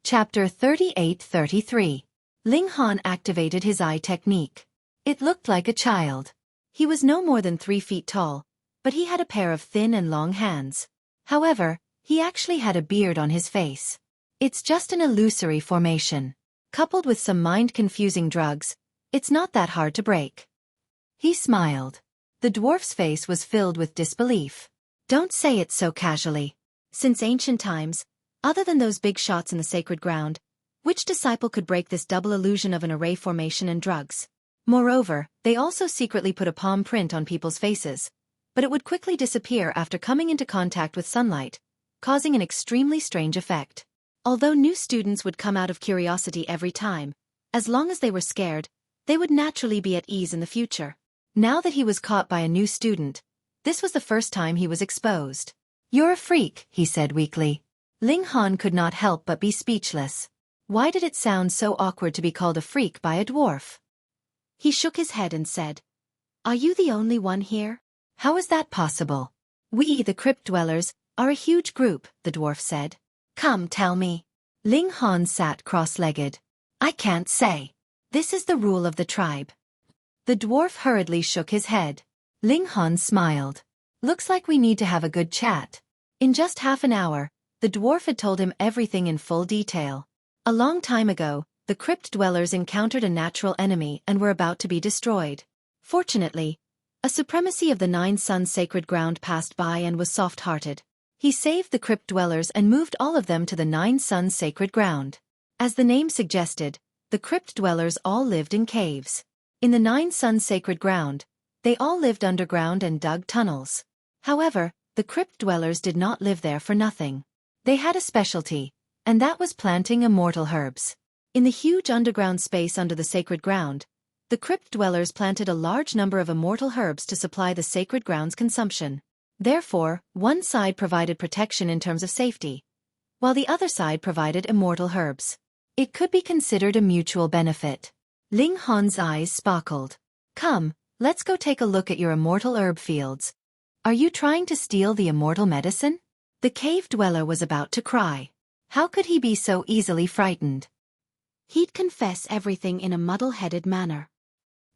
Chapter 38-33. Ling Han activated his eye technique. It looked like a child. He was no more than 3 feet tall, but he had a pair of thin and long hands. However, he actually had a beard on his face. It's just an illusory formation. Coupled with some mind-confusing drugs, it's not that hard to break. He smiled. The dwarf's face was filled with disbelief. Don't say it so casually. Since ancient times, other than those big shots in the sacred ground, which disciple could break this double illusion of an array formation and drugs? Moreover, they also secretly put a palm print on people's faces, but it would quickly disappear after coming into contact with sunlight, causing an extremely strange effect. Although new students would come out of curiosity every time, as long as they were scared, they would naturally be at ease in the future. Now that he was caught by a new student, this was the first time he was exposed. "You're a freak," he said weakly. Ling Han could not help but be speechless. Why did it sound so awkward to be called a freak by a dwarf? He shook his head and said, "Are you the only one here?" "How is that possible?" "We, the crypt dwellers, are a huge group," the dwarf said. "Come, tell me." Ling Han sat cross-legged. "I can't say. This is the rule of the tribe." The dwarf hurriedly shook his head. Ling Han smiled. "Looks like we need to have a good chat." In just half an hour, the dwarf had told him everything in full detail. A long time ago, the crypt dwellers encountered a natural enemy and were about to be destroyed. Fortunately, a supremacy of the 9 Suns sacred ground passed by and was soft-hearted. He saved the crypt dwellers and moved all of them to the 9 Suns sacred ground. As the name suggested, the crypt dwellers all lived in caves. In the 9 Suns sacred ground, they all lived underground and dug tunnels. However, the crypt dwellers did not live there for nothing. They had a specialty, and that was planting immortal herbs. In the huge underground space under the sacred ground, the crypt dwellers planted a large number of immortal herbs to supply the sacred ground's consumption. Therefore, one side provided protection in terms of safety, while the other side provided immortal herbs. It could be considered a mutual benefit. Ling Han's eyes sparkled. "Come, let's go take a look at your immortal herb fields. Are you trying to steal the immortal medicine?" The cave dweller was about to cry. How could he be so easily frightened? He'd confess everything in a muddle-headed manner.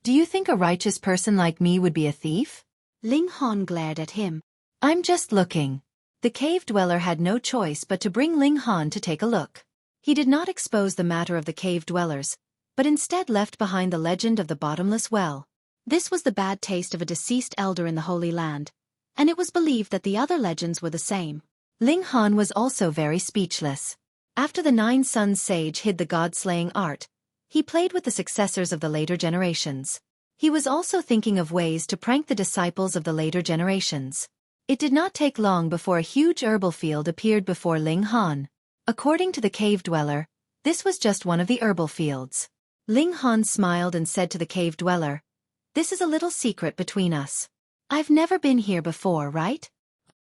"Do you think a righteous person like me would be a thief?" Ling Han glared at him. "I'm just looking." The cave dweller had no choice but to bring Ling Han to take a look. He did not expose the matter of the cave dwellers, but instead left behind the legend of the bottomless well. This was the bad taste of a deceased elder in the Holy Land, and it was believed that the other legends were the same. Ling Han was also very speechless. After the 9 Suns sage hid the god-slaying art, he played with the successors of the later generations. He was also thinking of ways to prank the disciples of the later generations. It did not take long before a huge herbal field appeared before Ling Han. According to the cave dweller, this was just one of the herbal fields. Ling Han smiled and said to the cave dweller, "This is a little secret between us. I've never been here before, right?"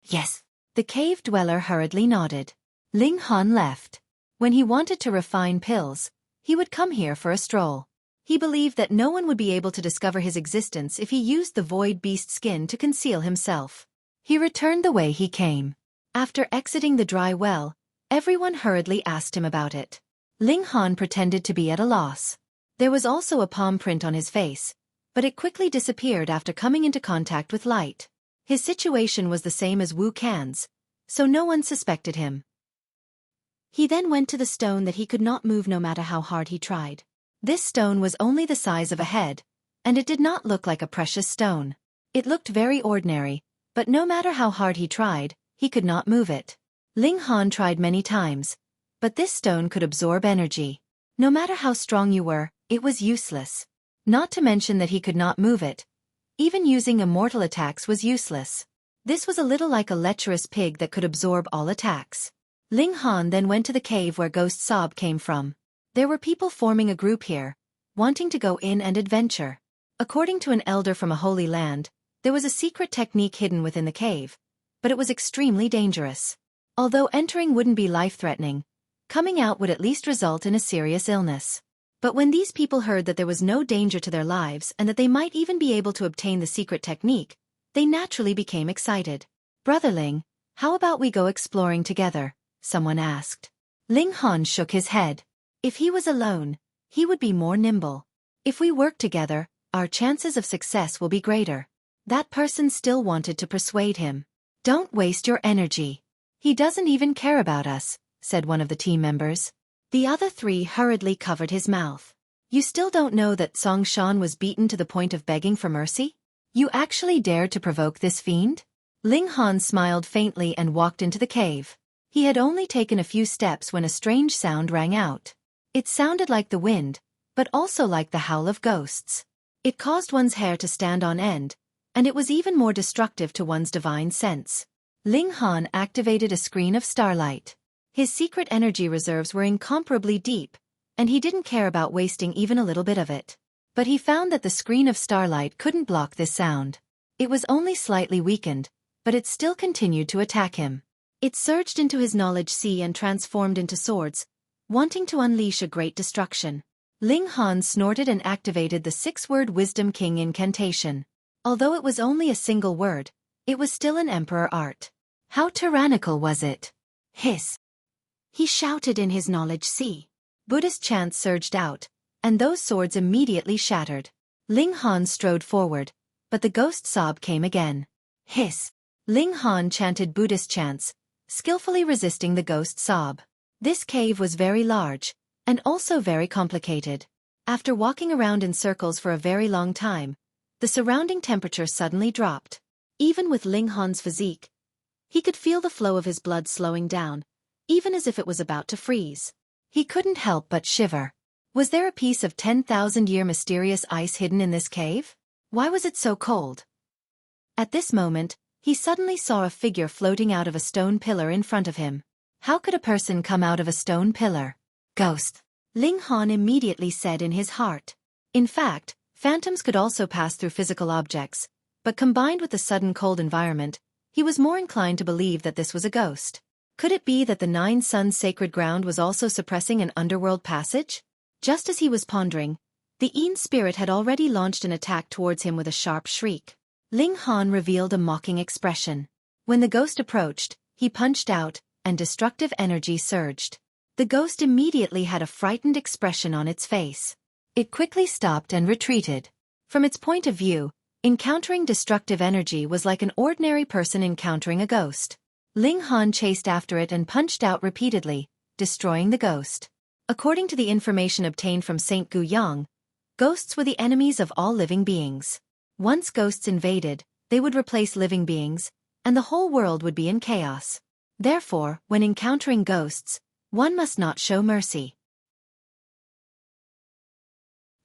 "Yes." The cave dweller hurriedly nodded. Ling Han left. When he wanted to refine pills, he would come here for a stroll. He believed that no one would be able to discover his existence if he used the void beast skin to conceal himself. He returned the way he came. After exiting the dry well, everyone hurriedly asked him about it. Ling Han pretended to be at a loss. There was also a palm print on his face, but it quickly disappeared after coming into contact with light. His situation was the same as Wu Can's, so no one suspected him. He then went to the stone that he could not move no matter how hard he tried. This stone was only the size of a head, and it did not look like a precious stone. It looked very ordinary, but no matter how hard he tried, he could not move it. Ling Han tried many times, but this stone could absorb energy. No matter how strong you were, it was useless. Not to mention that he could not move it. Even using immortal attacks was useless. This was a little like a lecherous pig that could absorb all attacks. Ling Han then went to the cave where Ghost Sob came from. There were people forming a group here, wanting to go in and adventure. According to an elder from a holy land, there was a secret technique hidden within the cave, but it was extremely dangerous. Although entering wouldn't be life-threatening, coming out would at least result in a serious illness. But when these people heard that there was no danger to their lives and that they might even be able to obtain the secret technique, they naturally became excited. "Brotherling, how about we go exploring together?" someone asked. Ling Han shook his head. If he was alone, he would be more nimble. If we work together, our chances of success will be greater. That person still wanted to persuade him. Don't waste your energy. He doesn't even care about us, said one of the team members. The other three hurriedly covered his mouth. You still don't know that Song Shan was beaten to the point of begging for mercy? You actually dared to provoke this fiend? Ling Han smiled faintly and walked into the cave. He had only taken a few steps when a strange sound rang out. It sounded like the wind, but also like the howl of ghosts. It caused one's hair to stand on end, and it was even more destructive to one's divine sense. Ling Han activated a screen of starlight. His secret energy reserves were incomparably deep, and he didn't care about wasting even a little bit of it. But he found that the screen of starlight couldn't block this sound. It was only slightly weakened, but it still continued to attack him. It surged into his knowledge sea and transformed into swords, wanting to unleash a great destruction. Ling Han snorted and activated the 6-word Wisdom King incantation. Although it was only a single word, it was still an emperor art. How tyrannical was it? Hiss! He shouted in his knowledge sea. Buddhist chants surged out, and those swords immediately shattered. Ling Han strode forward, but the ghost sob came again. Hiss! Ling Han chanted Buddhist chants, skillfully resisting the ghost sob. This cave was very large, and also very complicated. After walking around in circles for a very long time, the surrounding temperature suddenly dropped. Even with Ling Han's physique, he could feel the flow of his blood slowing down, even as if it was about to freeze. He couldn't help but shiver. Was there a piece of 10,000-year mysterious ice hidden in this cave? Why was it so cold? At this moment, he suddenly saw a figure floating out of a stone pillar in front of him. How could a person come out of a stone pillar? Ghost! Ling Han immediately said in his heart. In fact, phantoms could also pass through physical objects, but combined with the sudden cold environment, he was more inclined to believe that this was a ghost. Could it be that the 9 Suns sacred ground was also suppressing an underworld passage? Just as he was pondering, the Yin spirit had already launched an attack towards him with a sharp shriek. Ling Han revealed a mocking expression. When the ghost approached, he punched out, and destructive energy surged. The ghost immediately had a frightened expression on its face. It quickly stopped and retreated. From its point of view, encountering destructive energy was like an ordinary person encountering a ghost. Ling Han chased after it and punched out repeatedly, destroying the ghost. According to the information obtained from Saint Gu Yang, ghosts were the enemies of all living beings. Once ghosts invaded, they would replace living beings, and the whole world would be in chaos. Therefore, when encountering ghosts, one must not show mercy.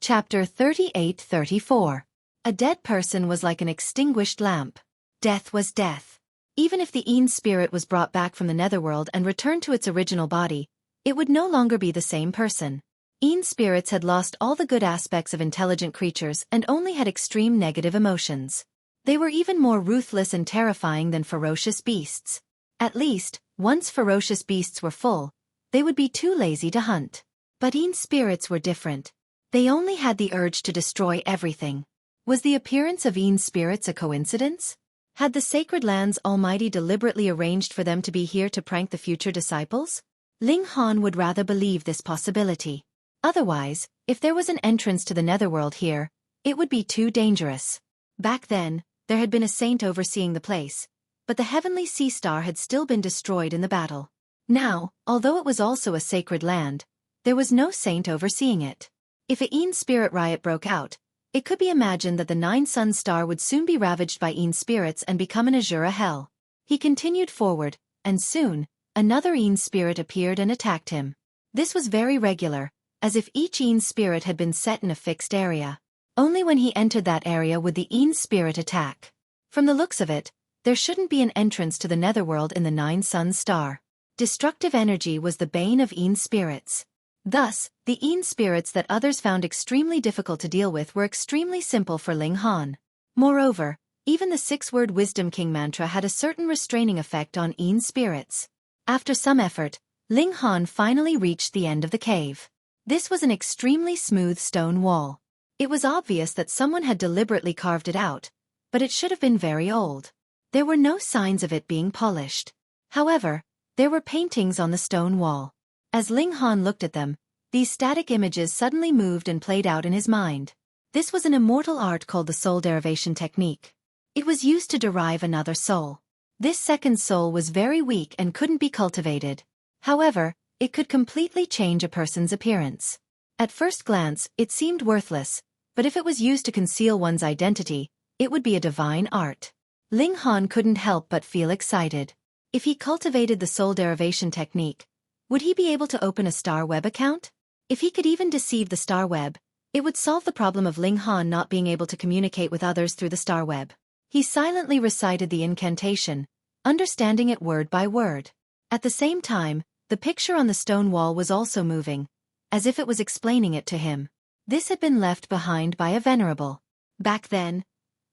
Chapter 38-34. A dead person was like an extinguished lamp. Death was death. Even if the Yin spirit was brought back from the netherworld and returned to its original body, it would no longer be the same person. Yin spirits had lost all the good aspects of intelligent creatures and only had extreme negative emotions. They were even more ruthless and terrifying than ferocious beasts. At least, once ferocious beasts were full, they would be too lazy to hunt. But Yin spirits were different. They only had the urge to destroy everything. Was the appearance of Yin spirits a coincidence? Had the sacred lands Almighty deliberately arranged for them to be here to prank the future disciples? Ling Han would rather believe this possibility. Otherwise, if there was an entrance to the netherworld here, it would be too dangerous. Back then, there had been a saint overseeing the place, but the heavenly sea star had still been destroyed in the battle. Now, although it was also a sacred land, there was no saint overseeing it. If a Yin spirit riot broke out, it could be imagined that the 9 Sun star would soon be ravaged by Yin spirits and become an Azura hell. He continued forward, and soon, another Yin spirit appeared and attacked him. This was very regular, as if each Yin spirit had been set in a fixed area. Only when he entered that area would the Yin spirit attack. From the looks of it, there shouldn't be an entrance to the netherworld in the 9 Sun star. Destructive energy was the bane of Yin spirits. Thus, the Yin spirits that others found extremely difficult to deal with were extremely simple for Ling Han. Moreover, even the 6-word Wisdom King mantra had a certain restraining effect on Yin spirits. After some effort, Ling Han finally reached the end of the cave. This was an extremely smooth stone wall. It was obvious that someone had deliberately carved it out, but it should have been very old. There were no signs of it being polished. However, there were paintings on the stone wall. As Ling Han looked at them, these static images suddenly moved and played out in his mind. This was an immortal art called the soul derivation technique. It was used to derive another soul. This second soul was very weak and couldn't be cultivated. However, it could completely change a person's appearance. At first glance, it seemed worthless, but if it was used to conceal one's identity, it would be a divine art. Ling Han couldn't help but feel excited. If he cultivated the soul derivation technique, would he be able to open a star web account? If he could even deceive the star web, it would solve the problem of Ling Han not being able to communicate with others through the star web. He silently recited the incantation, understanding it word by word. At the same time, the picture on the stone wall was also moving, as if it was explaining it to him. This had been left behind by a venerable. Back then,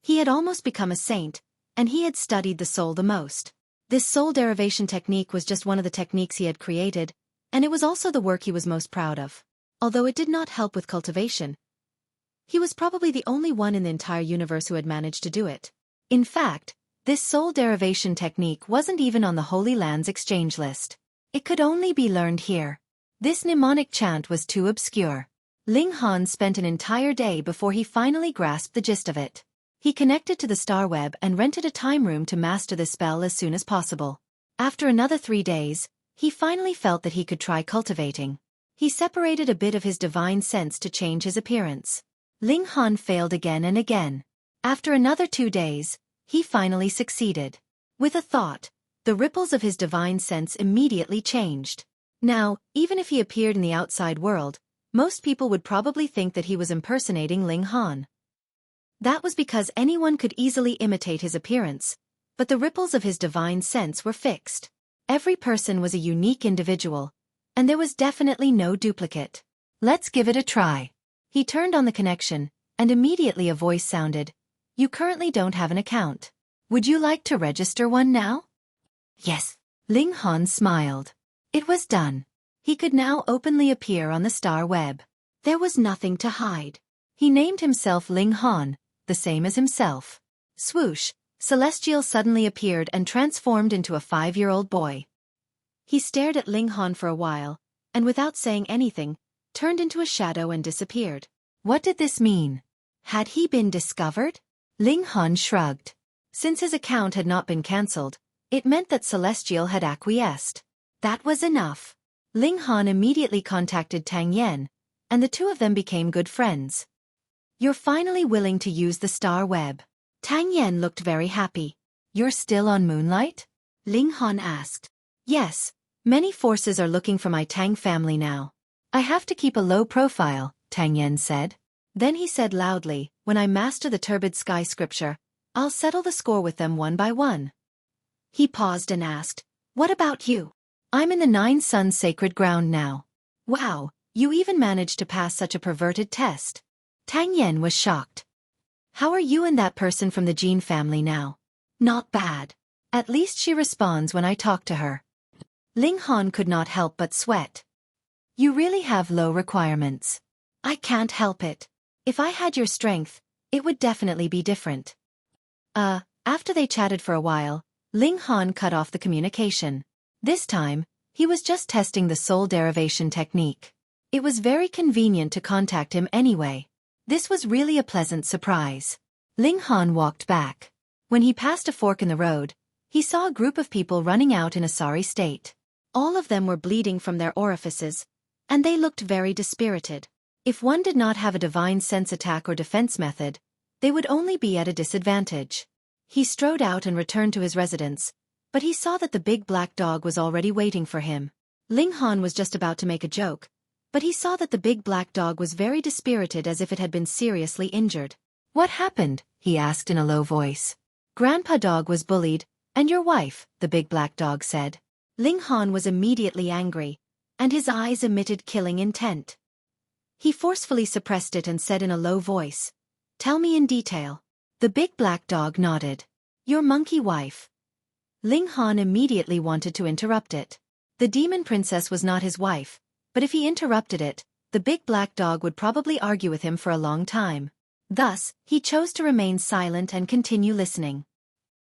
he had almost become a saint, and he had studied the soul the most. This soul derivation technique was just one of the techniques he had created, and it was also the work he was most proud of. Although it did not help with cultivation, he was probably the only one in the entire universe who had managed to do it. In fact, this soul derivation technique wasn't even on the Holy Land's exchange list. It could only be learned here. This mnemonic chant was too obscure. Ling Han spent an entire day before he finally grasped the gist of it. He connected to the star web and rented a time room to master the spell as soon as possible. After another 3 days, he finally felt that he could try cultivating. He separated a bit of his divine sense to change his appearance. Ling Han failed again and again. After another 2 days, he finally succeeded. With a thought, the ripples of his divine sense immediately changed. Now, even if he appeared in the outside world, most people would probably think that he was impersonating Ling Han. That was because anyone could easily imitate his appearance, but the ripples of his divine sense were fixed. Every person was a unique individual, and there was definitely no duplicate. Let's give it a try. He turned on the connection, and immediately a voice sounded. You currently don't have an account. Would you like to register one now? Yes. Ling Han smiled. It was done. He could now openly appear on the star web. There was nothing to hide. He named himself Ling Han, the same as himself. Swoosh, Celestial suddenly appeared and transformed into a 5-year-old boy. He stared at Ling Han for a while, and without saying anything, turned into a shadow and disappeared. What did this mean? Had he been discovered? Ling Han shrugged. Since his account had not been cancelled, it meant that Celestial had acquiesced. That was enough. Ling Han immediately contacted Tang Yen, and the two of them became good friends. You're finally willing to use the star web. Tang Yen looked very happy. You're still on Moonlight? Ling Han asked. Yes, many forces are looking for my Tang family now. I have to keep a low profile, Tang Yen said. Then he said loudly, when I master the Turbid Sky scripture, I'll settle the score with them one by one. He paused and asked, what about you? I'm in the 9 Suns sacred ground now. Wow, you even managed to pass such a perverted test. Tang Yen was shocked. How are you and that person from the Jin family now? Not bad. At least she responds when I talk to her. Ling Han could not help but sweat. You really have low requirements. I can't help it. If I had your strength, it would definitely be different. After they chatted for a while, Ling Han cut off the communication. This time, he was just testing the soul derivation technique. It was very convenient to contact him anyway. This was really a pleasant surprise. Ling Han walked back. When he passed a fork in the road, he saw a group of people running out in a sorry state. All of them were bleeding from their orifices, and they looked very dispirited. If one did not have a divine sense attack or defense method, they would only be at a disadvantage. He strode out and returned to his residence, but he saw that the big black dog was already waiting for him. Ling Han was just about to make a joke, but he saw that the big black dog was very dispirited as if it had been seriously injured. What happened? He asked in a low voice. Grandpa Dog was bullied, and your wife, the big black dog said. Ling Han was immediately angry, and his eyes emitted killing intent. He forcefully suppressed it and said in a low voice, Tell me in detail. The big black dog nodded. Your monkey wife. Ling Han immediately wanted to interrupt it. The demon princess was not his wife, but if he interrupted it, the big black dog would probably argue with him for a long time. Thus, he chose to remain silent and continue listening.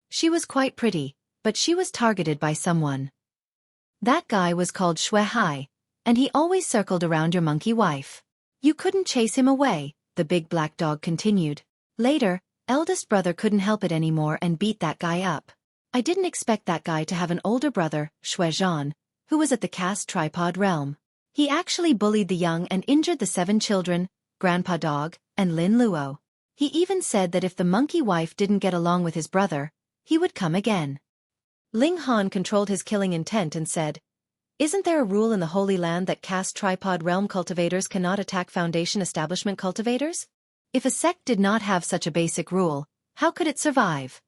She was quite pretty, but she was targeted by someone. That guy was called Xueqi, and he always circled around your monkey wife. You couldn't chase him away, the big black dog continued. Later, eldest brother couldn't help it anymore and beat that guy up. I didn't expect that guy to have an older brother, Xueqi, who was at the cast tripod realm. He actually bullied the young and injured the 7 children, Grandpa Dog, and Lin Luo. He even said that if the monkey wife didn't get along with his brother, he would come again. Ling Han controlled his killing intent and said, "Isn't there a rule in the Holy Land that caste tripod realm cultivators cannot attack Foundation establishment cultivators? If a sect did not have such a basic rule, how could it survive?"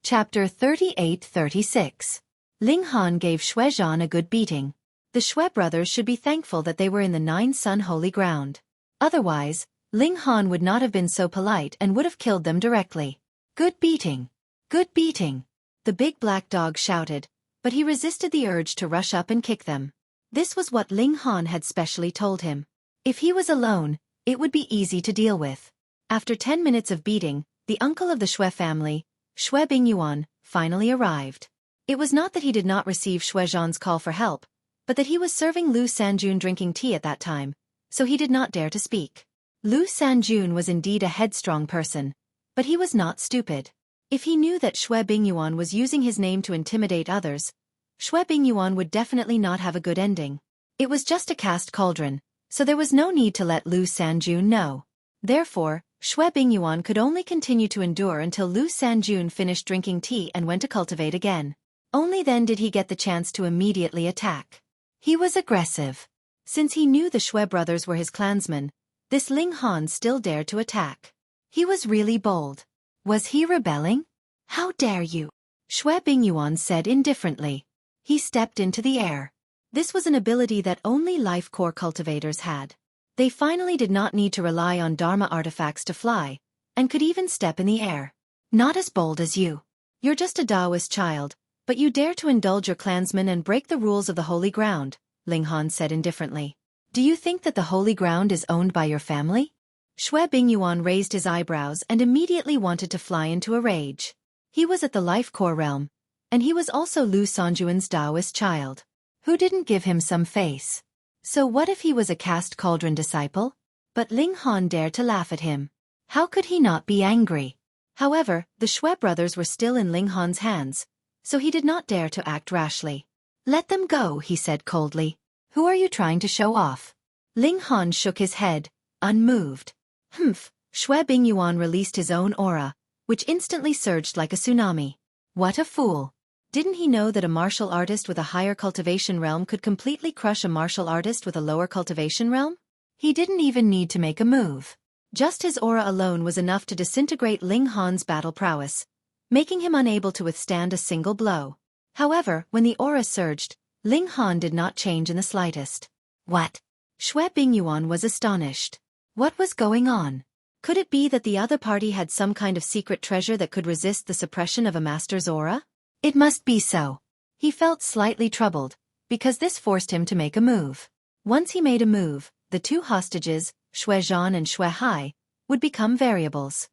Chapter 38-36. Ling Han gave Xueqi a good beating. The Xue brothers should be thankful that they were in the 9-sun holy ground. Otherwise, Ling Han would not have been so polite and would have killed them directly. "Good beating! Good beating!" the big black dog shouted, but he resisted the urge to rush up and kick them. This was what Ling Han had specially told him. If he was alone, it would be easy to deal with. After 10 minutes of beating, the uncle of the Xue family, Xue Bingyuan, finally arrived. It was not that he did not receive Xueqi's call for help, but that he was serving Lu Sanjun drinking tea at that time, so he did not dare to speak. Lu Sanjun was indeed a headstrong person, but he was not stupid. If he knew that Xue Bingyuan was using his name to intimidate others, Xue Bingyuan would definitely not have a good ending. It was just a cast cauldron, so there was no need to let Lu Sanjun know. Therefore, Xue Bingyuan could only continue to endure until Lu Sanjun finished drinking tea and went to cultivate again. Only then did he get the chance to immediately attack. He was aggressive. Since he knew the Xue brothers were his clansmen, this Ling Han still dared to attack. He was really bold. Was he rebelling? "How dare you?" Xue Bingyuan said indifferently. He stepped into the air. This was an ability that only life core cultivators had. They finally did not need to rely on Dharma artifacts to fly, and could even step in the air. "Not as bold as you. You're just a Taoist child, but you dare to indulge your clansmen and break the rules of the holy ground," Ling Han said indifferently. "Do you think that the holy ground is owned by your family?" Xue Bingyuan raised his eyebrows and immediately wanted to fly into a rage. He was at the life core realm, and he was also Lu Sanjuan's Taoist child. Who didn't give him some face? So what if he was a cast cauldron disciple? But Ling Han dared to laugh at him. How could he not be angry? However, the Xue brothers were still in Ling Han's hands, so he did not dare to act rashly. "Let them go," he said coldly. "Who are you trying to show off?" Ling Han shook his head, unmoved. "Humph." Xue Bingyuan released his own aura, which instantly surged like a tsunami. What a fool. Didn't he know that a martial artist with a higher cultivation realm could completely crush a martial artist with a lower cultivation realm? He didn't even need to make a move. Just his aura alone was enough to disintegrate Ling Han's battle prowess, making him unable to withstand a single blow. However, when the aura surged, Ling Han did not change in the slightest. What? Xue Bingyuan was astonished. What was going on? Could it be that the other party had some kind of secret treasure that could resist the suppression of a master's aura? It must be so. He felt slightly troubled, because this forced him to make a move. Once he made a move, the 2 hostages, Xueqi and Xueqi, would become variables.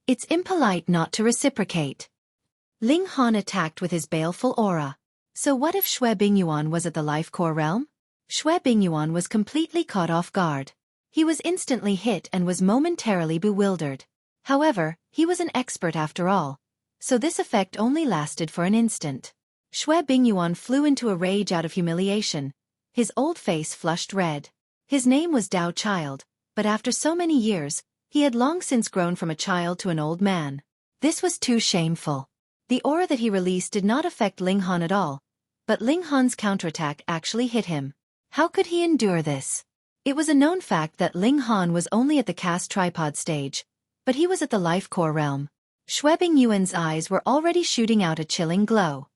It's impolite not to reciprocate. Ling Han attacked with his baleful aura. So what if Xue Bingyuan was at the life core realm? Xue Bingyuan was completely caught off guard. He was instantly hit and was momentarily bewildered. However, he was an expert after all, so this effect only lasted for an instant. Xue Bingyuan flew into a rage out of humiliation. His old face flushed red. His name was Dao Child, but after so many years, he had long since grown from a child to an old man. This was too shameful. The aura that he released did not affect Ling Han at all, but Ling Han's counterattack actually hit him. How could he endure this? It was a known fact that Ling Han was only at the cast tripod stage, but he was at the life core realm. Xue Bingyuan's eyes were already shooting out a chilling glow.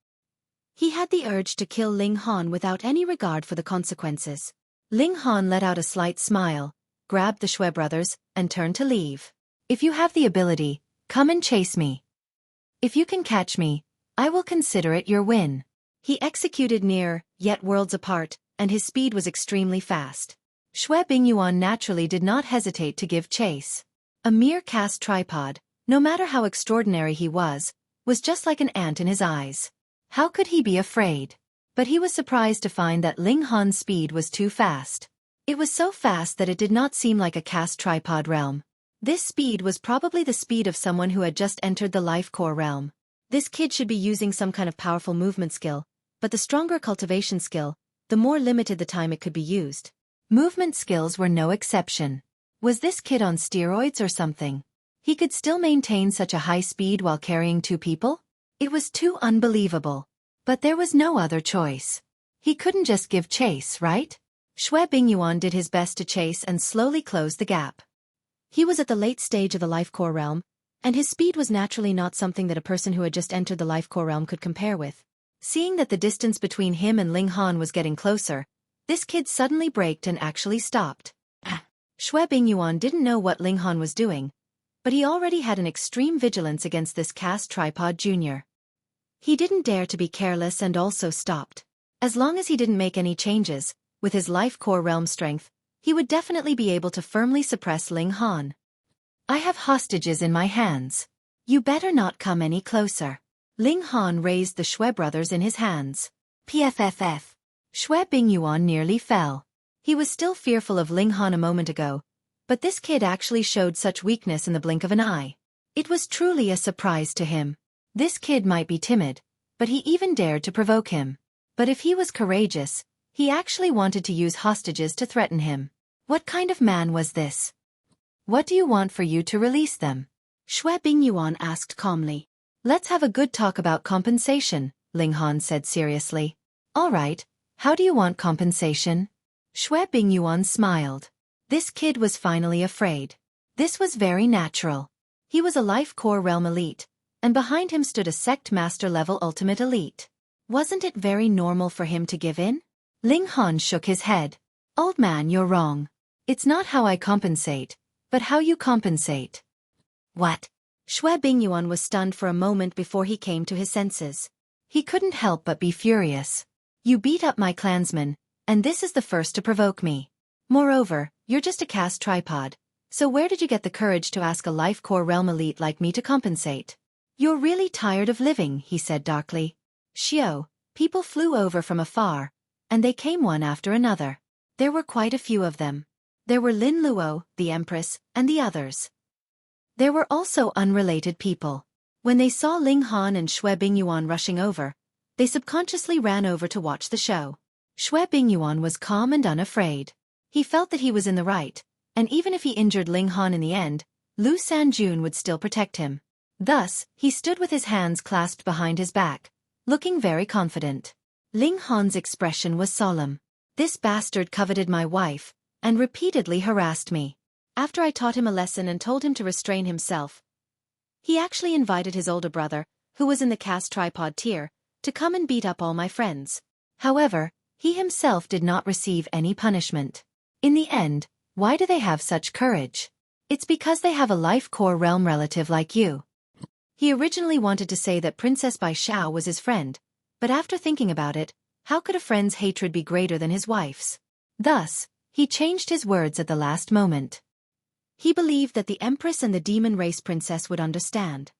He had the urge to kill Ling Han without any regard for the consequences. Ling Han let out a slight smile, grabbed the Xue brothers, and turned to leave. "If you have the ability, come and chase me. If you can catch me, I will consider it your win." He executed near, yet worlds apart, and his speed was extremely fast. Xue Bingyuan naturally did not hesitate to give chase. A mere cast tripod, no matter how extraordinary he was just like an ant in his eyes. How could he be afraid? But he was surprised to find that Ling Han's speed was too fast. It was so fast that it did not seem like a cast tripod realm. This speed was probably the speed of someone who had just entered the life core realm. This kid should be using some kind of powerful movement skill, but the stronger cultivation skill, the more limited the time it could be used. Movement skills were no exception. Was this kid on steroids or something? He could still maintain such a high speed while carrying 2 people? It was too unbelievable. But there was no other choice. He couldn't just give chase, right? Xueqi did his best to chase and slowly close the gap. He was at the late stage of the life core realm, and his speed was naturally not something that a person who had just entered the life core realm could compare with. Seeing that the distance between him and Ling Han was getting closer, this kid suddenly braked and actually stopped. Xueqi didn't know what Ling Han was doing, but he already had an extreme vigilance against this cast tripod junior. He didn't dare to be careless and also stopped. As long as he didn't make any changes, with his life core realm strength, he would definitely be able to firmly suppress Ling Han. I have hostages in my hands. You better not come any closer. Ling Han raised the Xue brothers in his hands. PFFF. Xueqi nearly fell. He was still fearful of Ling Han a moment ago, but this kid actually showed such weakness in the blink of an eye. It was truly a surprise to him. This kid might be timid, but he even dared to provoke him. But if he was courageous, he actually wanted to use hostages to threaten him. What kind of man was this? What do you want for you to release them? Xueqi asked calmly. Let's have a good talk about compensation, Ling Han said seriously. All right, how do you want compensation? Xueqi smiled. This kid was finally afraid. This was very natural. He was a life core realm elite, and behind him stood a sect master level ultimate elite. Wasn't it very normal for him to give in? Ling Han shook his head. Old man, you're wrong. It's not how I compensate, but how you compensate. What? Xueqi was stunned for a moment before he came to his senses. He couldn't help but be furious. You beat up my clansmen, and this is the first to provoke me. Moreover, you're just a cast tripod, so where did you get the courage to ask a life core realm elite like me to compensate? You're really tired of living, he said darkly. Xiao, people flew over from afar, and they came one after another. There were quite a few of them. There were Lin Luo, the Empress, and the others. There were also unrelated people. When they saw Ling Han and Xueqi rushing over, they subconsciously ran over to watch the show. Xueqi was calm and unafraid. He felt that he was in the right, and even if he injured Ling Han in the end, Lu Sanjun would still protect him. Thus, he stood with his hands clasped behind his back, looking very confident. Ling Han's expression was solemn. This bastard coveted my wife, and repeatedly harassed me. After I taught him a lesson and told him to restrain himself, he actually invited his older brother, who was in the cast tripod tier, to come and beat up all my friends. However, he himself did not receive any punishment. In the end, why do they have such courage? It's because they have a life core realm relative like you. He originally wanted to say that Princess Bai Xiao was his friend, but after thinking about it, how could a friend's hatred be greater than his wife's? Thus, he changed his words at the last moment. He believed that the Empress and the demon race princess would understand.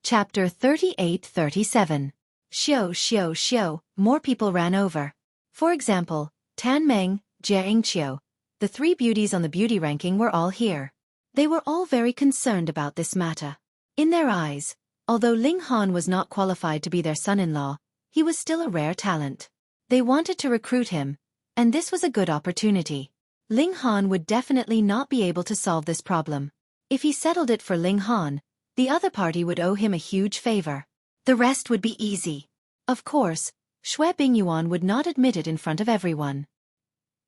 Chapter 38-37. Xiao, more people ran over. For example, Tan Meng, Jie Yingqiu, the 3 beauties on the beauty ranking were all here. They were all very concerned about this matter. In their eyes, although Ling Han was not qualified to be their son-in-law, he was still a rare talent. They wanted to recruit him, and this was a good opportunity. Ling Han would definitely not be able to solve this problem. If he settled it for Ling Han, the other party would owe him a huge favor. The rest would be easy. Of course, Xueqi would not admit it in front of everyone.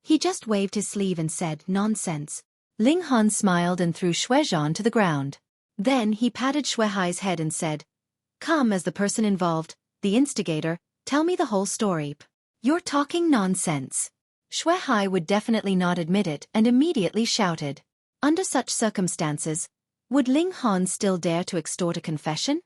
He just waved his sleeve and said, "Nonsense." Ling Han smiled and threw Xuezhan to the ground. Then he patted Xuehai's head and said, "Come as the person involved, the instigator, tell me the whole story." "You're talking nonsense." Xuehai would definitely not admit it and immediately shouted. Under such circumstances, would Ling Han still dare to extort a confession?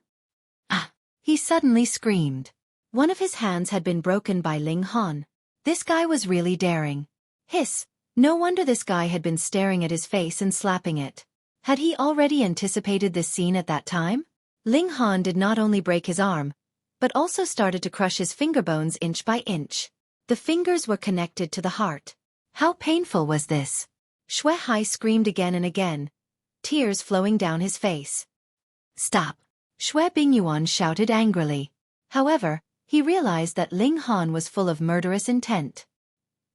Ah! He suddenly screamed. One of his hands had been broken by Ling Han. This guy was really daring. Hiss! No wonder this guy had been staring at his face and slapping it. Had he already anticipated this scene at that time? Ling Han did not only break his arm, but also started to crush his finger bones inch by inch. The fingers were connected to the heart. How painful was this? Xueqi screamed again and again, tears flowing down his face. Stop! Xue Bingyuan shouted angrily. However, he realized that Ling Han was full of murderous intent.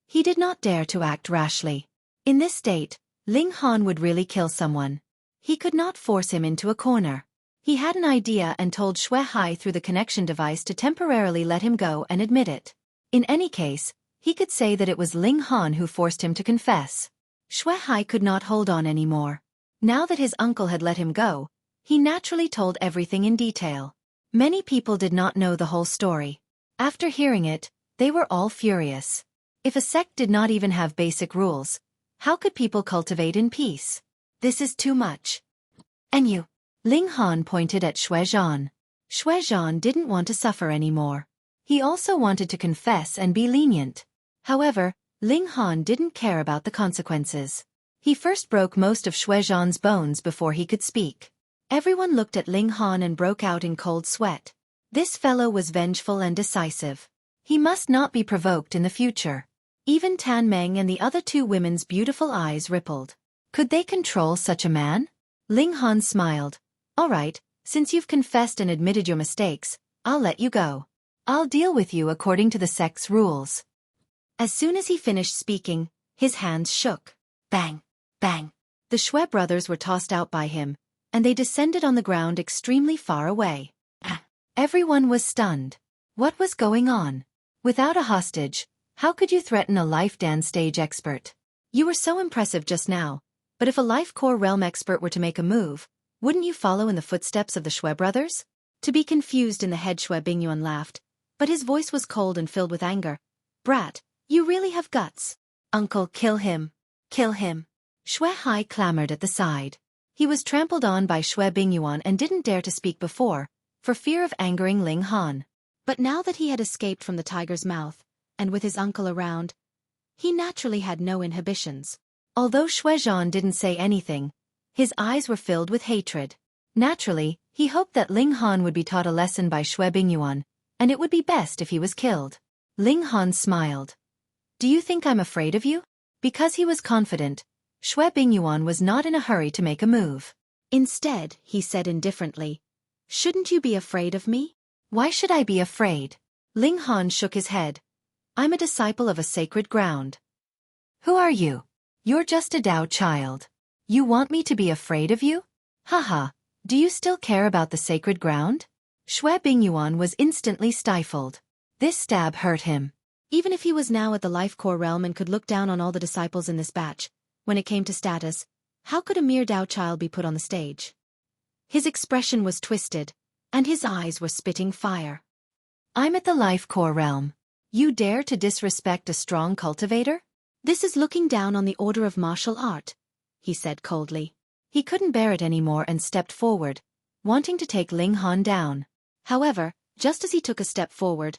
He did not dare to act rashly. In this state, Ling Han would really kill someone. He could not force him into a corner. He had an idea and told Xueqi through the connection device to temporarily let him go and admit it. In any case, he could say that it was Ling Han who forced him to confess. Xueqi could not hold on anymore. Now that his uncle had let him go, he naturally told everything in detail. Many people did not know the whole story. After hearing it, they were all furious. If a sect did not even have basic rules, how could people cultivate in peace? This is too much. And you? Ling Han pointed at Xuezhan. Xuezhan didn't want to suffer anymore. He also wanted to confess and be lenient. However, Ling Han didn't care about the consequences. He first broke most of Xuezhan's bones before he could speak. Everyone looked at Ling Han and broke out in cold sweat. This fellow was vengeful and decisive. He must not be provoked in the future. Even Tan Meng and the other two women's beautiful eyes rippled. Could they control such a man? Ling Han smiled. All right, since you've confessed and admitted your mistakes, I'll let you go. I'll deal with you according to the sect's rules. As soon as he finished speaking, his hands shook. Bang! Bang! The Xue brothers were tossed out by him, and they descended on the ground extremely far away. Everyone was stunned. What was going on? Without a hostage, how could you threaten a life dance stage expert? You were so impressive just now, but if a life core realm expert were to make a move, wouldn't you follow in the footsteps of the Xue brothers? To be confused in the head, Xue Bingyuan laughed, but his voice was cold and filled with anger. Brat, you really have guts. Uncle, kill him. Kill him. Xueqi clamored at the side. He was trampled on by Xue Bingyuan and didn't dare to speak before, for fear of angering Ling Han. But now that he had escaped from the tiger's mouth, and with his uncle around, he naturally had no inhibitions. Although Xuezhan didn't say anything, his eyes were filled with hatred. Naturally, he hoped that Ling Han would be taught a lesson by Xue Bingyuan, and it would be best if he was killed. Ling Han smiled. Do you think I'm afraid of you? Because he was confident, Xue Bingyuan was not in a hurry to make a move. Instead, he said indifferently, shouldn't you be afraid of me? Why should I be afraid? Ling Han shook his head. I'm a disciple of a sacred ground. Who are you? You're just a Dao child. You want me to be afraid of you? Haha, do you still care about the sacred ground? Xue Bingyuan was instantly stifled. This stab hurt him. Even if he was now at the life core realm and could look down on all the disciples in this batch, when it came to status, how could a mere Dao child be put on the stage? His expression was twisted, and his eyes were spitting fire. I'm at the life core realm. You dare to disrespect a strong cultivator? This is looking down on the order of martial art, he said coldly. He couldn't bear it anymore and stepped forward, wanting to take Ling Han down. However, just as he took a step forward,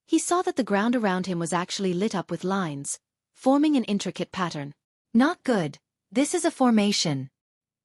he saw that the ground around him was actually lit up with lines, forming an intricate pattern. Not good. This is a formation.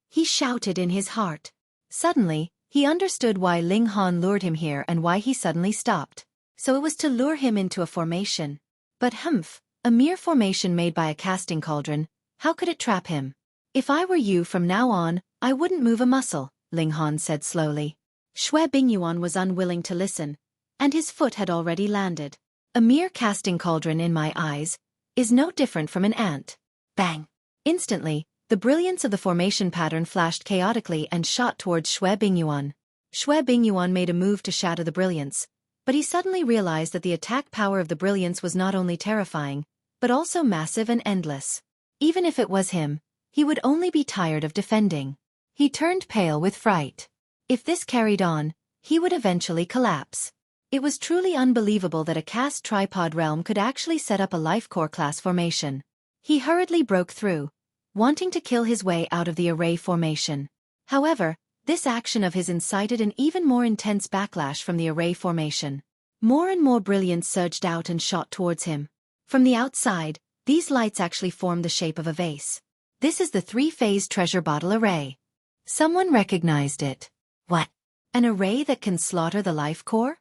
He shouted in his heart. Suddenly, he understood why Ling Han lured him here and why he suddenly stopped. So it was to lure him into a formation. But humph, a mere formation made by a casting cauldron, how could it trap him? If I were you from now on, I wouldn't move a muscle, Ling Han said slowly. Xue Bingyuan was unwilling to listen, and his foot had already landed. A mere casting cauldron in my eyes is no different from an ant. Bang! Instantly, the brilliance of the formation pattern flashed chaotically and shot towards Xue Bingyuan. Xue Bingyuan made a move to shatter the brilliance, but he suddenly realized that the attack power of the brilliance was not only terrifying, but also massive and endless. Even if it was him, he would only be tired of defending. He turned pale with fright. If this carried on, he would eventually collapse. It was truly unbelievable that a cast tripod realm could actually set up a life core class formation. He hurriedly broke through, wanting to kill his way out of the array formation. However, this action of his incited an even more intense backlash from the array formation. More and more brilliance surged out and shot towards him. From the outside, these lights actually formed the shape of a vase. This is the three-phase treasure bottle array. Someone recognized it. What? An array that can slaughter the life core?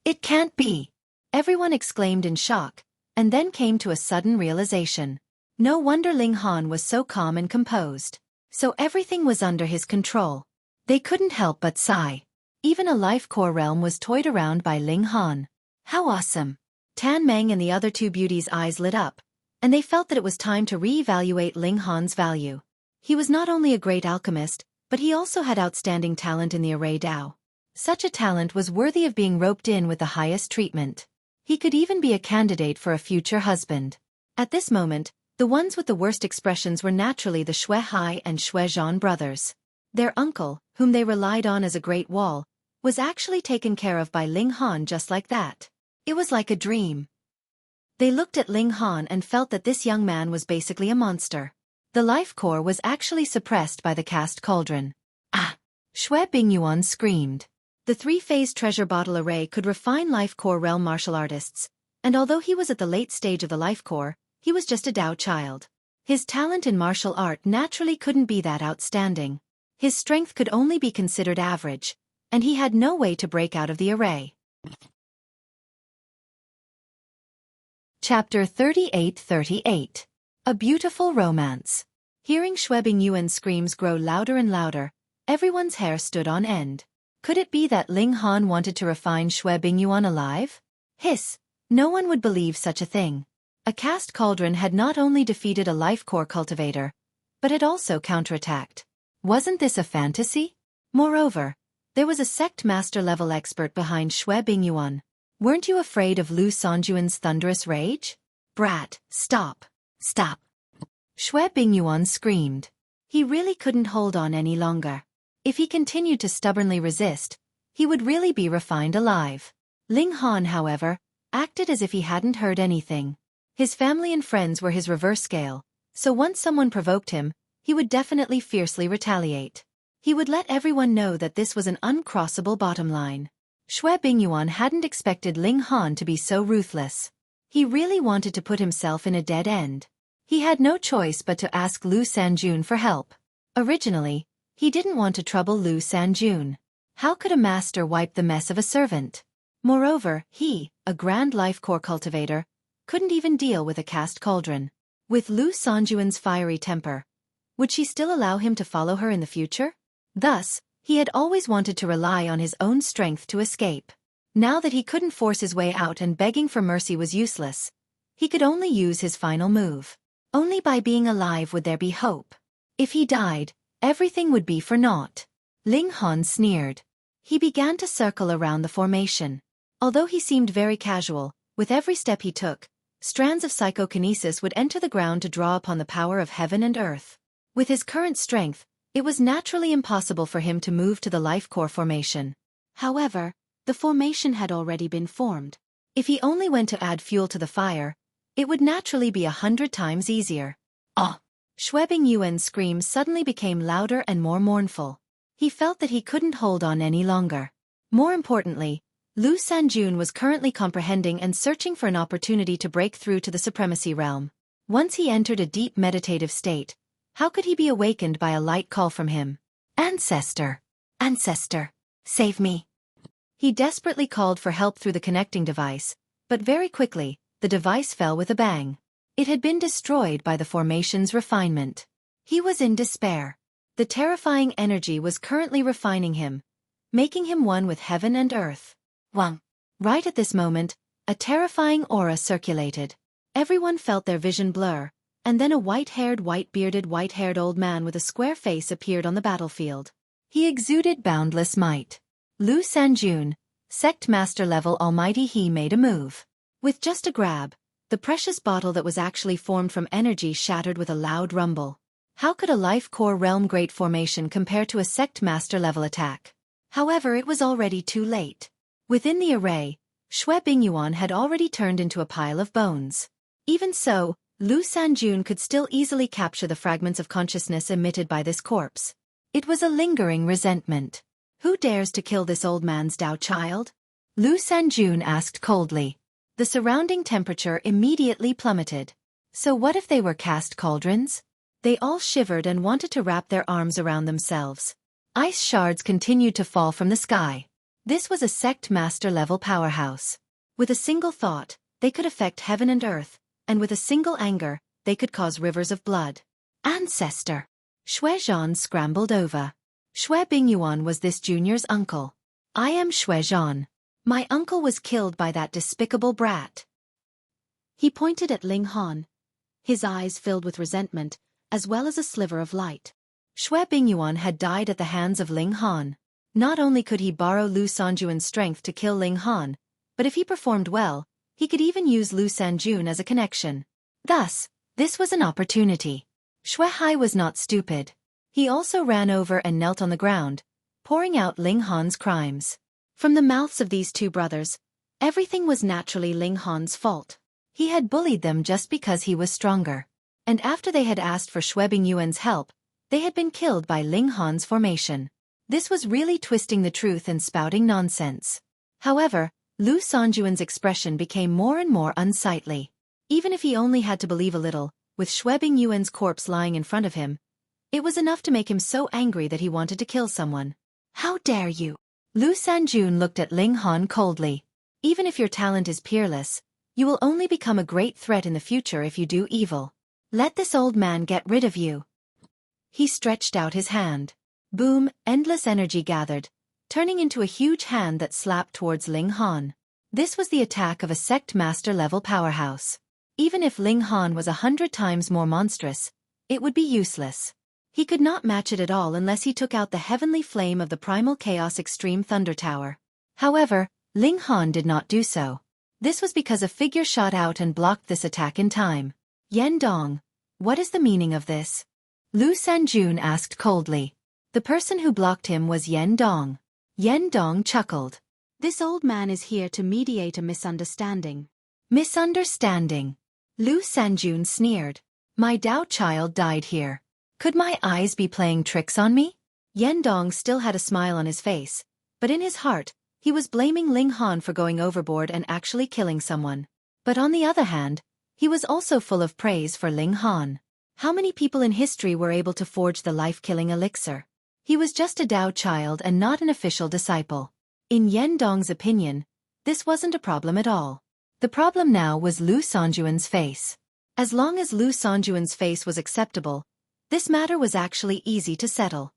It can't be! Everyone exclaimed in shock, and then came to a sudden realization. No wonder Ling Han was so calm and composed. So everything was under his control. They couldn't help but sigh. Even a life core realm was toyed around by Ling Han. How awesome! Tan Meng and the other two beauties' eyes lit up, and they felt that it was time to re-evaluate Ling Han's value. He was not only a great alchemist, but he also had outstanding talent in the array Dao. Such a talent was worthy of being roped in with the highest treatment. He could even be a candidate for a future husband. At this moment, the ones with the worst expressions were naturally the Xueqi and Xuezhan brothers. Their uncle, whom they relied on as a great wall, was actually taken care of by Ling Han just like that. It was like a dream. They looked at Ling Han and felt that this young man was basically a monster. The life core was actually suppressed by the cast cauldron. Ah! Xue Bingyuan screamed. The three-phase treasure bottle array could refine life core realm martial artists, and although he was at the late stage of the life core, he was just a Dao child. His talent in martial art naturally couldn't be that outstanding. His strength could only be considered average, and he had no way to break out of the array. Chapter 38-38. A Beautiful Romance. Hearing Xue Bingyuan's screams grow louder and louder, everyone's hair stood on end. Could it be that Ling Han wanted to refine Xue Bingyuan alive? Hiss! No one would believe such a thing. A cast cauldron had not only defeated a life core cultivator, but had also counterattacked. Wasn't this a fantasy? Moreover, there was a sect master level expert behind Xue Bingyuan. Weren't you afraid of Lu Sanjuan's thunderous rage? Brat, stop! Stop! Xue Bingyuan screamed. He really couldn't hold on any longer. If he continued to stubbornly resist, he would really be refined alive. Ling Han, however, acted as if he hadn't heard anything. His family and friends were his reverse scale, so once someone provoked him, he would definitely fiercely retaliate. He would let everyone know that this was an uncrossable bottom line. Xue Bingyuan hadn't expected Ling Han to be so ruthless. He really wanted to put himself in a dead end. He had no choice but to ask Lu Sanjun for help. Originally, he didn't want to trouble Lu Sanjun. How could a master wipe the mess of a servant? Moreover, he, a grand life core cultivator, couldn't even deal with a cast cauldron. With Lu Sanjuan's fiery temper, would she still allow him to follow her in the future? Thus, he had always wanted to rely on his own strength to escape. Now that he couldn't force his way out and begging for mercy was useless, he could only use his final move. Only by being alive would there be hope. If he died, everything would be for naught. Ling Han sneered. He began to circle around the formation. Although he seemed very casual, with every step he took, strands of psychokinesis would enter the ground to draw upon the power of heaven and earth. With his current strength, it was naturally impossible for him to move to the life core formation. However, the formation had already been formed. If he only went to add fuel to the fire, it would naturally be 100 times easier. Ah! Xue Bingyuan's screams suddenly became louder and more mournful. He felt that he couldn't hold on any longer. More importantly, Lu Sanjun was currently comprehending and searching for an opportunity to break through to the supremacy realm. Once he entered a deep meditative state, how could he be awakened by a light call from him? Ancestor! Ancestor! Save me! He desperately called for help through the connecting device, but very quickly, the device fell with a bang. It had been destroyed by the formation's refinement. He was in despair. The terrifying energy was currently refining him, making him one with heaven and earth. Wang! Right at this moment, a terrifying aura circulated. Everyone felt their vision blur, and then a white-haired, white-bearded, white-haired old man with a square face appeared on the battlefield. He exuded boundless might. Lu Sanjun, sect master level almighty, he made a move. With just a grab, the precious bottle that was actually formed from energy shattered with a loud rumble. How could a life core realm great formation compare to a sect master level attack? However, it was already too late. Within the array, Xue Bingyuan had already turned into a pile of bones. Even so, Lu Sanjun could still easily capture the fragments of consciousness emitted by this corpse. It was a lingering resentment. Who dares to kill this old man's Dao child? Lu Sanjun asked coldly. The surrounding temperature immediately plummeted. So what if they were cast cauldrons? They all shivered and wanted to wrap their arms around themselves. Ice shards continued to fall from the sky. This was a sect master-level powerhouse. With a single thought, they could affect heaven and earth, and with a single anger, they could cause rivers of blood. Ancestor. Xueqi scrambled over. Xue Bingyuan was this junior's uncle. I am Xueqi. My uncle was killed by that despicable brat. He pointed at Ling Han. His eyes filled with resentment, as well as a sliver of light. Xue Bingyuan had died at the hands of Ling Han. Not only could he borrow Lu Sanjuan's strength to kill Ling Han, but if he performed well, he could even use Lu Sanjun as a connection. Thus, this was an opportunity. Xueqi was not stupid. He also ran over and knelt on the ground, pouring out Ling Han's crimes. From the mouths of these two brothers, everything was naturally Ling Han's fault. He had bullied them just because he was stronger. And after they had asked for Xue Bingyuan's help, they had been killed by Ling Han's formation. This was really twisting the truth and spouting nonsense. However, Lu Sanjuan's expression became more and more unsightly. Even if he only had to believe a little, with Xue Bingyuan's corpse lying in front of him, it was enough to make him so angry that he wanted to kill someone. How dare you? Lu Sanjun looked at Ling Han coldly. Even if your talent is peerless, you will only become a great threat in the future if you do evil. Let this old man get rid of you. He stretched out his hand. Boom, endless energy gathered, turning into a huge hand that slapped towards Ling Han. This was the attack of a sect master-level powerhouse. Even if Ling Han was 100 times more monstrous, it would be useless. He could not match it at all unless he took out the heavenly flame of the primal chaos extreme thunder tower. However, Ling Han did not do so. This was because a figure shot out and blocked this attack in time. Yan Dong, what is the meaning of this? Lu Sanjun asked coldly. The person who blocked him was Yan Dong. Yan Dong chuckled. This old man is here to mediate a misunderstanding. Misunderstanding? Lu Sanjun sneered. My Dao child died here. Could my eyes be playing tricks on me? Yan Dong still had a smile on his face, but in his heart, he was blaming Ling Han for going overboard and actually killing someone. But on the other hand, he was also full of praise for Ling Han. How many people in history were able to forge the life-killing elixir? He was just a Dao child and not an official disciple. In Yan Dong's opinion, this wasn't a problem at all. The problem now was Lu Sanjuan's face. As long as Lu Sanjuan's face was acceptable, this matter was actually easy to settle.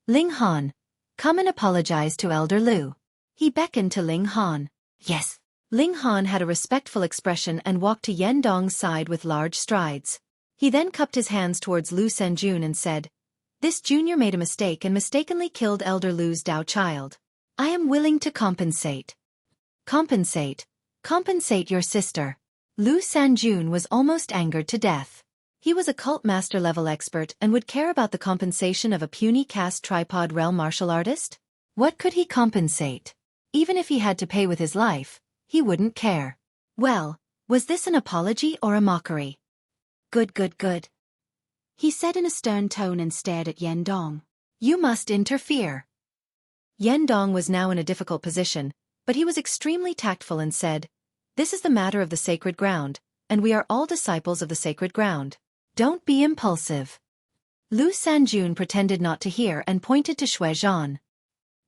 Ling Han, come and apologize to Elder Lu. He beckoned to Ling Han. Yes. Ling Han had a respectful expression and walked to Yan Dong's side with large strides. He then cupped his hands towards Lu Sanjun and said, This junior made a mistake and mistakenly killed Elder Lu's Dao child. I am willing to compensate. Compensate? Compensate your sister. Lu Sanjun was almost angered to death. He was a cult master-level expert and would care about the compensation of a puny caste tripod realm martial artist? What could he compensate? Even if he had to pay with his life, he wouldn't care. Well, was this an apology or a mockery? Good, good, good. He said in a stern tone and stared at Yan Dong. You must interfere. Yan Dong was now in a difficult position, but he was extremely tactful and said, This is the matter of the sacred ground, and we are all disciples of the sacred ground. Don't be impulsive. Lu Sanjun pretended not to hear and pointed to Xueqi.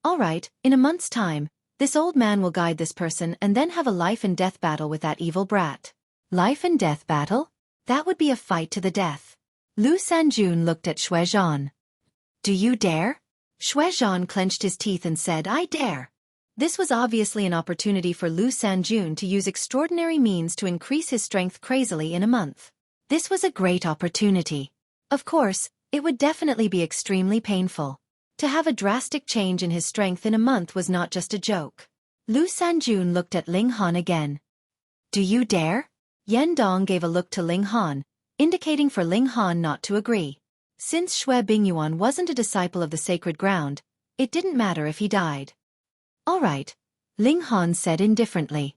All right, in a month's time, this old man will guide this person and then have a life-and-death battle with that evil brat. Life-and-death battle? That would be a fight to the death. Lu Sanjun looked at Xueqi. Do you dare? Xueqi clenched his teeth and said, I dare. This was obviously an opportunity for Lu Sanjun to use extraordinary means to increase his strength crazily in a month. This was a great opportunity. Of course, it would definitely be extremely painful. To have a drastic change in his strength in a month was not just a joke. Lu Sanjun looked at Ling Han again. Do you dare? Yan Dong gave a look to Ling Han, indicating for Ling Han not to agree. Since Xue Bingyuan wasn't a disciple of the sacred ground, it didn't matter if he died. All right, Ling Han said indifferently.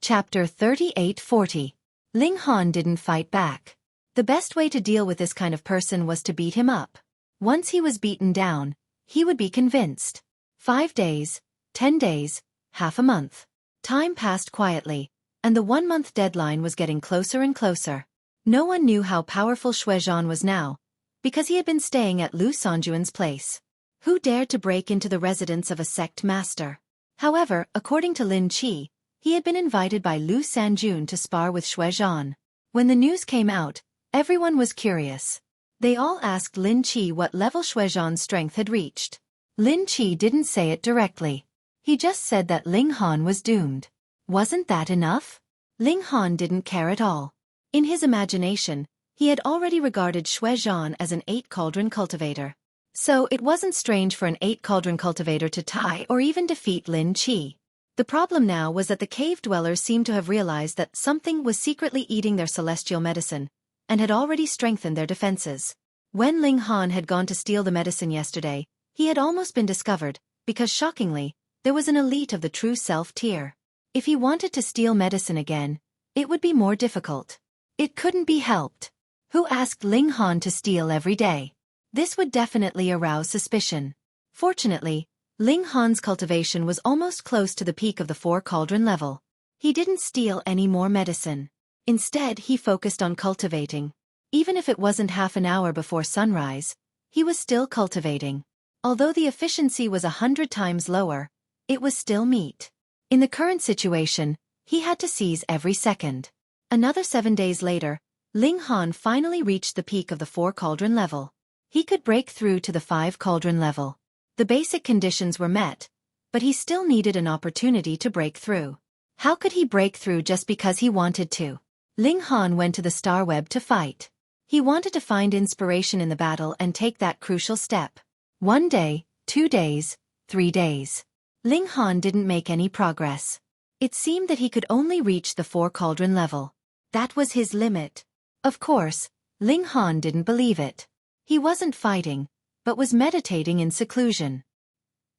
Chapter 38-40. Ling Han didn't fight back. The best way to deal with this kind of person was to beat him up. Once he was beaten down, he would be convinced. 5 days, 10 days, half a month. Time passed quietly, and the 1-month deadline was getting closer and closer. No one knew how powerful Xueqi was now, because he had been staying at Lu Sanjuan's place. Who dared to break into the residence of a sect master? However, according to Lin Qi, he had been invited by Lu Sanjun to spar with Xueqi. When the news came out, everyone was curious. They all asked Lin Qi what level Xueqi's strength had reached. Lin Qi didn't say it directly. He just said that Ling Han was doomed. Wasn't that enough? Ling Han didn't care at all. In his imagination, he had already regarded Xueqi as an 8-cauldron cultivator. So it wasn't strange for an 8-cauldron cultivator to tie or even defeat Lin Qi. The problem now was that the cave dwellers seemed to have realized that something was secretly eating their celestial medicine, and had already strengthened their defenses. When Ling Han had gone to steal the medicine yesterday, he had almost been discovered, because shockingly, there was an elite of the true self tier. If he wanted to steal medicine again, it would be more difficult. It couldn't be helped. Who asked Ling Han to steal every day? This would definitely arouse suspicion. Fortunately, Ling Han's cultivation was almost close to the peak of the 4-cauldron level. He didn't steal any more medicine. Instead, he focused on cultivating. Even if it wasn't half an hour before sunrise, he was still cultivating. Although the efficiency was 100 times lower, it was still meat. In the current situation, he had to seize every second. Another 7 days later, Ling Han finally reached the peak of the 4-cauldron level. He could break through to the 5-cauldron level. The basic conditions were met, but he still needed an opportunity to break through. How could he break through just because he wanted to? Ling Han went to the star web to fight. He wanted to find inspiration in the battle and take that crucial step. 1 day, 2 days, 3 days. Ling Han didn't make any progress. It seemed that he could only reach the 4-cauldron level. That was his limit. Of course, Ling Han didn't believe it. He wasn't fighting, but was meditating in seclusion.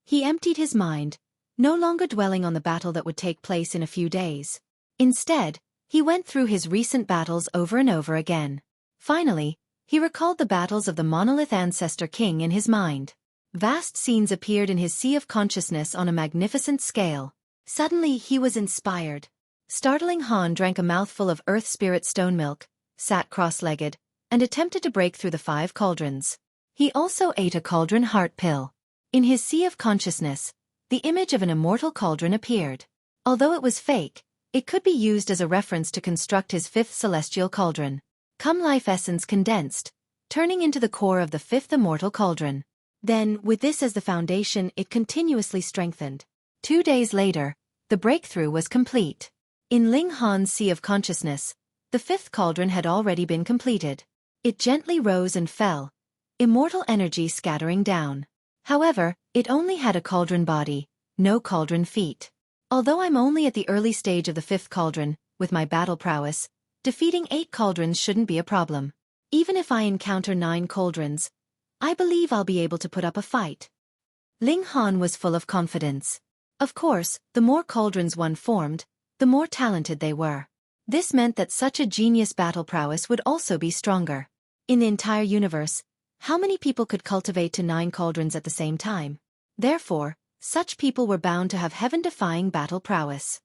He emptied his mind, no longer dwelling on the battle that would take place in a few days. Instead, he went through his recent battles over and over again. Finally, he recalled the battles of the monolith ancestor king in his mind. Vast scenes appeared in his sea of consciousness on a magnificent scale. Suddenly he was inspired. Startling Han drank a mouthful of earth spirit stone milk, sat cross-legged, and attempted to break through the 5 cauldrons. He also ate a cauldron heart pill. In his sea of consciousness, the image of an immortal cauldron appeared. Although it was fake, it could be used as a reference to construct his 5th celestial cauldron. Come life essence condensed, turning into the core of the 5th immortal cauldron. Then, with this as the foundation, it continuously strengthened. 2 days later, the breakthrough was complete. In Ling Han's sea of consciousness, the 5th cauldron had already been completed. It gently rose and fell, immortal energy scattering down. However, it only had a cauldron body, no cauldron feet. Although I'm only at the early stage of the 5th cauldron, with my battle prowess, defeating 8 cauldrons shouldn't be a problem. Even if I encounter 9 cauldrons, I believe I'll be able to put up a fight. Ling Han was full of confidence. Of course, the more cauldrons one formed, the more talented they were. This meant that such a genius battle prowess would also be stronger. In the entire universe, how many people could cultivate to 9 cauldrons at the same time? Therefore, such people were bound to have heaven-defying battle prowess.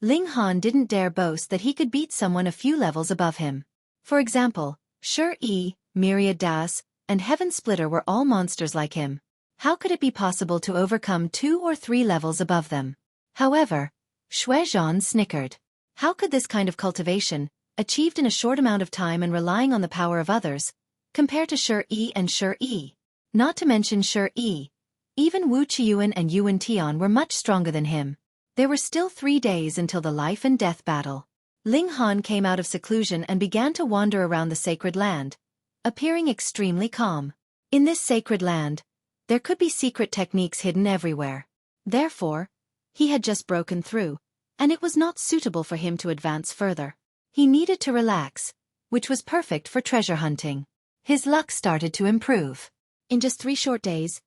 Ling Han didn't dare boast that he could beat someone a few levels above him. For example, Xueqi, Myriad Das, and Heaven Splitter were all monsters like him. How could it be possible to overcome 2 or 3 levels above them? However, Xueqi snickered. How could this kind of cultivation, achieved in a short amount of time and relying on the power of others, compare to Xueqi and Xueqi? Not to mention Xueqi, even Wu Qiuan and Yuan Tian were much stronger than him. There were still 3 days until the life and death battle. Ling Han came out of seclusion and began to wander around the sacred land, appearing extremely calm. In this sacred land, there could be secret techniques hidden everywhere. Therefore, he had just broken through, and it was not suitable for him to advance further. He needed to relax, which was perfect for treasure hunting. His luck started to improve. In just 3 short days,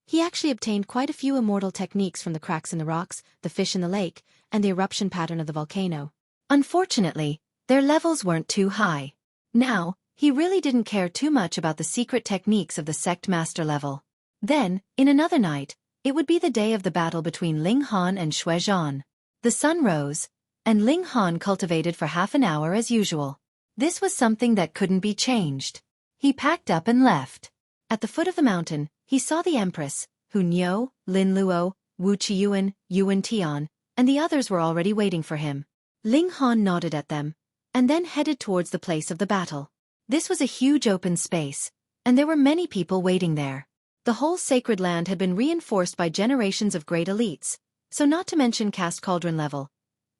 he actually obtained quite a few immortal techniques from the cracks in the rocks, the fish in the lake, and the eruption pattern of the volcano. Unfortunately, their levels weren't too high. Now, he really didn't care too much about the secret techniques of the sect master level. Then, in another night, it would be the day of the battle between Ling Han and Xueqi. The sun rose, and Ling Han cultivated for half an hour as usual. This was something that couldn't be changed. He packed up and left. At the foot of the mountain, He saw the Empress, Hu Niu, Lin Luo, Wu Qiyuan, Yuan Tian, and the others were already waiting for him. Ling Han nodded at them, and then headed towards the place of the battle. This was a huge open space, and there were many people waiting there. The whole sacred land had been reinforced by generations of great elites, so not to mention caste cauldron level.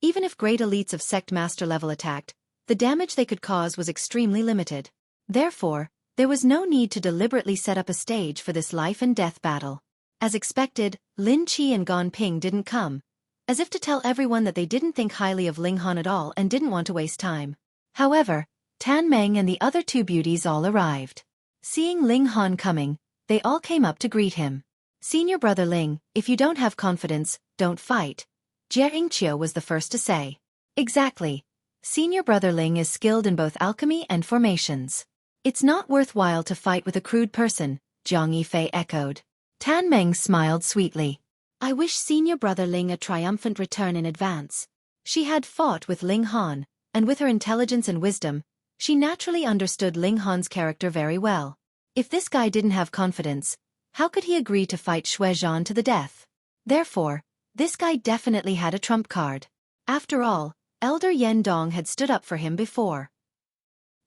Even if great elites of sect master level attacked, the damage they could cause was extremely limited. Therefore, there was no need to deliberately set up a stage for this life and death battle. As expected, Lin Qi and Gan Ping didn't come, as if to tell everyone that they didn't think highly of Ling Han at all and didn't want to waste time. However, Tan Meng and the other two beauties all arrived. Seeing Ling Han coming, they all came up to greet him. "Senior brother Ling, if you don't have confidence, don't fight," Jie Yingqiu was the first to say. "Exactly. Senior brother Ling is skilled in both alchemy and formations. It's not worthwhile to fight with a crude person," Jiang Yifei echoed. Tan Meng smiled sweetly. "I wish senior brother Ling a triumphant return in advance." She had fought with Ling Han, and with her intelligence and wisdom, she naturally understood Ling Han's character very well. If this guy didn't have confidence, how could he agree to fight Xueqi to the death? Therefore, this guy definitely had a trump card. After all, Elder Yen Dong had stood up for him before.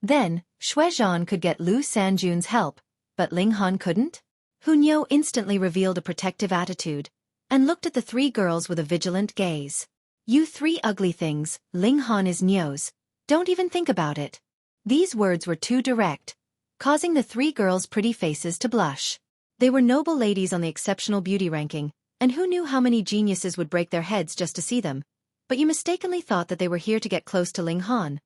Then, Xueqi could get Lu Sanjun's help, but Ling Han couldn't? Hu Niu instantly revealed a protective attitude, and looked at the three girls with a vigilant gaze. "You three ugly things, Ling Han is Niu's. Don't even think about it." These words were too direct, causing the three girls' pretty faces to blush. They were noble ladies on the exceptional beauty ranking, and who knew how many geniuses would break their heads just to see them, but you mistakenly thought that they were here to get close to Ling Han.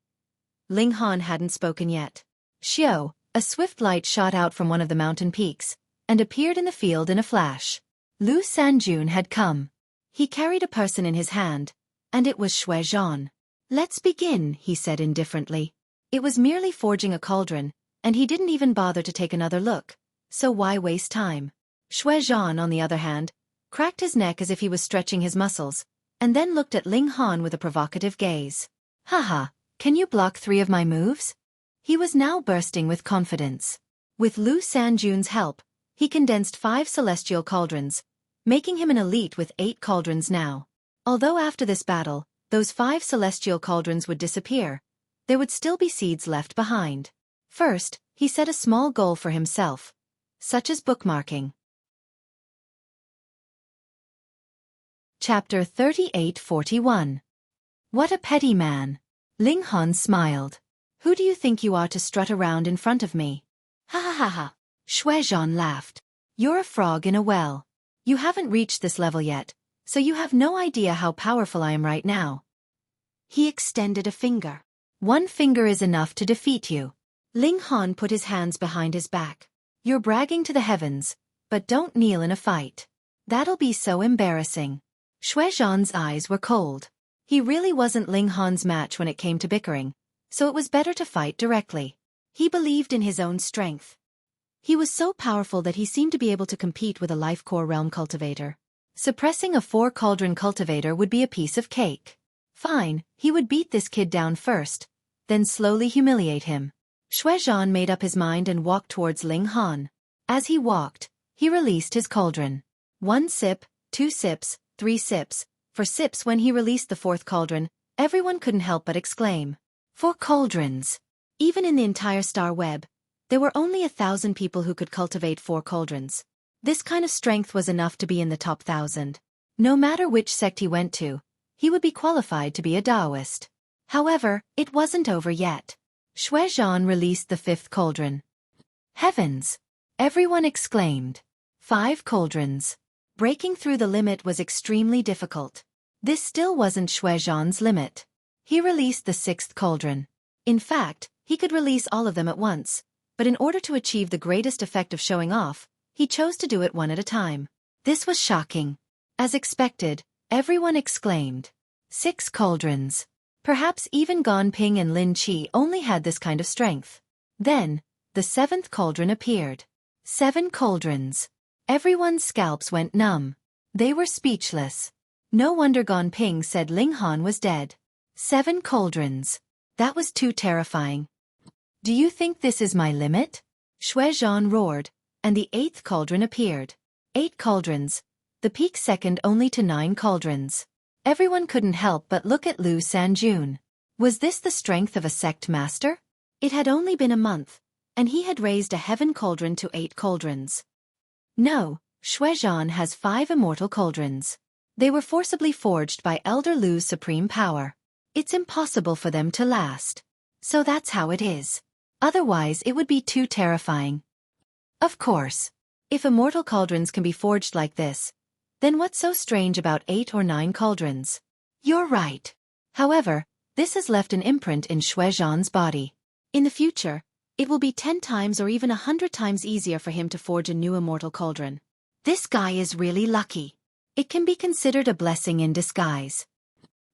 Ling Han hadn't spoken yet. Xiao, a swift light shot out from one of the mountain peaks, and appeared in the field in a flash. Lu Sanjun had come. He carried a person in his hand, and it was Xueqi. "Let's begin," he said indifferently. It was merely forging a cauldron, and he didn't even bother to take another look, so why waste time? Xueqi, on the other hand, cracked his neck as if he was stretching his muscles, and then looked at Ling Han with a provocative gaze. "Haha, can you block 3 of my moves?" He was now bursting with confidence. With Lu Sanjun's help, he condensed 5 celestial cauldrons, making him an elite with 8 cauldrons now. Although after this battle, those 5 celestial cauldrons would disappear, there would still be seeds left behind. First, he set a small goal for himself, such as bookmarking. Chapter 38-41. What a petty man. Ling Han smiled. "Who do you think you are to strut around in front of me?" "Ha ha ha ha." Xueqi laughed. "You're a frog in a well. You haven't reached this level yet, so you have no idea how powerful I am right now." He extended a finger. "1 finger is enough to defeat you." Ling Han put his hands behind his back. "You're bragging to the heavens, but don't kneel in a fight. That'll be so embarrassing." Xueqi's eyes were cold. He really wasn't Ling Han's match when it came to bickering, so it was better to fight directly. He believed in his own strength. He was so powerful that he seemed to be able to compete with a life core realm cultivator. Suppressing a 4-cauldron cultivator would be a piece of cake. Fine, he would beat this kid down first, then slowly humiliate him. Xueqi made up his mind and walked towards Ling Han. As he walked, he released his cauldron. 1 sip, 2 sips, 3 sips. For sips when he released the 4th cauldron, everyone couldn't help but exclaim. 4 cauldrons! Even in the entire star web, there were only 1,000 people who could cultivate 4 cauldrons. This kind of strength was enough to be in the top 1,000. No matter which sect he went to, he would be qualified to be a Taoist. However, it wasn't over yet. Xueqi released the 5th cauldron. "Heavens!" everyone exclaimed. 5 cauldrons. Breaking through the limit was extremely difficult. This still wasn't Xueqi's limit. He released the 6th cauldron. In fact, he could release all of them at once, but in order to achieve the greatest effect of showing off, he chose to do it one at a time. This was shocking. As expected, everyone exclaimed. 6 cauldrons. Perhaps even Gan Ping and Lin Qi only had this kind of strength. Then, the 7th cauldron appeared. 7 cauldrons. Everyone's scalps went numb. They were speechless. No wonder Gan Ping said Ling Han was dead. 7 cauldrons. That was too terrifying. "Do you think this is my limit?" Xueqi roared, and the 8th cauldron appeared. 8 cauldrons. The peak second only to 9 cauldrons. Everyone couldn't help but look at Lu Sanjun. Was this the strength of a sect master? It had only been a month, and he had raised a heaven cauldron to 8 cauldrons. No, Xueqi has 5 immortal cauldrons. They were forcibly forged by Elder Lu's supreme power. It's impossible for them to last. So that's how it is. Otherwise it would be too terrifying. Of course. If immortal cauldrons can be forged like this, then what's so strange about 8 or 9 cauldrons? You're right. However, this has left an imprint in Xueqi's body. In the future, it will be 10 times or even 100 times easier for him to forge a new immortal cauldron. This guy is really lucky. It can be considered a blessing in disguise.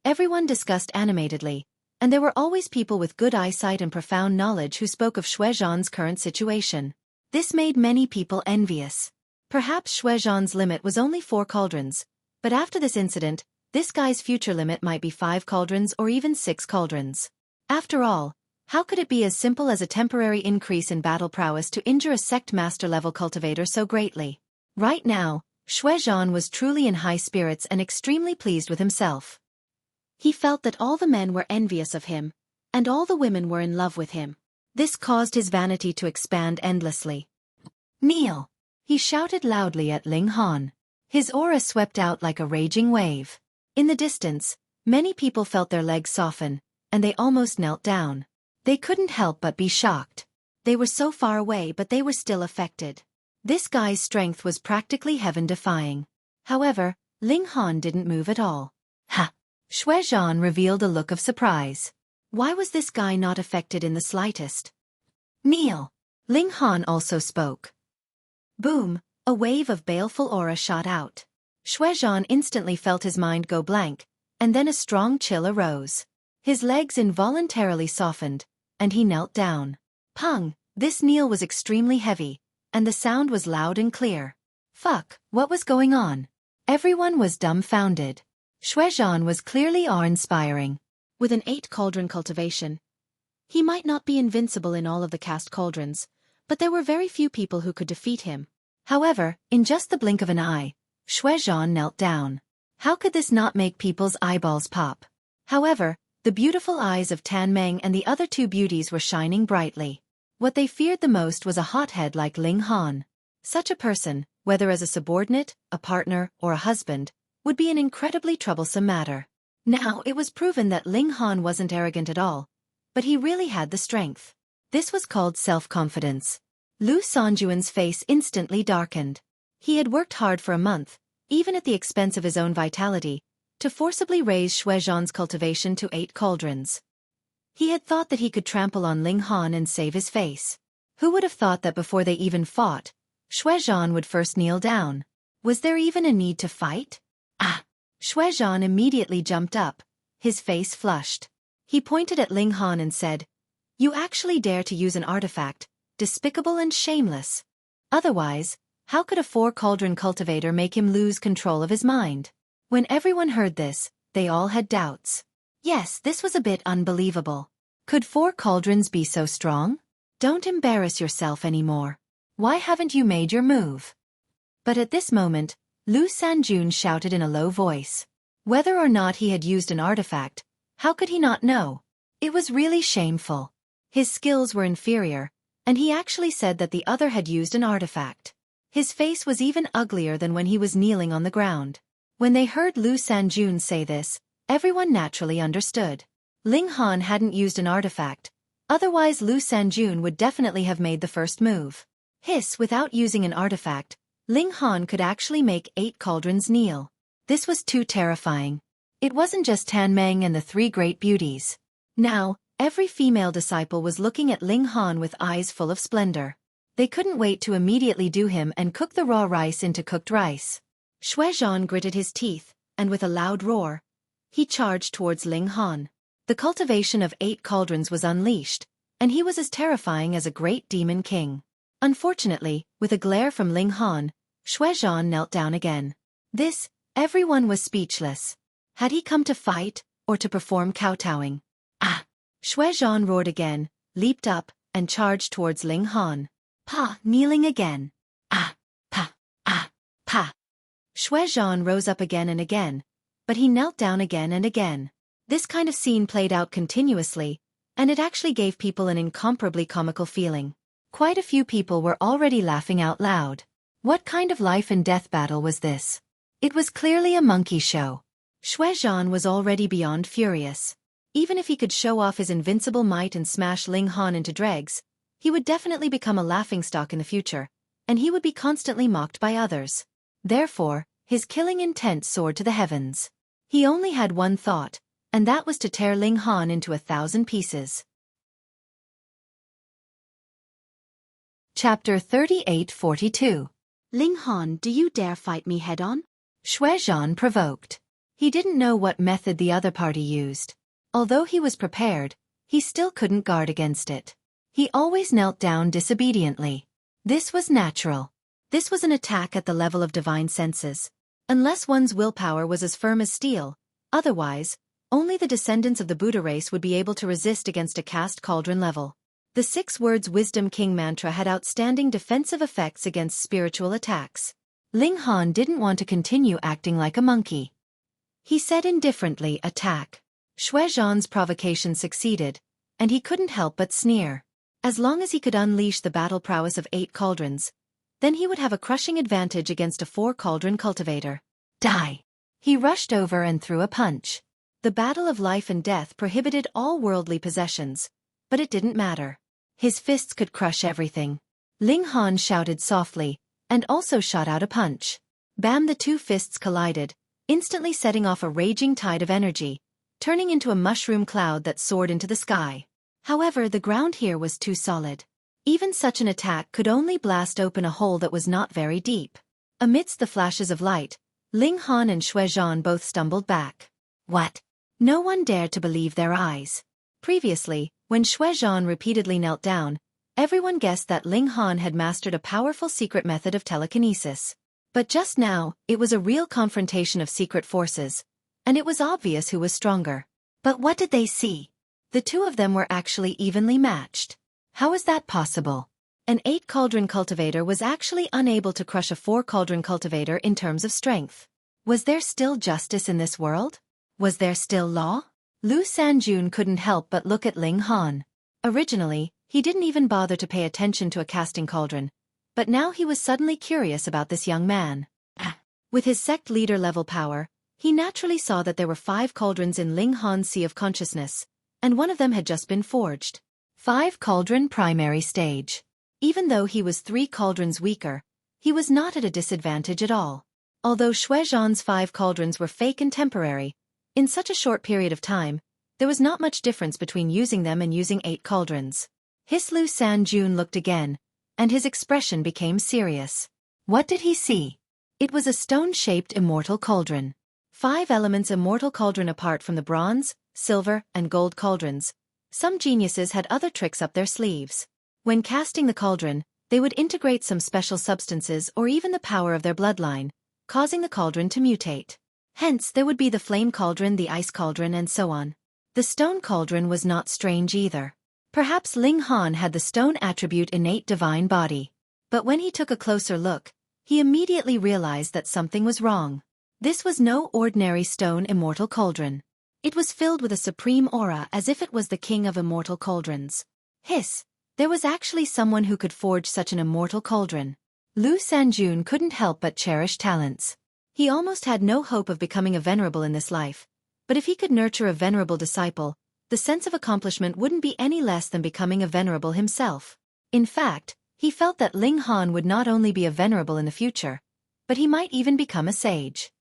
Everyone discussed animatedly, and there were always people with good eyesight and profound knowledge who spoke of Xueqi's current situation. This made many people envious. Perhaps Xueqi's limit was only 4 cauldrons, but after this incident, this guy's future limit might be 5 cauldrons or even 6 cauldrons. After all, how could it be as simple as a temporary increase in battle prowess to injure a sect master level cultivator so greatly? Right now, Xueqi was truly in high spirits and extremely pleased with himself. He felt that all the men were envious of him, and all the women were in love with him. This caused his vanity to expand endlessly. Kneel! He shouted loudly at Ling Han. His aura swept out like a raging wave. In the distance, many people felt their legs soften, and they almost knelt down. They couldn't help but be shocked. They were so far away but they were still affected. This guy's strength was practically heaven-defying. However, Ling Han didn't move at all. Ha! Xueqi revealed a look of surprise. Why was this guy not affected in the slightest? Kneel! Ling Han also spoke. Boom! A wave of baleful aura shot out. Xueqi instantly felt his mind go blank, and then a strong chill arose. His legs involuntarily softened, and he knelt down. Pung! This kneel was extremely heavy, and the sound was loud and clear. Fuck, what was going on? Everyone was dumbfounded. Xueqi was clearly awe-inspiring. With an 8 cauldron cultivation, he might not be invincible in all of the cast cauldrons, but there were very few people who could defeat him. However, in just the blink of an eye, Xueqi knelt down. How could this not make people's eyeballs pop? However, the beautiful eyes of Tan Meng and the other 2 beauties were shining brightly. What they feared the most was a hothead like Ling Han. Such a person, whether as a subordinate, a partner, or a husband, would be an incredibly troublesome matter. Now it was proven that Ling Han wasn't arrogant at all, but he really had the strength. This was called self-confidence. Lu Sanjuan's face instantly darkened. He had worked hard for a month, even at the expense of his own vitality, to forcibly raise Xueqi's cultivation to 8 cauldrons. He had thought that he could trample on Ling Han and save his face. Who would have thought that before they even fought, Xueqi would first kneel down? Was there even a need to fight? Ah! Xueqi immediately jumped up, his face flushed. He pointed at Ling Han and said, "You actually dare to use an artifact, despicable and shameless. Otherwise, how could a 4 cauldron cultivator make him lose control of his mind?" When everyone heard this, they all had doubts. Yes, this was a bit unbelievable. Could 4 cauldrons be so strong? Don't embarrass yourself anymore. Why haven't you made your move? But at this moment, Lu Sanjun shouted in a low voice. Whether or not he had used an artifact, how could he not know? It was really shameful. His skills were inferior, and he actually said that the other had used an artifact. His face was even uglier than when he was kneeling on the ground. When they heard Lu Sanjun say this, everyone naturally understood. Ling Han hadn't used an artifact, otherwise Lu Sanjun would definitely have made the first move. Hiss, without using an artifact, Ling Han could actually make 8 cauldrons kneel. This was too terrifying. It wasn't just Tan Meng and the 3 great beauties. Now, every female disciple was looking at Ling Han with eyes full of splendor. They couldn't wait to immediately do him and cook the raw rice into cooked rice. Xueqi gritted his teeth, and with a loud roar, he charged towards Ling Han. The cultivation of 8 cauldrons was unleashed, and he was as terrifying as a great demon king. Unfortunately, with a glare from Ling Han, Xueqi knelt down again. Everyone was speechless. Had he come to fight, or to perform kowtowing? Ah! Xueqi roared again, leaped up, and charged towards Ling Han. Pa, kneeling again. Ha! Xueqi rose up again and again, but he knelt down again and again. This kind of scene played out continuously, and it actually gave people an incomparably comical feeling. Quite a few people were already laughing out loud. What kind of life and death battle was this? It was clearly a monkey show. Xueqi was already beyond furious. Even if he could show off his invincible might and smash Ling Han into dregs, he would definitely become a laughingstock in the future, and he would be constantly mocked by others. Therefore, his killing intent soared to the heavens. He only had one thought, and that was to tear Ling Han into 1,000 pieces. Chapter 38-42. Ling Han, do you dare fight me head-on? Xueqi provoked. He didn't know what method the other party used. Although he was prepared, he still couldn't guard against it. He always knelt down disobediently. This was natural. This was an attack at the level of divine senses. Unless one's willpower was as firm as steel, otherwise, only the descendants of the Buddha race would be able to resist against a caste cauldron level. The 6 words Wisdom King mantra had outstanding defensive effects against spiritual attacks. Ling Han didn't want to continue acting like a monkey. He said indifferently, attack. Xueqi's provocation succeeded, and he couldn't help but sneer. As long as he could unleash the battle prowess of 8 cauldrons, then he would have a crushing advantage against a 4-cauldron cultivator. Die! He rushed over and threw a punch. The battle of life and death prohibited all worldly possessions, but it didn't matter. His fists could crush everything. Ling Han shouted softly, and also shot out a punch. Bam! The 2 fists collided, instantly setting off a raging tide of energy, turning into a mushroom cloud that soared into the sky. However, the ground here was too solid. Even such an attack could only blast open a hole that was not very deep. Amidst the flashes of light, Ling Han and Xueqi both stumbled back. What? No one dared to believe their eyes. Previously, when Xueqi repeatedly knelt down, everyone guessed that Ling Han had mastered a powerful secret method of telekinesis. But just now, it was a real confrontation of secret forces, and it was obvious who was stronger. But what did they see? The 2 of them were actually evenly matched. How is that possible? An 8-cauldron cultivator was actually unable to crush a 4-cauldron cultivator in terms of strength. Was there still justice in this world? Was there still law? Lu Sanjun couldn't help but look at Ling Han. Originally, he didn't even bother to pay attention to a casting cauldron, but now he was suddenly curious about this young man. With his sect leader level power, he naturally saw that there were 5 cauldrons in Ling Han's Sea of Consciousness, and one of them had just been forged. 5-cauldron primary stage. Even though he was 3 cauldrons weaker, he was not at a disadvantage at all. Although Xueqi's 5 cauldrons were fake and temporary, in such a short period of time, there was not much difference between using them and using 8 cauldrons. Lu Sanjun looked again, and his expression became serious. What did he see? It was a stone-shaped immortal cauldron. 5 elements immortal cauldron apart from the bronze, silver, and gold cauldrons. Some geniuses had other tricks up their sleeves. When casting the cauldron, they would integrate some special substances or even the power of their bloodline, causing the cauldron to mutate. Hence, there would be the flame cauldron, the ice cauldron, and so on. The stone cauldron was not strange either. Perhaps Ling Han had the stone attribute innate divine body. But when he took a closer look, he immediately realized that something was wrong. This was no ordinary stone immortal cauldron. It was filled with a supreme aura as if it was the king of immortal cauldrons. Hiss! There was actually someone who could forge such an immortal cauldron. Lu Sanjun couldn't help but cherish talents. He almost had no hope of becoming a venerable in this life, but if he could nurture a venerable disciple, the sense of accomplishment wouldn't be any less than becoming a venerable himself. In fact, he felt that Ling Han would not only be a venerable in the future, but he might even become a sage.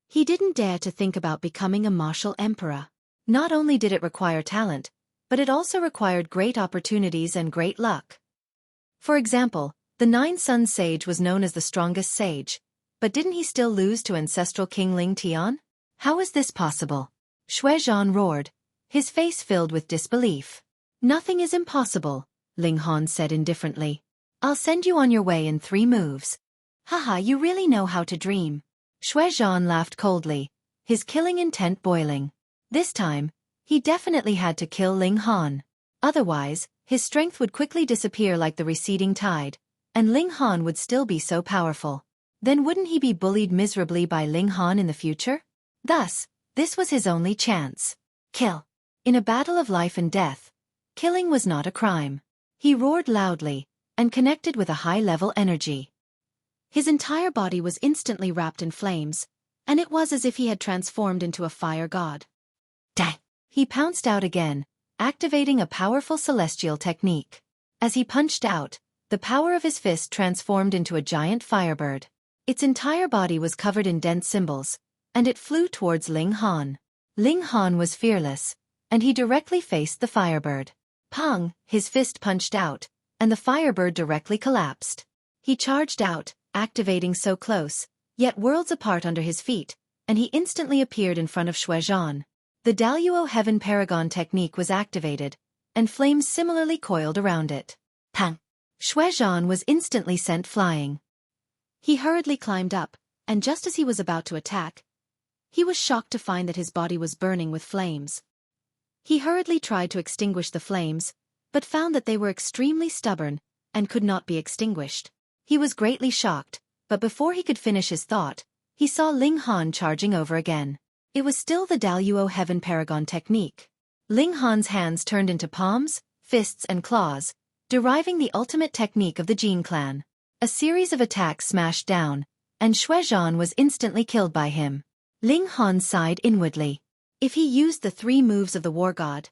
He didn't dare to think about becoming a martial emperor. Not only did it require talent, but it also required great opportunities and great luck. For example, the 9 Sun Sage was known as the strongest sage, but didn't he still lose to ancestral King Ling Tian? How is this possible? Xueqi roared, his face filled with disbelief. Nothing is impossible, Ling Han said indifferently. I'll send you on your way in 3 moves. Haha, you really know how to dream. Xueqi laughed coldly, his killing intent boiling. This time, he definitely had to kill Ling Han. Otherwise, his strength would quickly disappear like the receding tide, and Ling Han would still be so powerful. then wouldn't he be bullied miserably by Ling Han in the future? Thus, this was his only chance. Kill. In a battle of life and death, killing was not a crime. He roared loudly, and connected with a high-level energy. His entire body was instantly wrapped in flames, and it was as if he had transformed into a fire god. Dang! He pounced out again, activating a powerful celestial technique. As he punched out, the power of his fist transformed into a giant firebird. Its entire body was covered in dense symbols, and it flew towards Ling Han. Ling Han was fearless, and he directly faced the firebird. Pong! His fist punched out, and the firebird directly collapsed. He charged out, activating so close, yet worlds apart under his feet, and he instantly appeared in front of Xueqi. The Daluo Heaven Paragon technique was activated, and flames similarly coiled around it. Pang! Xueqi was instantly sent flying. He hurriedly climbed up, and just as he was about to attack, he was shocked to find that his body was burning with flames. He hurriedly tried to extinguish the flames, but found that they were extremely stubborn and could not be extinguished. He was greatly shocked, but before he could finish his thought, he saw Ling Han charging over again. It was still the Daluo Heaven Paragon technique. Ling Han's hands turned into palms, fists and claws, deriving the ultimate technique of the Jin clan. A series of attacks smashed down, and Xueqi was instantly killed by him. Ling Han sighed inwardly. If he used the 3 moves of the war god,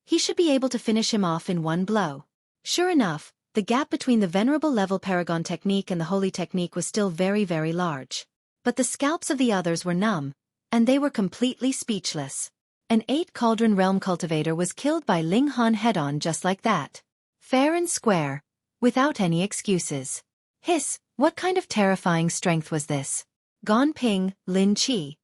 he should be able to finish him off in one blow. Sure enough, the gap between the venerable level Paragon technique and the holy technique was still very, very large. But the scalps of the others were numb, and they were completely speechless. An 8 Cauldron Realm cultivator was killed by Ling Han head-on just like that. Fair and square, without any excuses. Hiss, what kind of terrifying strength was this? Gone Ping, Lin Qi.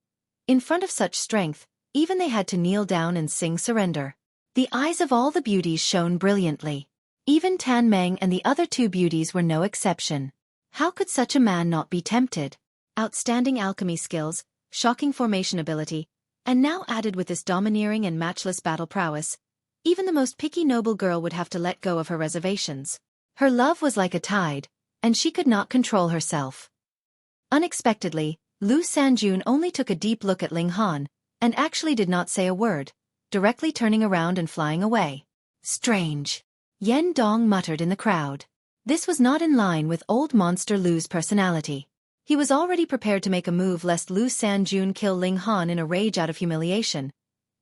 In front of such strength, even they had to kneel down and sing surrender. The eyes of all the beauties shone brilliantly. Even Tan Meng and the other 2 beauties were no exception. How could such a man not be tempted? Outstanding alchemy skills, shocking formation ability, and now added with this domineering and matchless battle prowess, even the most picky noble girl would have to let go of her reservations. Her love was like a tide, and she could not control herself. Unexpectedly, Lu Sanjun only took a deep look at Ling Han, and actually did not say a word, directly turning around and flying away. Strange. Yen Dong muttered in the crowd. This was not in line with old monster Lu's personality. He was already prepared to make a move lest Lu Sanjun kill Ling Han in a rage out of humiliation,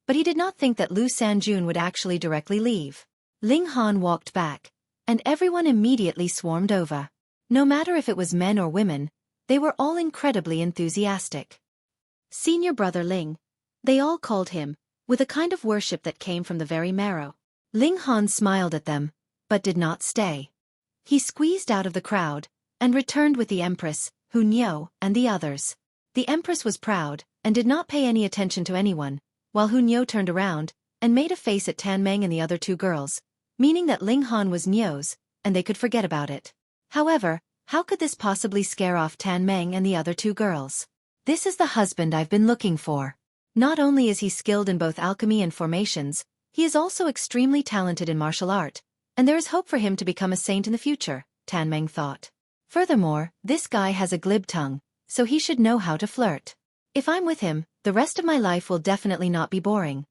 but he did not think that Lu Sanjun would actually directly leave. Ling Han walked back, and everyone immediately swarmed over. No matter if it was men or women, they were all incredibly enthusiastic. Senior brother Ling, they all called him, with a kind of worship that came from the very marrow. Ling Han smiled at them, but did not stay. He squeezed out of the crowd, and returned with the Empress, Hunyao, and the others. The Empress was proud, and did not pay any attention to anyone, while Hunyao turned around, and made a face at Tan Meng and the other 2 girls, meaning that Ling Han was Niao's, and they could forget about it. However, how could this possibly scare off Tan Meng and the other 2 girls? This is the husband I've been looking for. Not only is he skilled in both alchemy and formations, he is also extremely talented in martial art, and there is hope for him to become a saint in the future, Tan Meng thought. Furthermore, this guy has a glib tongue, so he should know how to flirt. If I'm with him, the rest of my life will definitely not be boring.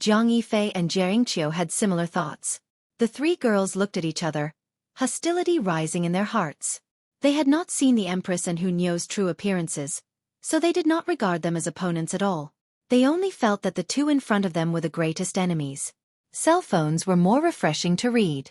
Jiang Yifei and Jiang Qiu had similar thoughts. The 3 girls looked at each other, hostility rising in their hearts. They had not seen the Empress and Hunyao's true appearances, so they did not regard them as opponents at all. They only felt that the 2 in front of them were the greatest enemies. Cell phones were more refreshing to read.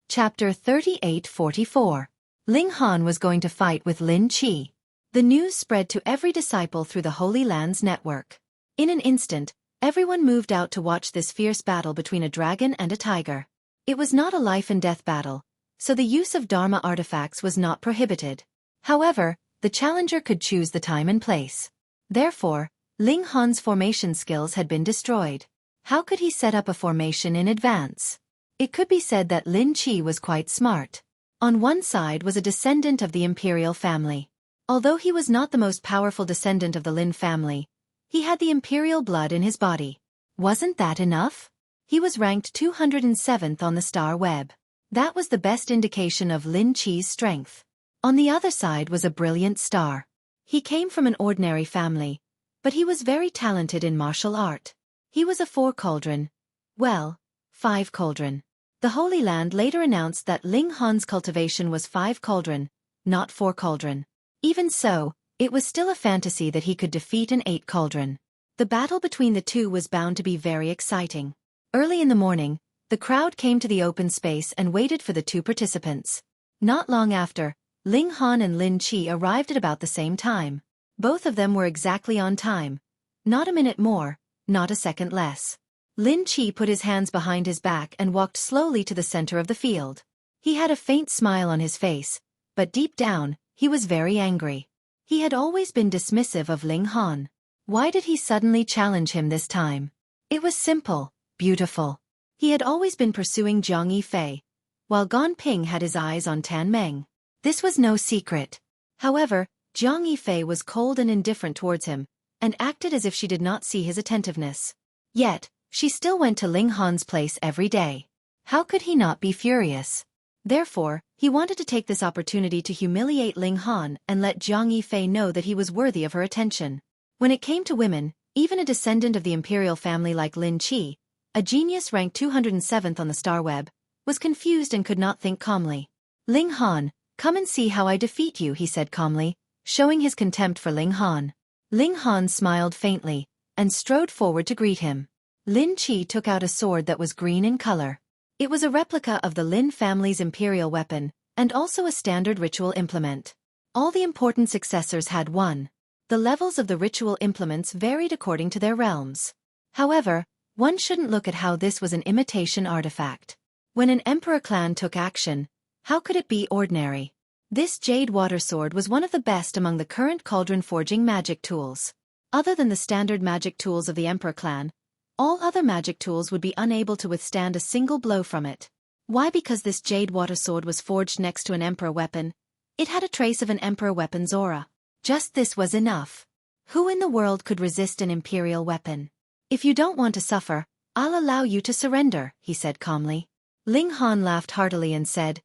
Chapter 3844. Ling Han was going to fight with Lin Qi. The news spread to every disciple through the Holy Land's network. In an instant, everyone moved out to watch this fierce battle between a dragon and a tiger. It was not a life-and-death battle, so the use of Dharma artifacts was not prohibited. However, the challenger could choose the time and place. Therefore, Ling Han's formation skills had been destroyed. How could he set up a formation in advance? It could be said that Lin Qi was quite smart. On one side was a descendant of the imperial family. Although he was not the most powerful descendant of the Lin family, he had the imperial blood in his body. Wasn't that enough? He was ranked 207th on the star web. That was the best indication of Lin Qi's strength. On the other side was a brilliant star. He came from an ordinary family, but he was very talented in martial art. He was a 4-cauldron. Well, 5-cauldron. The Holy Land later announced that Ling Han's cultivation was 5-cauldron, not 4-cauldron. Even so, it was still a fantasy that he could defeat an 8-cauldron. The battle between the two was bound to be very exciting. Early in the morning, the crowd came to the open space and waited for the two participants. Not long after, Ling Han and Lin Qi arrived at about the same time. Both of them were exactly on time. Not a minute more, not a second less. Lin Qi put his hands behind his back and walked slowly to the center of the field. He had a faint smile on his face, but deep down, he was very angry. He had always been dismissive of Ling Han. Why did he suddenly challenge him this time? It was simple, beautiful. He had always been pursuing Zhang Yifei, while Gan Ping had his eyes on Tan Meng. This was no secret. However, Zhang Yifei was cold and indifferent towards him, and acted as if she did not see his attentiveness. Yet, she still went to Ling Han's place every day. How could he not be furious? Therefore, he wanted to take this opportunity to humiliate Ling Han and let Zhang Yifei know that he was worthy of her attention. When it came to women, even a descendant of the imperial family like Lin Qi, a genius ranked 207th on the star web, was confused and could not think calmly. Ling Han, come and see how I defeat you, he said calmly, showing his contempt for Ling Han. Ling Han smiled faintly, and strode forward to greet him. Lin Qi took out a sword that was green in color. It was a replica of the Lin family's imperial weapon, and also a standard ritual implement. All the important successors had one. The levels of the ritual implements varied according to their realms. However, one shouldn't look at how this was an imitation artifact. When an emperor clan took action, how could it be ordinary? This jade water sword was one of the best among the current cauldron forging magic tools. Other than the standard magic tools of the emperor clan, all other magic tools would be unable to withstand a single blow from it. Why? Because this jade water sword was forged next to an emperor weapon. It had a trace of an emperor weapon's aura. Just this was enough. Who in the world could resist an imperial weapon? If you don't want to suffer, I'll allow you to surrender, he said calmly. Ling Han laughed heartily and said,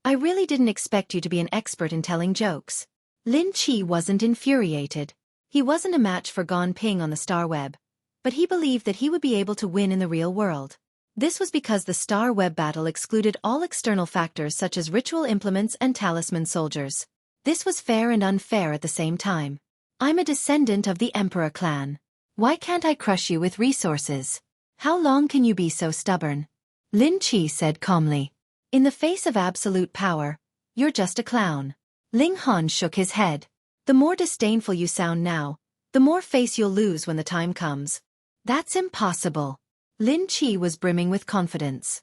I really didn't expect you to be an expert in telling jokes. Lin Qi wasn't infuriated. He wasn't a match for Gan Ping on the star web, but he believed that he would be able to win in the real world. This was because the star web battle excluded all external factors such as ritual implements and talisman soldiers. This was fair and unfair at the same time. I'm a descendant of the Emperor clan. Why can't I crush you with resources? How long can you be so stubborn? Lin Qi said calmly. In the face of absolute power, you're just a clown. Ling Han shook his head. The more disdainful you sound now, the more face you'll lose when the time comes. That's impossible. Lin Qi was brimming with confidence.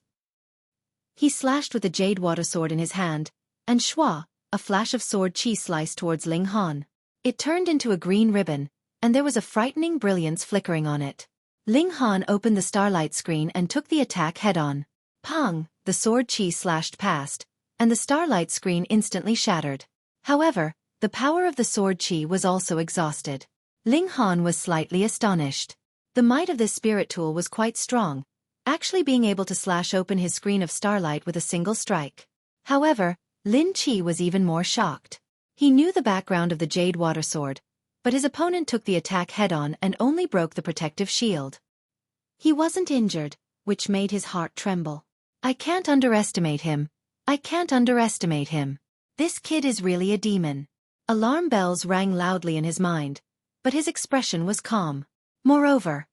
He slashed with the jade water sword in his hand, and shwa, a flash of sword qi sliced towards Ling Han. It turned into a green ribbon, and there was a frightening brilliance flickering on it. Ling Han opened the starlight screen and took the attack head-on. Pong! The sword qi slashed past, and the starlight screen instantly shattered. However, the power of the sword qi was also exhausted. Ling Han was slightly astonished. The might of this spirit tool was quite strong, actually being able to slash open his screen of starlight with a single strike. However, Lin Qi was even more shocked. He knew the background of the jade water sword, but his opponent took the attack head-on and only broke the protective shield. He wasn't injured, which made his heart tremble. I can't underestimate him. I can't underestimate him. This kid is really a demon. Alarm bells rang loudly in his mind, but his expression was calm. Moreover,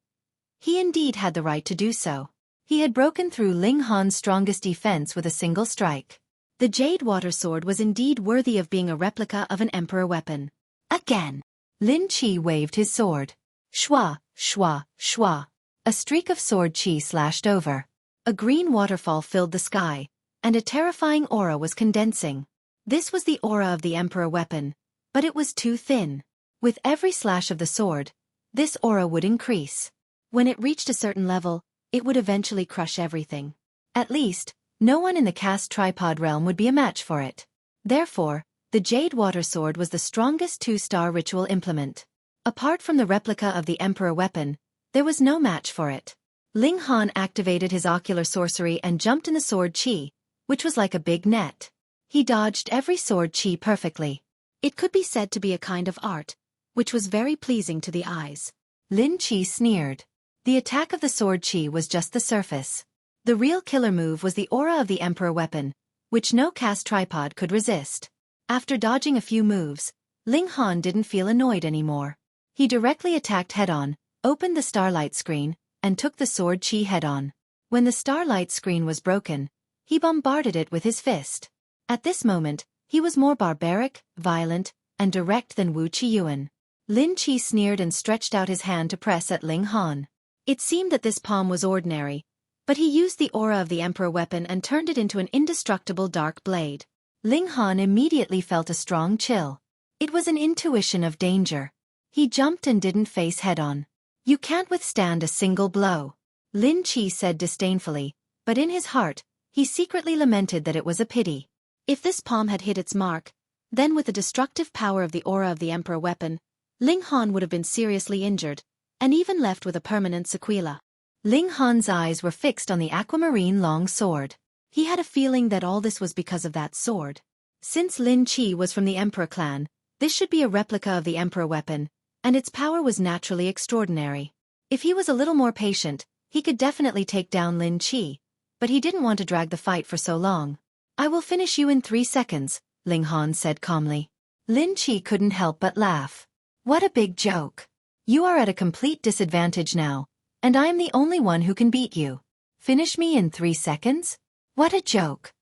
he indeed had the right to do so. He had broken through Ling Han's strongest defense with a single strike. The jade water sword was indeed worthy of being a replica of an emperor weapon. Again, Lin Qi waved his sword. Shwa, shwa, shwa. A streak of sword qi slashed over. A green waterfall filled the sky, and a terrifying aura was condensing. This was the aura of the emperor weapon, but it was too thin. With every slash of the sword, this aura would increase. When it reached a certain level, it would eventually crush everything. At least, no one in the cast tripod realm would be a match for it. Therefore, the jade water sword was the strongest 2-star ritual implement. Apart from the replica of the emperor weapon, there was no match for it. Ling Han activated his ocular sorcery and jumped in the sword qi, which was like a big net. He dodged every sword chi perfectly. It could be said to be a kind of art, which was very pleasing to the eyes. Lin Chi sneered. The attack of the sword chi was just the surface. The real killer move was the aura of the Emperor weapon, which no cast tripod could resist. After dodging a few moves, Ling Han didn't feel annoyed anymore. He directly attacked head-on, opened the starlight screen, and took the sword chi head-on. When the starlight screen was broken, he bombarded it with his fist. At this moment, he was more barbaric, violent, and direct than Wu Qiyuan. Lin Chi sneered and stretched out his hand to press at Ling Han. It seemed that this palm was ordinary, but he used the aura of the Emperor weapon and turned it into an indestructible dark blade. Ling Han immediately felt a strong chill. It was an intuition of danger. He jumped and didn't face head-on. You can't withstand a single blow, Lin Chi said disdainfully, but in his heart, he secretly lamented that it was a pity. If this palm had hit its mark, then with the destructive power of the aura of the Emperor weapon, Ling Han would have been seriously injured, and even left with a permanent sequela. Ling Han's eyes were fixed on the aquamarine long sword. He had a feeling that all this was because of that sword. Since Lin Chi was from the Emperor clan, this should be a replica of the Emperor weapon, and its power was naturally extraordinary. If he was a little more patient, he could definitely take down Lin Chi, but he didn't want to drag the fight for so long. I will finish you in 3 seconds, Ling Han said calmly. Lin Chi couldn't help but laugh. What a big joke. You are at a complete disadvantage now, and I am the only one who can beat you. Finish me in 3 seconds? What a joke.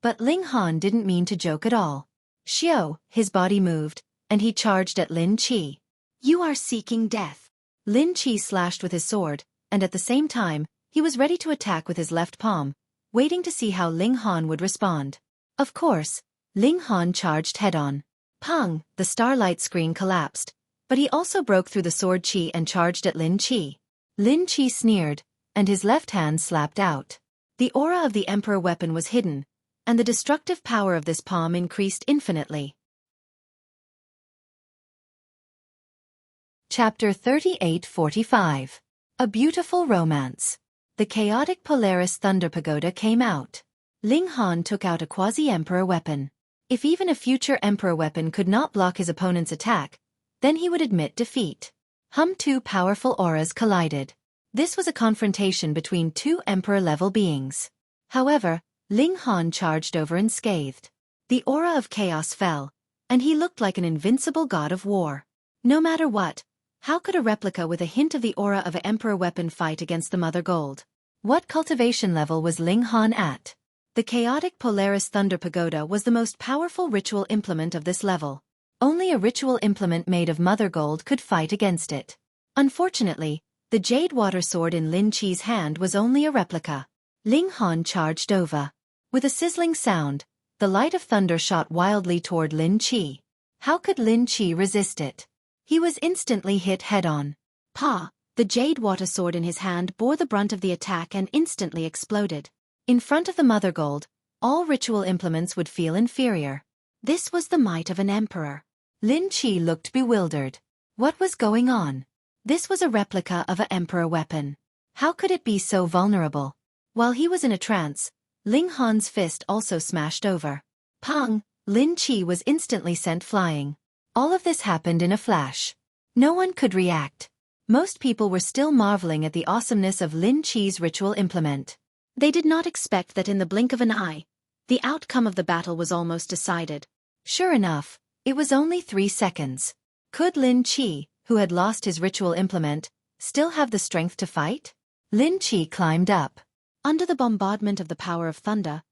But Ling Han didn't mean to joke at all. Xiao, his body moved, and he charged at Lin Chi. You are seeking death. Lin Chi slashed with his sword, and at the same time, he was ready to attack with his left palm, waiting to see how Ling Han would respond. Of course, Ling Han charged head-on. Pang, the starlight screen collapsed, but he also broke through the sword chi and charged at Lin Chi. Lin Chi sneered, and his left hand slapped out. The aura of the Emperor weapon was hidden, and the destructive power of this palm increased infinitely. Chapter 38-45. A Beautiful Romance. The chaotic Polaris Thunder Pagoda came out. Ling Han took out a quasi-emperor weapon. If even a future emperor weapon could not block his opponent's attack, then he would admit defeat. Two powerful auras collided. This was a confrontation between 2 emperor-level beings. However, Ling Han charged over unscathed. The aura of chaos fell, and he looked like an invincible god of war. No matter what, how could a replica with a hint of the aura of an emperor weapon fight against the Mother Gold? What cultivation level was Ling Han at? The chaotic Polaris Thunder Pagoda was the most powerful ritual implement of this level. Only a ritual implement made of Mother Gold could fight against it. Unfortunately, the jade water sword in Lin Chi's hand was only a replica. Ling Han charged over. With a sizzling sound, the light of thunder shot wildly toward Lin Chi. How could Lin Chi resist it? He was instantly hit head-on. Pa! The jade water sword in his hand bore the brunt of the attack and instantly exploded. In front of the Mother Gold, all ritual implements would feel inferior. This was the might of an emperor. Lin Chi looked bewildered. What was going on? This was a replica of an emperor weapon. How could it be so vulnerable? While he was in a trance, Ling Han's fist also smashed over. Pang! Lin Chi was instantly sent flying. All of this happened in a flash. No one could react. Most people were still marveling at the awesomeness of Lin Chi's ritual implement. They did not expect that in the blink of an eye, the outcome of the battle was almost decided. Sure enough, it was only 3 seconds. Could Lin Chi, who had lost his ritual implement, still have the strength to fight? Lin Chi climbed up. Under the bombardment of the power of thunder,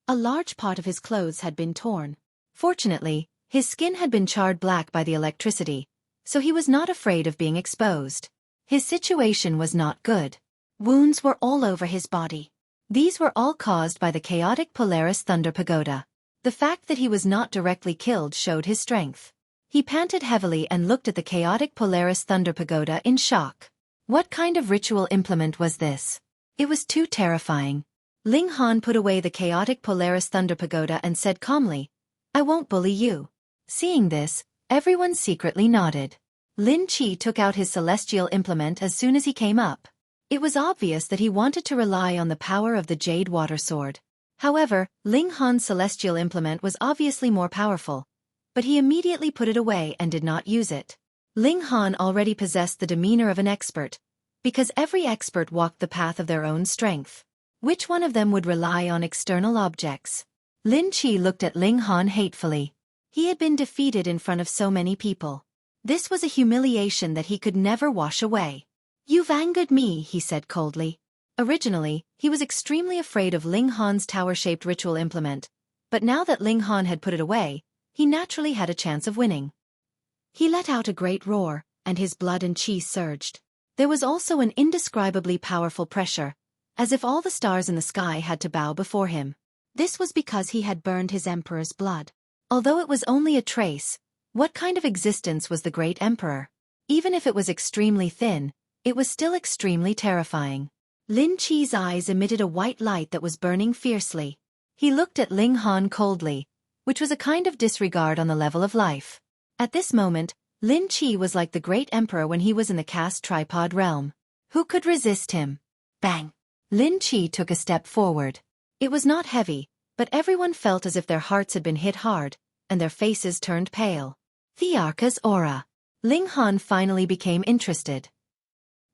a large part of his clothes had been torn. Fortunately, his skin had been charred black by the electricity, so he was not afraid of being exposed. His situation was not good. Wounds were all over his body. These were all caused by the chaotic Polaris Thunder Pagoda. The fact that he was not directly killed showed his strength. He panted heavily and looked at the chaotic Polaris Thunder Pagoda in shock. What kind of ritual implement was this? It was too terrifying. Ling Han put away the chaotic Polaris Thunder Pagoda and said calmly, I won't bully you. Seeing this, everyone secretly nodded. Lin Chi took out his celestial implement as soon as he came up. It was obvious that he wanted to rely on the power of the jade water sword. However, Ling Han's celestial implement was obviously more powerful, but he immediately put it away and did not use it. Ling Han already possessed the demeanor of an expert, because every expert walked the path of their own strength. Which one of them would rely on external objects? Lin Qi looked at Ling Han hatefully. He had been defeated in front of so many people. This was a humiliation that he could never wash away. "You've angered me," he said coldly. Originally, he was extremely afraid of Ling Han's tower-shaped ritual implement, but now that Ling Han had put it away, he naturally had a chance of winning. He let out a great roar, and his blood and qi surged. There was also an indescribably powerful pressure, as if all the stars in the sky had to bow before him. This was because he had burned his emperor's blood. Although it was only a trace, what kind of existence was the great emperor? Even if it was extremely thin, it was still extremely terrifying. Lin Qi's eyes emitted a white light that was burning fiercely. He looked at Ling Han coldly, which was a kind of disregard on the level of life. At this moment, Lin Qi was like the great emperor when he was in the cast tripod realm. Who could resist him? Bang! Lin Qi took a step forward. It was not heavy, but everyone felt as if their hearts had been hit hard, and their faces turned pale. Thearka's aura. Ling Han finally became interested.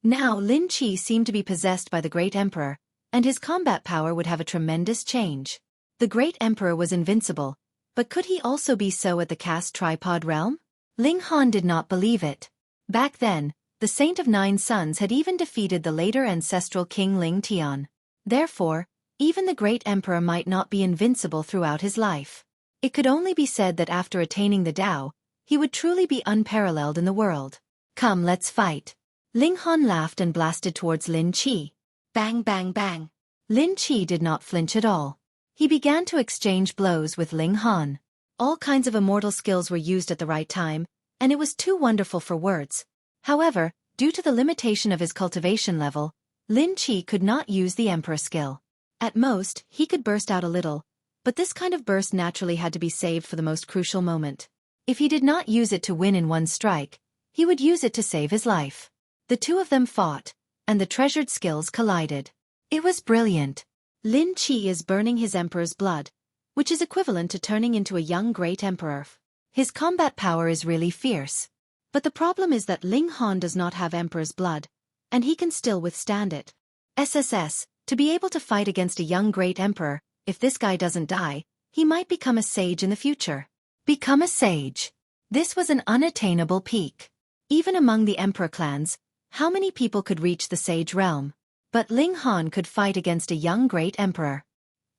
Now Lin Qi seemed to be possessed by the great emperor, and his combat power would have a tremendous change. The great emperor was invincible, but could he also be so at the cast tripod realm? Ling Han did not believe it. Back then, the Saint of Nine Sons had even defeated the later ancestral King Ling Tian. Therefore, even the great emperor might not be invincible throughout his life. It could only be said that after attaining the Tao, he would truly be unparalleled in the world. Come, let's fight. Ling Han laughed and blasted towards Lin Qi. Bang bang bang. Lin Qi did not flinch at all. He began to exchange blows with Ling Han. All kinds of immortal skills were used at the right time, and it was too wonderful for words. However, due to the limitation of his cultivation level, Lin Qi could not use the Emperor skill. At most, he could burst out a little, but this kind of burst naturally had to be saved for the most crucial moment. If he did not use it to win in one strike, he would use it to save his life. The two of them fought, and the treasured skills collided. It was brilliant. Lin Qi is burning his emperor's blood, which is equivalent to turning into a young great emperor. His combat power is really fierce. But the problem is that Ling Han does not have emperor's blood, and he can still withstand it. SSS, to be able to fight against a young great emperor, if this guy doesn't die, he might become a sage in the future. Become a sage. This was an unattainable peak. Even among the emperor clans, how many people could reach the sage realm? But Ling Han could fight against a young great emperor.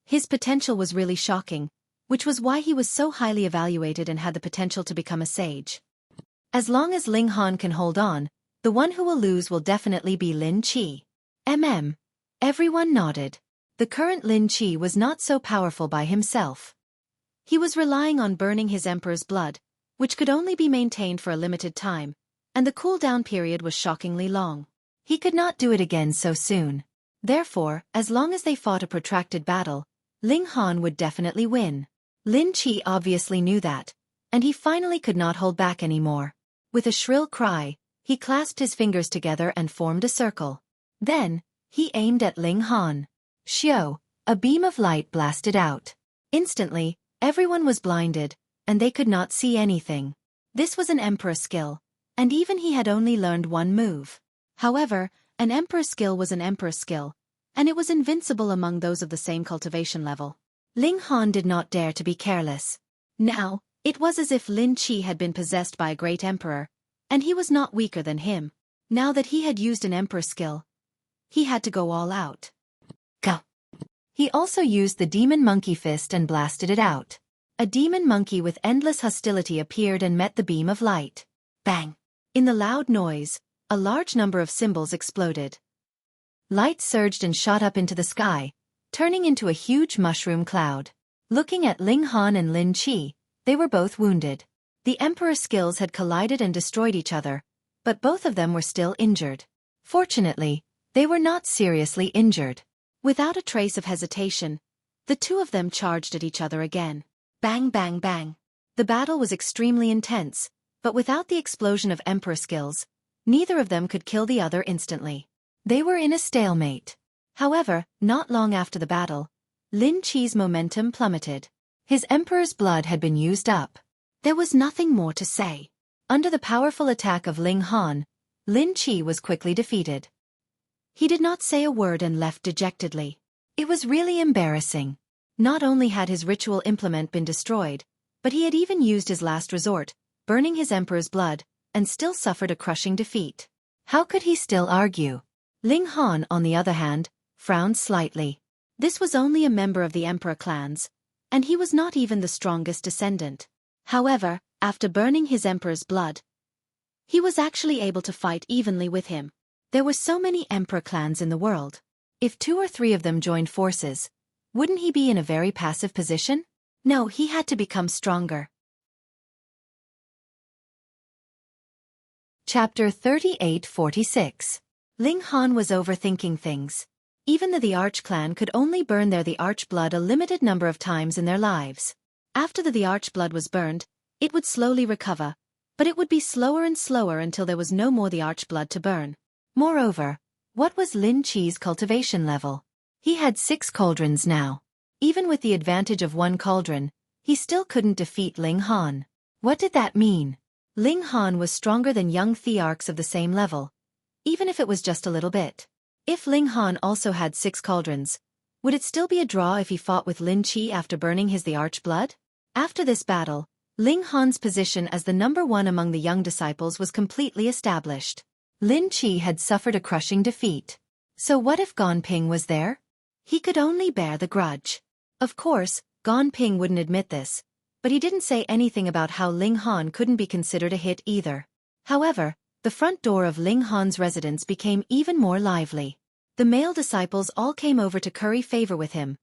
His potential was really shocking, which was why he was so highly evaluated and had the potential to become a sage. As long as Ling Han can hold on, the one who will lose will definitely be Lin Qi. Everyone nodded. The current Lin Qi was not so powerful by himself. He was relying on burning his emperor's blood, which could only be maintained for a limited time, and the cool-down period was shockingly long. He could not do it again so soon. Therefore, as long as they fought a protracted battle, Ling Han would definitely win. Lin Qi obviously knew that, and he finally could not hold back anymore. With a shrill cry, he clasped his fingers together and formed a circle. Then, he aimed at Ling Han. Xiao, a beam of light blasted out. Instantly, everyone was blinded, and they could not see anything. This was an emperor skill, and even he had only learned one move. However, an emperor skill was an emperor skill, and it was invincible among those of the same cultivation level. Ling Han did not dare to be careless. Now, it was as if Lin Qi had been possessed by a great emperor, and he was not weaker than him. Now that he had used an emperor skill, he had to go all out. Go. He also used the demon monkey fist and blasted it out. A demon monkey with endless hostility appeared and met the beam of light. Bang! In the loud noise, a large number of symbols exploded. Light surged and shot up into the sky, turning into a huge mushroom cloud. Looking at Ling Han and Lin Qi, they were both wounded. The emperor's skills had collided and destroyed each other, but both of them were still injured. Fortunately, they were not seriously injured. Without a trace of hesitation, the two of them charged at each other again. Bang bang bang. The battle was extremely intense, but without the explosion of emperor skills, neither of them could kill the other instantly. They were in a stalemate. However, not long after the battle, Lin Qi's momentum plummeted. His emperor's blood had been used up. There was nothing more to say. Under the powerful attack of Ling Han, Lin Qi was quickly defeated. He did not say a word and left dejectedly. It was really embarrassing. Not only had his ritual implement been destroyed, but he had even used his last resort, burning his emperor's blood, and still suffered a crushing defeat. How could he still argue? Ling Han, on the other hand, frowned slightly. This was only a member of the emperor clans, and he was not even the strongest descendant. However, after burning his emperor's blood, he was actually able to fight evenly with him. There were so many emperor clans in the world. If 2 or 3 of them joined forces, wouldn't he be in a very passive position? No, he had to become stronger. Chapter 38-46. Ling Han was overthinking things. Even though the Arch clan could only burn the Arch blood a limited number of times in their lives. After the Arch blood was burned, it would slowly recover, but it would be slower and slower until there was no more the Arch blood to burn. Moreover, what was Lin Qi's cultivation level? He had 6 cauldrons now. Even with the advantage of 1 cauldron, he still couldn't defeat Ling Han. What did that mean? Ling Han was stronger than young Thearchs of the same level, even if it was just a little bit. If Ling Han also had 6 cauldrons, would it still be a draw if he fought with Lin Qi after burning his the Arch blood? After this battle, Ling Han's position as the number 1 among the young disciples was completely established. Lin Qi had suffered a crushing defeat. So what if Gong Ping was there? He could only bear the grudge. Of course, Gong Ping wouldn't admit this, but he didn't say anything about how Ling Han couldn't be considered a hit either. However, the front door of Ling Han's residence became even more lively. The male disciples all came over to curry favor with him,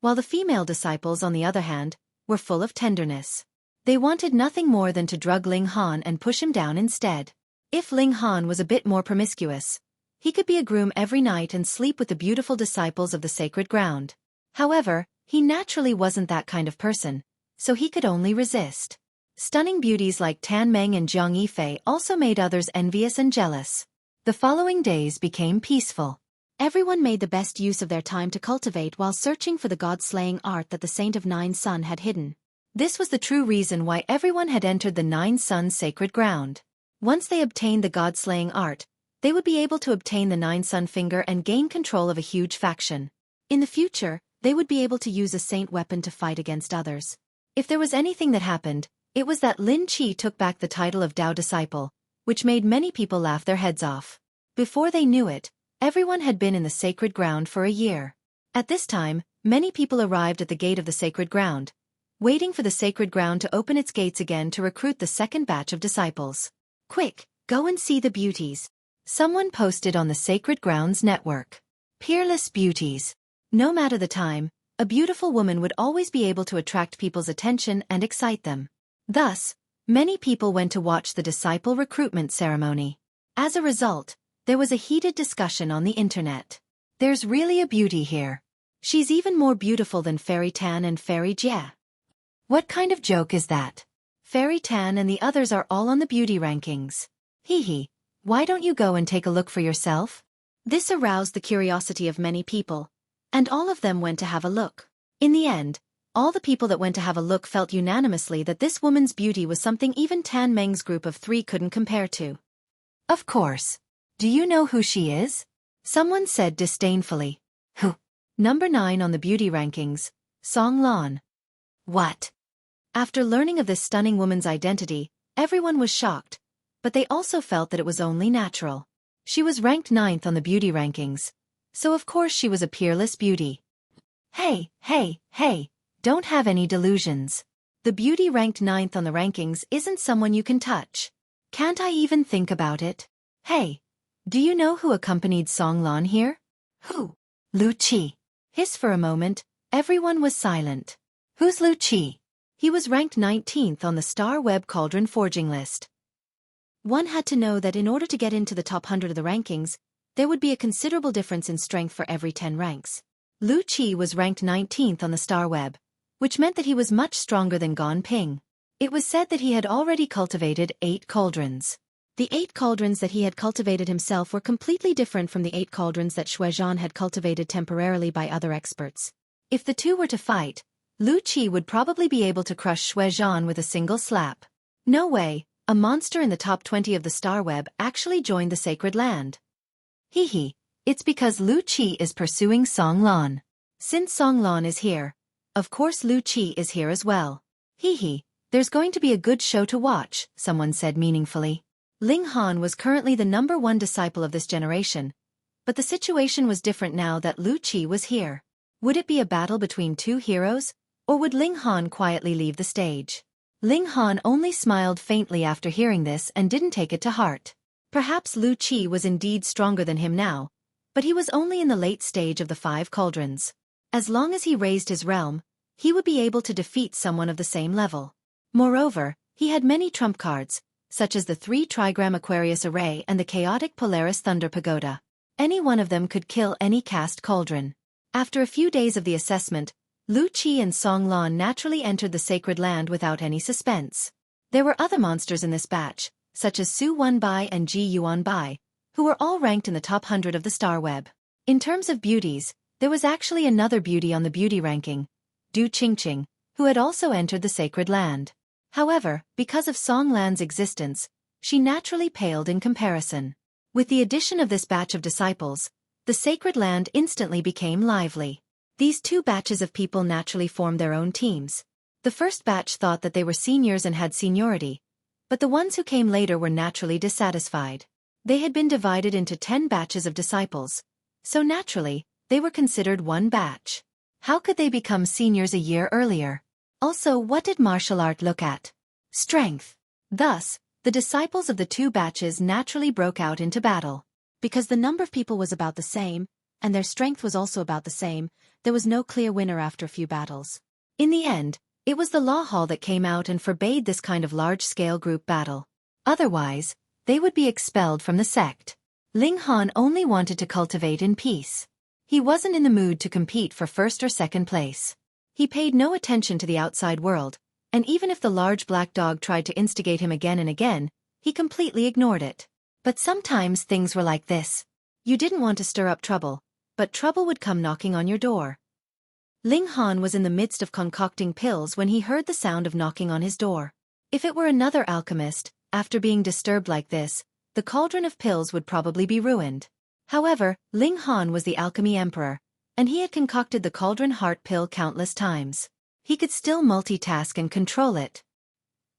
while the female disciples, on the other hand, were full of tenderness. They wanted nothing more than to drug Ling Han and push him down instead. If Ling Han was a bit more promiscuous, he could be a groom every night and sleep with the beautiful disciples of the sacred ground. However, he naturally wasn't that kind of person, so he could only resist. Stunning beauties like Tan Meng and Zhang Yifei also made others envious and jealous. The following days became peaceful. Everyone made the best use of their time to cultivate while searching for the god-slaying art that the Saint of Nine Sun had hidden. This was the true reason why everyone had entered the Nine Sun's sacred ground. Once they obtained the god-slaying art, they would be able to obtain the Nine Sun finger and gain control of a huge faction. In the future, they would be able to use a saint weapon to fight against others. If there was anything that happened, it was that Lin Qi took back the title of Dao Disciple, which made many people laugh their heads off. Before they knew it, everyone had been in the sacred ground for a year. At this time, many people arrived at the gate of the sacred ground, waiting for the sacred ground to open its gates again to recruit the second batch of disciples. Quick, go and see the beauties. Someone posted on the Sacred Grounds network. Peerless beauties. No matter the time, a beautiful woman would always be able to attract people's attention and excite them. Thus, many people went to watch the disciple recruitment ceremony. As a result, there was a heated discussion on the internet. There's really a beauty here. She's even more beautiful than Fairy Tan and Fairy Jia. What kind of joke is that? Fairy Tan and the others are all on the beauty rankings. Hee hee, why don't you go and take a look for yourself? This aroused the curiosity of many people, and all of them went to have a look. In the end, all the people that went to have a look felt unanimously that this woman's beauty was something even Tan Meng's group of 3 couldn't compare to. Of course. Do you know who she is? Someone said disdainfully. Who? Number 9 on the beauty rankings, Song Lan. What? After learning of this stunning woman's identity, everyone was shocked, but they also felt that it was only natural. She was ranked 9th on the beauty rankings, so of course she was a peerless beauty. Hey, don't have any delusions. The beauty ranked 9th on the rankings isn't someone you can touch. Can't I even think about it? Hey, do you know who accompanied Song Lan here? Who? Lu Qi. Hiss for a moment, everyone was silent. Who's Lu Qi? He was ranked 19th on the Star Web Cauldron forging list. One had to know that in order to get into the top 100 of the rankings, there would be a considerable difference in strength for every 10 ranks. Lu Qi was ranked 19th on the Star Web, which meant that he was much stronger than Gong Ping. It was said that he had already cultivated 8 cauldrons. The 8 cauldrons that he had cultivated himself were completely different from the 8 cauldrons that Xueqi had cultivated temporarily by other experts. If the two were to fight, Lu Qi would probably be able to crush Xueqi with a single slap. No way, a monster in the top 20 of the star web actually joined the sacred land. Hee, it's because Lu Qi is pursuing Song Lan. Since Song Lan is here, of course Lu Qi is here as well. Hee, there's going to be a good show to watch, someone said meaningfully. Ling Han was currently the #1 disciple of this generation, but the situation was different now that Lu Qi was here. Would it be a battle between two heroes, or would Ling Han quietly leave the stage? Ling Han only smiled faintly after hearing this and didn't take it to heart. Perhaps Lu Qi was indeed stronger than him now, but he was only in the late stage of the 5 cauldrons. As long as he raised his realm, he would be able to defeat someone of the same level. Moreover, he had many trump cards, such as the 3 Trigram Aquarius Array and the Chaotic Polaris Thunder Pagoda. Any one of them could kill any cast cauldron. After a few days of the assessment, Lu Qi and Song Lan naturally entered the sacred land without any suspense. There were other monsters in this batch, such as Su Wenbai and Ji Yuanbai, who were all ranked in the top 100 of the star web. In terms of beauties, there was actually another beauty on the beauty ranking, Du Qingqing, who had also entered the sacred land. However, because of Song Lan's existence, she naturally paled in comparison. With the addition of this batch of disciples, the sacred land instantly became lively. These 2 batches of people naturally formed their own teams. The first batch thought that they were seniors and had seniority, but the ones who came later were naturally dissatisfied. They had been divided into 10 batches of disciples, so naturally, they were considered one batch. How could they become seniors a year earlier? Also, what did martial art look at? Strength. Thus, the disciples of the 2 batches naturally broke out into battle. Because the number of people was about the same, and their strength was also about the same, there was no clear winner after a few battles. In the end, it was the Law Hall that came out and forbade this kind of large-scale group battle. Otherwise, they would be expelled from the sect. Ling Han only wanted to cultivate in peace. He wasn't in the mood to compete for first or second place. He paid no attention to the outside world, and even if the large black dog tried to instigate him again and again, he completely ignored it. But sometimes things were like this. You didn't want to stir up trouble, but trouble would come knocking on your door. Ling Han was in the midst of concocting pills when he heard the sound of knocking on his door. If it were another alchemist, after being disturbed like this, the cauldron of pills would probably be ruined. However, Ling Han was the alchemy emperor, and he had concocted the cauldron heart pill countless times. He could still multitask and control it.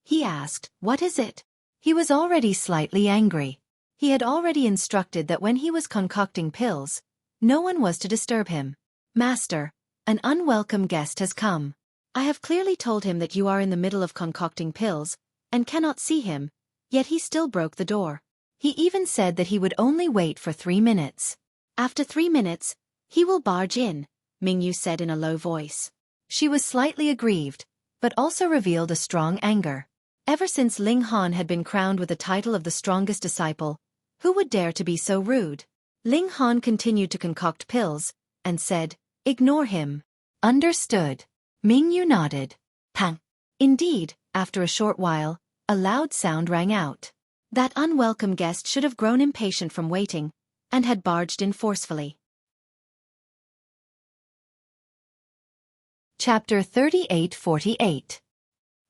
He asked, "What is it?" He was already slightly angry. He had already instructed that when he was concocting pills, no one was to disturb him. "Master, an unwelcome guest has come. I have clearly told him that you are in the middle of concocting pills, and cannot see him, yet he still broke the door. He even said that he would only wait for 3 minutes. After 3 minutes, he will barge in," Mingyu said in a low voice. She was slightly aggrieved, but also revealed a strong anger. Ever since Ling Han had been crowned with the title of the strongest disciple, who would dare to be so rude? Ling Han continued to concoct pills, and said, "Ignore him." "Understood." Mingyu nodded. "Pang." Indeed, after a short while, a loud sound rang out. That unwelcome guest should have grown impatient from waiting, and had barged in forcefully. Chapter 38-48.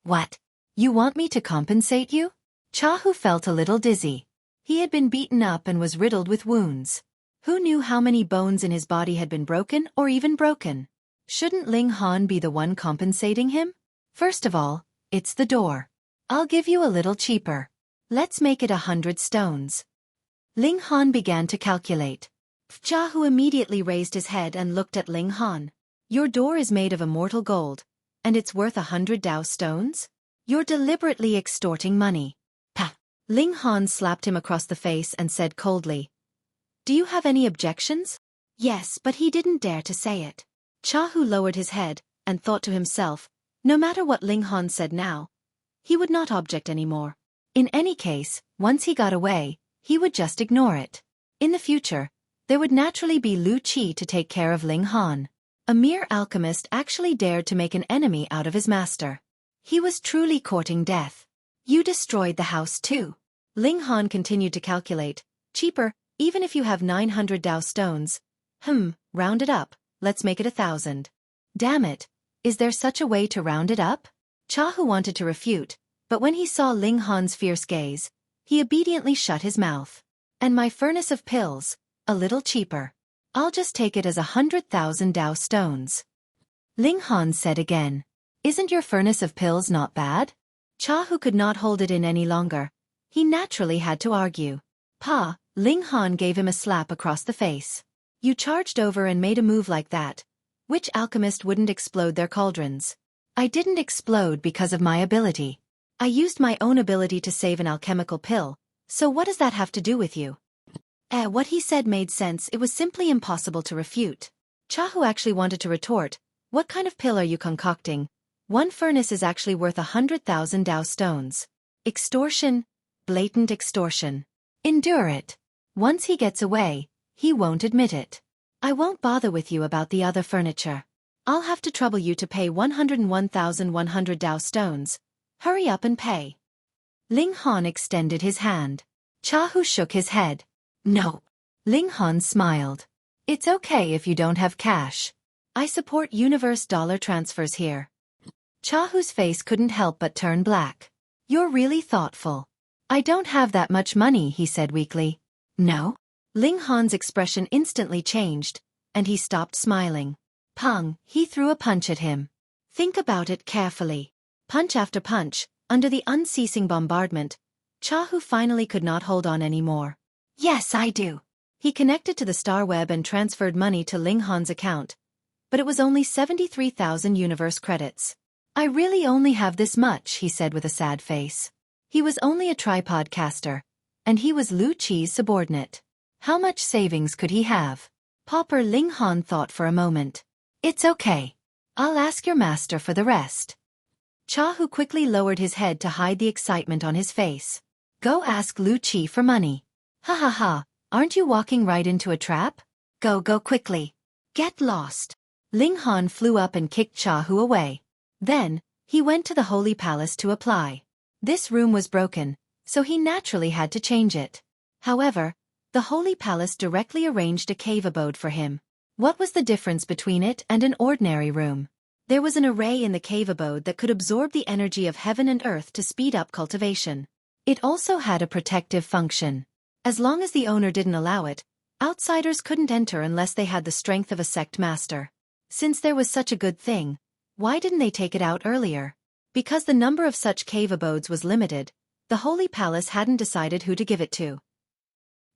What? You want me to compensate you? Chahu felt a little dizzy. He had been beaten up and was riddled with wounds. Who knew how many bones in his body had been broken or even broken? Shouldn't Ling Han be the one compensating him? First of all, it's the door. I'll give you a little cheaper. Let's make it 100 stones. Ling Han began to calculate. Chahu immediately raised his head and looked at Ling Han. Your door is made of immortal gold, and it's worth 100 Dao stones? You're deliberately extorting money. Pah! Ling Han slapped him across the face and said coldly. Do you have any objections? Yes, but he didn't dare to say it. Chahu lowered his head and thought to himself, no matter what Ling Han said now, he would not object anymore. In any case, once he got away, he would just ignore it. In the future, there would naturally be Lu Qi to take care of Ling Han. A mere alchemist actually dared to make an enemy out of his master. He was truly courting death. You destroyed the house too. Ling Han continued to calculate. Cheaper, even if you have 900 Dao stones. Round it up, let's make it 1,000. Damn it, is there such a way to round it up? Chahu wanted to refute, but when he saw Ling Han's fierce gaze, he obediently shut his mouth. And my furnace of pills, a little cheaper. I'll just take it as 100,000 Dao stones. Ling Han said again. Isn't your furnace of pills not bad? Chahu could not hold it in any longer. He naturally had to argue. Pa, Ling Han gave him a slap across the face. You charged over and made a move like that. Which alchemist wouldn't explode their cauldrons? I didn't explode because of my ability. I used my own ability to save an alchemical pill, so what does that have to do with you? What he said made sense. It was simply impossible to refute. Chahu actually wanted to retort, what kind of pill are you concocting? One furnace is actually worth 100,000 Dao stones. Extortion, blatant extortion. Endure it. Once he gets away, he won't admit it. I won't bother with you about the other furniture. I'll have to trouble you to pay 101,100 Dao stones. Hurry up and pay. Ling Han extended his hand. Chahu shook his head. No. Ling Han smiled. It's okay if you don't have cash. I support universe dollar transfers here. Chahu's face couldn't help but turn black. You're really thoughtful. I don't have that much money, he said weakly. No? Ling Han's expression instantly changed, and he stopped smiling. Pang, he threw a punch at him. Think about it carefully. Punch after punch, under the unceasing bombardment, Chahu finally could not hold on anymore. Yes, I do. He connected to the star web and transferred money to Ling Han's account, but it was only 73,000 universe credits. I really only have this much, he said with a sad face. He was only a tripod caster, and he was Lu Qi's subordinate. How much savings could he have? Pauper Ling Han thought for a moment. It's okay. I'll ask your master for the rest. Chahu quickly lowered his head to hide the excitement on his face. Go ask Lu Qi for money. Ha ha ha, aren't you walking right into a trap? Go quickly. Get lost. Ling Han flew up and kicked Chahu away. Then, he went to the Holy Palace to apply. This room was broken, so he naturally had to change it. However, the Holy Palace directly arranged a cave abode for him. What was the difference between it and an ordinary room? There was an array in the cave abode that could absorb the energy of heaven and earth to speed up cultivation. It also had a protective function. As long as the owner didn't allow it, outsiders couldn't enter unless they had the strength of a sect master. Since there was such a good thing, why didn't they take it out earlier? Because the number of such cave abodes was limited, the Holy Palace hadn't decided who to give it to.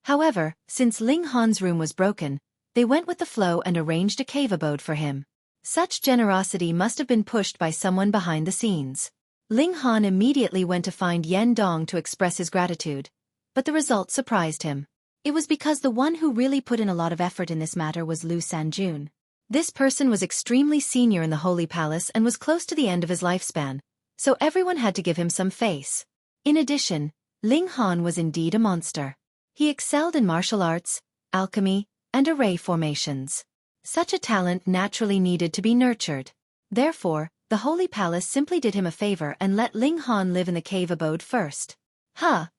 However, since Ling Han's room was broken, they went with the flow and arranged a cave abode for him. Such generosity must have been pushed by someone behind the scenes. Ling Han immediately went to find Yen Dong to express his gratitude, but the result surprised him. It was because the one who really put in a lot of effort in this matter was Lu Sanjun. This person was extremely senior in the Holy Palace and was close to the end of his lifespan, so everyone had to give him some face. In addition, Ling Han was indeed a monster. He excelled in martial arts, alchemy, and array formations. Such a talent naturally needed to be nurtured. Therefore, the Holy Palace simply did him a favor and let Ling Han live in the cave abode first.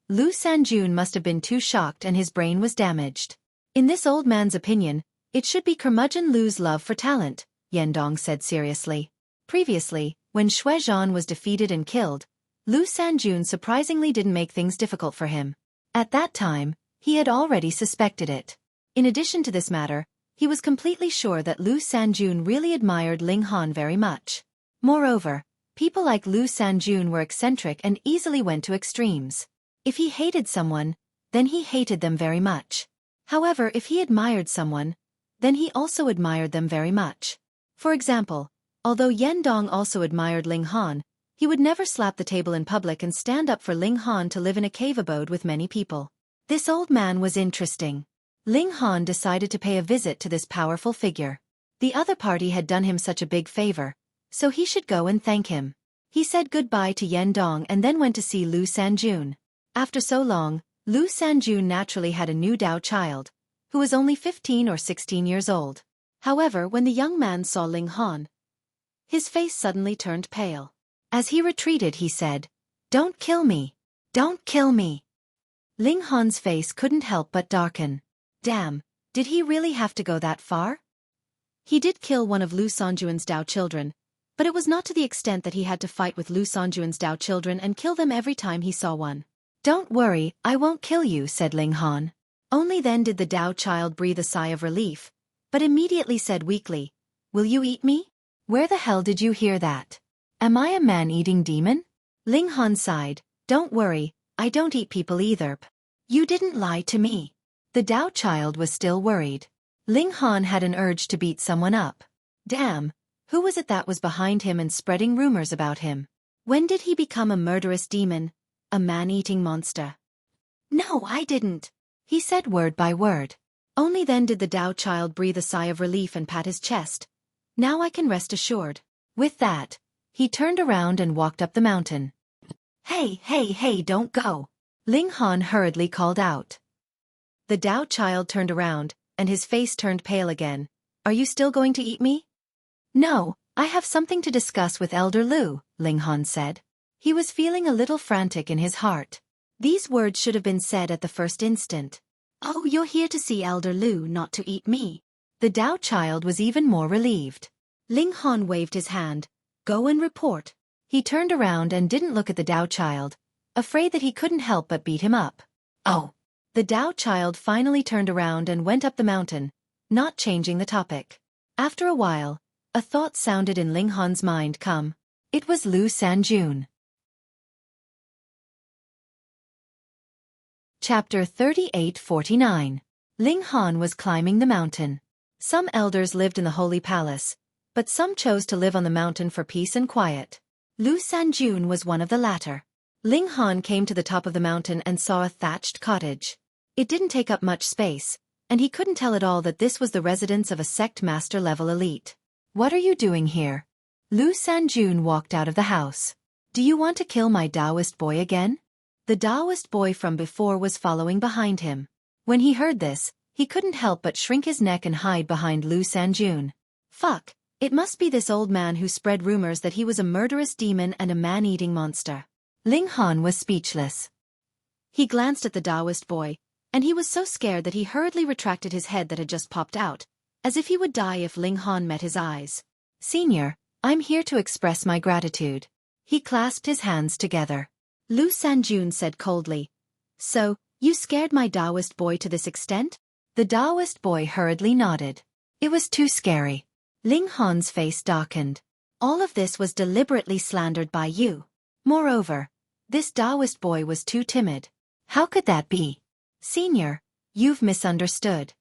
Lu Sanjun must have been too shocked and his brain was damaged. In this old man's opinion, it should be curmudgeon Lu's love for talent, Yen Dong said seriously. Previously, when Xueqi was defeated and killed, Lu Sanjun surprisingly didn't make things difficult for him. At that time, he had already suspected it. In addition to this matter, he was completely sure that Lu Sanjun really admired Ling Han very much. Moreover, people like Lu Sanjun were eccentric and easily went to extremes. If he hated someone, then he hated them very much. However, if he admired someone, then he also admired them very much. For example, although Yen Dong also admired Ling Han, he would never slap the table in public and stand up for Ling Han to live in a cave abode with many people. This old man was interesting. Ling Han decided to pay a visit to this powerful figure. The other party had done him such a big favor, so he should go and thank him. He said goodbye to Yen Dong and then went to see Lu Sanjun. After so long, Lu Sanjun naturally had a new Dao child, who was only 15 or 16 years old. However, when the young man saw Ling Han, his face suddenly turned pale. As he retreated, he said, "Don't kill me! Don't kill me!" Ling Han's face couldn't help but darken. Damn, did he really have to go that far? He did kill one of Lu Sanjuan's Dao children, but it was not to the extent that he had to fight with Lu Sanjuan's Dao children and kill them every time he saw one. "Don't worry, I won't kill you," said Ling Han. Only then did the Dao child breathe a sigh of relief, but immediately said weakly, "Will you eat me? Where the hell did you hear that? Am I a man-eating demon?" Ling Han sighed, "Don't worry, I don't eat people either. You didn't lie to me." The Dao child was still worried. Ling Han had an urge to beat someone up. Damn, who was it that was behind him and spreading rumors about him? When did he become a murderous demon, a man-eating monster? "No, I didn't," he said word by word. Only then did the Dao child breathe a sigh of relief and pat his chest. "Now I can rest assured." With that, he turned around and walked up the mountain. Hey, don't go!" Ling Han hurriedly called out. The Dao child turned around, and his face turned pale again. "Are you still going to eat me?" "No, I have something to discuss with Elder Lu," Ling Han said. He was feeling a little frantic in his heart. These words should have been said at the first instant. "Oh, you're here to see Elder Lu, not to eat me." The Dao child was even more relieved. Ling Han waved his hand. "Go and report." He turned around and didn't look at the Dao child, afraid that he couldn't help but beat him up. "Oh." The Dao child finally turned around and went up the mountain, not changing the topic. After a while, a thought sounded in Ling Han's mind. Come. It was Lu Sanjun. Chapter 38-49. Ling Han was climbing the mountain. Some elders lived in the Holy Palace, but some chose to live on the mountain for peace and quiet. Lu Sanjun was one of the latter. Ling Han came to the top of the mountain and saw a thatched cottage. It didn't take up much space, and he couldn't tell at all that this was the residence of a sect master-level elite. "What are you doing here?" Lu Sanjun walked out of the house. "Do you want to kill my Taoist boy again?" The Taoist boy from before was following behind him. When he heard this, he couldn't help but shrink his neck and hide behind Lu Sanjun. Fuck, it must be this old man who spread rumors that he was a murderous demon and a man-eating monster. Ling Han was speechless. He glanced at the Taoist boy, and he was so scared that he hurriedly retracted his head that had just popped out, as if he would die if Ling Han met his eyes. "Senior, I'm here to express my gratitude." He clasped his hands together. Lu Sanjun said coldly, "So, you scared my Taoist boy to this extent?" The Taoist boy hurriedly nodded. "It was too scary." Ling Han's face darkened. "All of this was deliberately slandered by you. Moreover, this Taoist boy was too timid." "How could that be?" "Senior, you've misunderstood."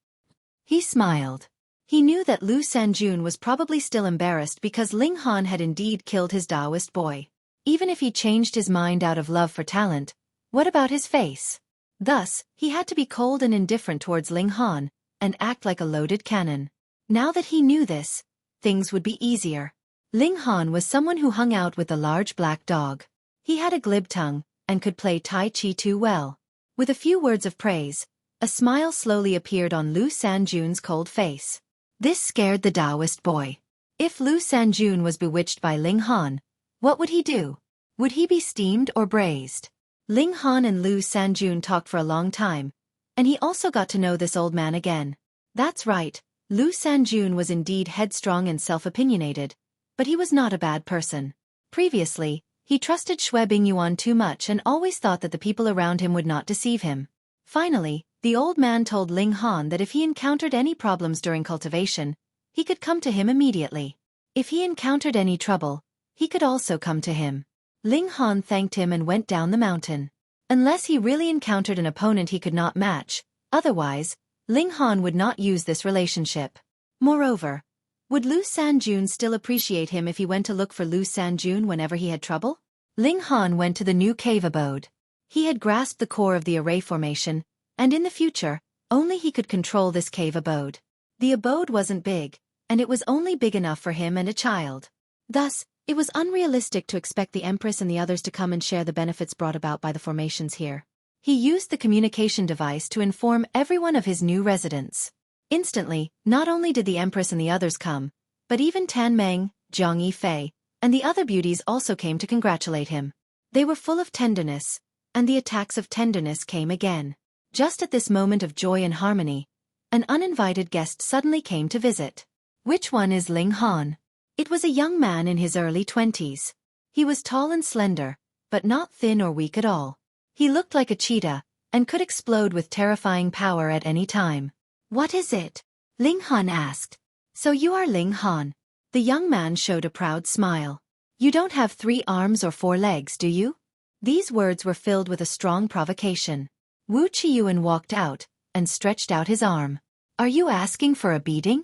He smiled. He knew that Lu Sanjun was probably still embarrassed because Ling Han had indeed killed his Taoist boy. Even if he changed his mind out of love for talent, what about his face? Thus, he had to be cold and indifferent towards Ling Han, and act like a loaded cannon. Now that he knew this, things would be easier. Ling Han was someone who hung out with the large black dog. He had a glib tongue, and could play Tai Chi too well. With a few words of praise, a smile slowly appeared on Lu Sanjun's cold face. This scared the Taoist boy. If Lu Sanjun was bewitched by Ling Han, what would he do? Would he be steamed or braised? Ling Han and Lu Sanjun talked for a long time, and he also got to know this old man again. That's right, Lu Sanjun was indeed headstrong and self-opinionated, but he was not a bad person. Previously, he trusted Xueqi too much and always thought that the people around him would not deceive him. Finally, the old man told Ling Han that if he encountered any problems during cultivation, he could come to him immediately. If he encountered any trouble, he could also come to him. Ling Han thanked him and went down the mountain. Unless he really encountered an opponent he could not match, otherwise, Ling Han would not use this relationship. Moreover, would Lu Sanjun still appreciate him if he went to look for Lu Sanjun whenever he had trouble? Ling Han went to the new cave abode. He had grasped the core of the array formation, and in the future, only he could control this cave abode. The abode wasn't big, and it was only big enough for him and a child. Thus, it was unrealistic to expect the Empress and the others to come and share the benefits brought about by the formations here. He used the communication device to inform everyone of his new residence. Instantly, not only did the Empress and the others come, but even Tan Meng, Zhang Yifei, and the other beauties also came to congratulate him. They were full of tenderness, and the attacks of tenderness came again. Just at this moment of joy and harmony, an uninvited guest suddenly came to visit. Which one is Ling Han? It was a young man in his early 20s. He was tall and slender, but not thin or weak at all. He looked like a cheetah, and could explode with terrifying power at any time. What is it? Ling Han asked. So you are Ling Han. The young man showed a proud smile. You don't have 3 arms or 4 legs, do you? These words were filled with a strong provocation. Wu Qiyuan walked out, and stretched out his arm. Are you asking for a beating?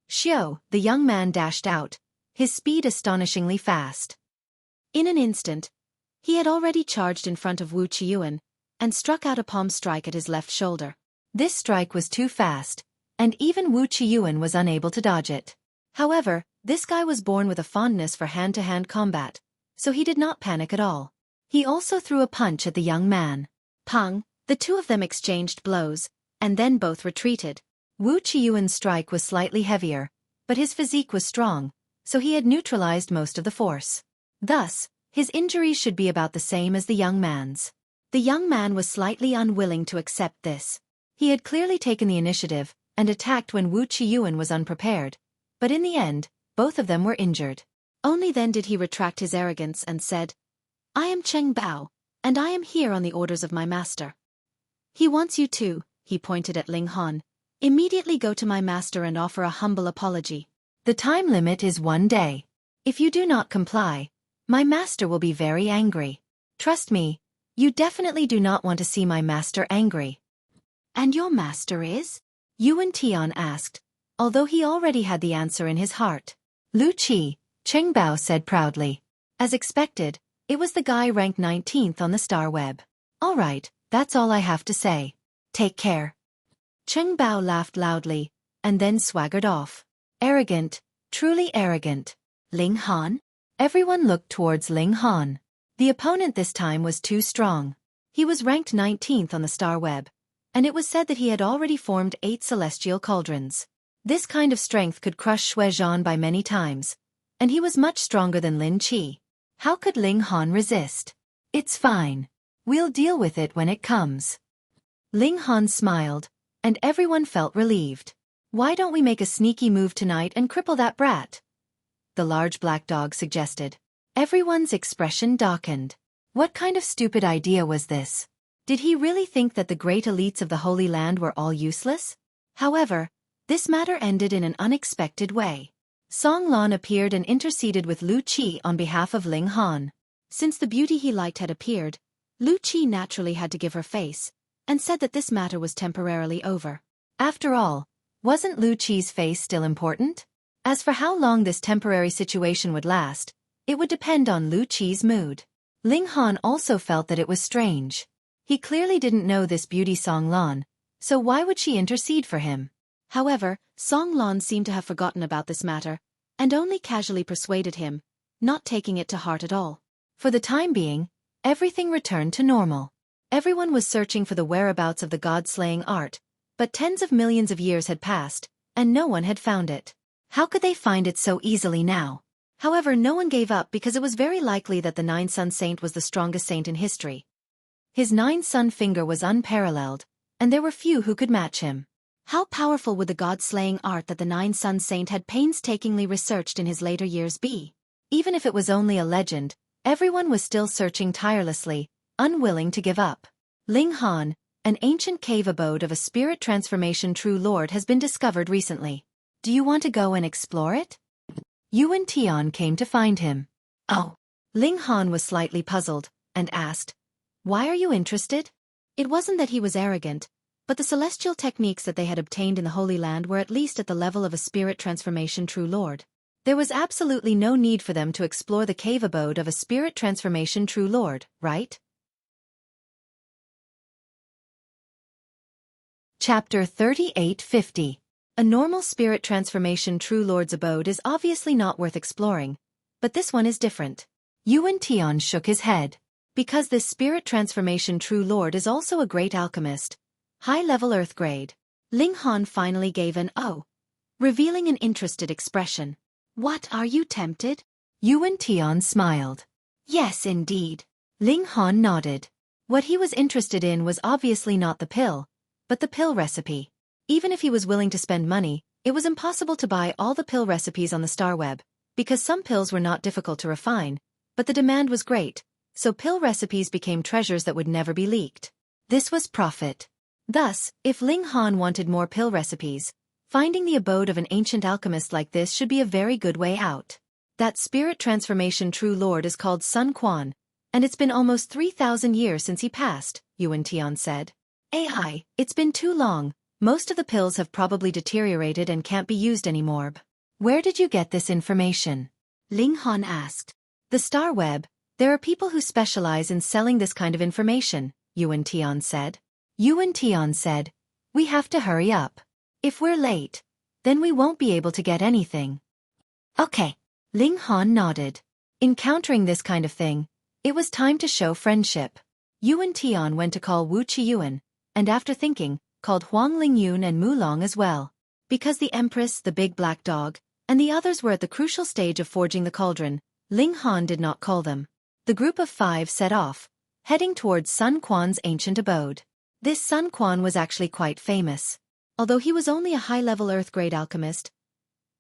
Xiao, the young man dashed out, his speed astonishingly fast. In an instant, he had already charged in front of Wu Qiyuan, and struck out a palm strike at his left shoulder. This strike was too fast, and even Wu Qiyuan was unable to dodge it. However, this guy was born with a fondness for hand-to-hand combat, so he did not panic at all. He also threw a punch at the young man. Pang, the two of them exchanged blows, and then both retreated. Wu Qiyuan's strike was slightly heavier, but his physique was strong, so he had neutralized most of the force. Thus, his injuries should be about the same as the young man's. The young man was slightly unwilling to accept this. He had clearly taken the initiative, and attacked when Wu Qiyuan was unprepared, but in the end, both of them were injured. Only then did he retract his arrogance and said, I am Cheng Bao, and I am here on the orders of my master. He wants you to, he pointed at Ling Han. Immediately go to my master and offer a humble apology. The time limit is 1 day. If you do not comply, my master will be very angry. Trust me, you definitely do not want to see my master angry. And your master is? Yuan Tian asked, although he already had the answer in his heart. Lu Qi, Cheng Bao said proudly. As expected, it was the guy ranked 19th on the star web. All right, that's all I have to say. Take care. Cheng Bao laughed loudly, and then swaggered off. Arrogant, truly arrogant. Ling Han? Everyone looked towards Ling Han. The opponent this time was too strong. He was ranked 19th on the star web, and it was said that he had already formed 8 celestial cauldrons. This kind of strength could crush Xueqi by many times, and he was much stronger than Lin Qi. How could Ling Han resist? It's fine. We'll deal with it when it comes. Ling Han smiled, and everyone felt relieved. Why don't we make a sneaky move tonight and cripple that brat? The large black dog suggested. Everyone's expression darkened. What kind of stupid idea was this? Did he really think that the great elites of the Holy Land were all useless? However, this matter ended in an unexpected way. Song Lan appeared and interceded with Lu Qi on behalf of Ling Han. Since the beauty he liked had appeared, Lu Qi naturally had to give her face, and said that this matter was temporarily over. After all, wasn't Lu Qi's face still important? As for how long this temporary situation would last, it would depend on Lu Qi's mood. Ling Han also felt that it was strange. He clearly didn't know this beauty Song Lan, so why would she intercede for him? However, Song Lan seemed to have forgotten about this matter, and only casually persuaded him, not taking it to heart at all. For the time being, everything returned to normal. Everyone was searching for the whereabouts of the god-slaying art, but tens of millions of years had passed, and no one had found it. How could they find it so easily now? However, no one gave up because it was very likely that the Nine-Sun Saint was the strongest saint in history. His 9-sun finger was unparalleled, and there were few who could match him. How powerful would the god-slaying art that the 9-sun saint had painstakingly researched in his later years be? Even if it was only a legend, everyone was still searching tirelessly, unwilling to give up. Ling Han, an ancient cave abode of a spirit transformation true lord, has been discovered recently. Do you want to go and explore it? Yuan Tian came to find him. Oh. Ling Han was slightly puzzled, and asked, why are you interested? It wasn't that he was arrogant, but the celestial techniques that they had obtained in the Holy Land were at least at the level of a spirit transformation true lord. There was absolutely no need for them to explore the cave abode of a spirit transformation true lord, right? Chapter 3850. A normal spirit transformation true lord's abode is obviously not worth exploring, but this one is different. Yuan Tian shook his head. Because this spirit transformation true lord is also a great alchemist, high-level earth grade. Ling Han finally gave an "oh," revealing an interested expression. What, are you tempted? Yuan Tian smiled. Yes, indeed. Ling Han nodded. What he was interested in was obviously not the pill, but the pill recipe. Even if he was willing to spend money, It was impossible to buy all the pill recipes on the star web, because some pills were not difficult to refine, but the demand was great, so pill recipes became treasures that would never be leaked. This was profit. Thus, if Ling Han wanted more pill recipes, finding the abode of an ancient alchemist like this should be a very good way out. That spirit transformation true lord is called Sun Quan, and it's been almost 3,000 years since he passed, Yuan Tian said. AI, it's been too long, most of the pills have probably deteriorated and can't be used anymore. Where did you get this information? Ling Han asked. The Star Web, there are people who specialize in selling this kind of information, Yuan Tian said. Yuan Tian said, we have to hurry up. If we're late, then we won't be able to get anything. Okay. Ling Han nodded. Encountering this kind of thing, it was time to show friendship. Yuan Tian went to call Wu Qiyuan, and after thinking, called Huang Lingyun and Mu Long as well. Because the Empress, the big black dog, and the others were at the crucial stage of forging the cauldron, Ling Han did not call them. The group of 5 set off, heading towards Sun Quan's ancient abode. This Sun Quan was actually quite famous. Although he was only a high-level Earth-grade alchemist,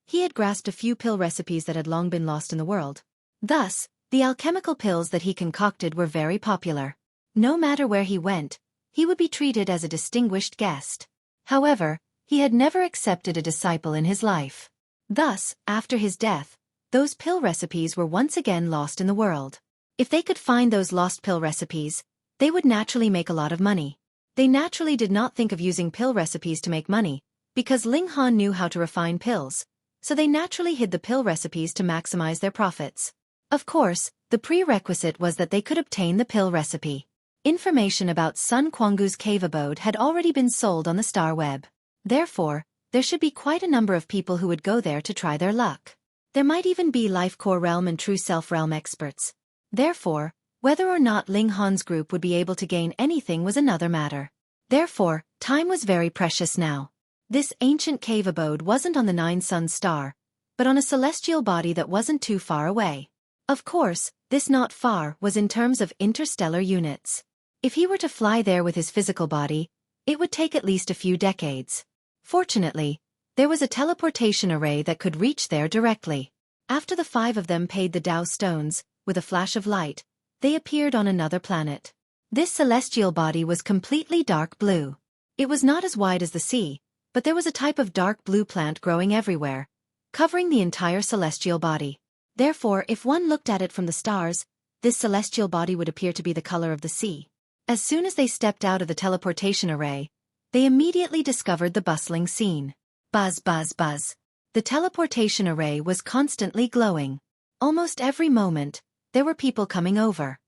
he had grasped a few pill recipes that had long been lost in the world. Thus, the alchemical pills that he concocted were very popular. No matter where he went, he would be treated as a distinguished guest. However, he had never accepted a disciple in his life. Thus, after his death, those pill recipes were once again lost in the world. If they could find those lost pill recipes, they would naturally make a lot of money. They naturally did not think of using pill recipes to make money, because Ling Han knew how to refine pills, so they naturally hid the pill recipes to maximize their profits. Of course, the prerequisite was that they could obtain the pill recipe. Information about Sun Quangu's cave abode had already been sold on the Star Web. Therefore, there should be quite a number of people who would go there to try their luck. There might even be Life Core Realm and True Self Realm experts. Therefore, whether or not Ling Han's group would be able to gain anything was another matter. Therefore, time was very precious now. This ancient cave abode wasn't on the 9-sun star, but on a celestial body that wasn't too far away. Of course, this not far was in terms of interstellar units. If he were to fly there with his physical body, it would take at least a few decades. Fortunately, there was a teleportation array that could reach there directly. After the 5 of them paid the Dao stones, with a flash of light, they appeared on another planet. This celestial body was completely dark blue. It was not as wide as the sea, but there was a type of dark blue plant growing everywhere, covering the entire celestial body. Therefore, if one looked at it from the stars, this celestial body would appear to be the color of the sea. As soon as they stepped out of the teleportation array, they immediately discovered the bustling scene. Buzz, buzz, buzz. The teleportation array was constantly glowing. Almost every moment, there were people coming over.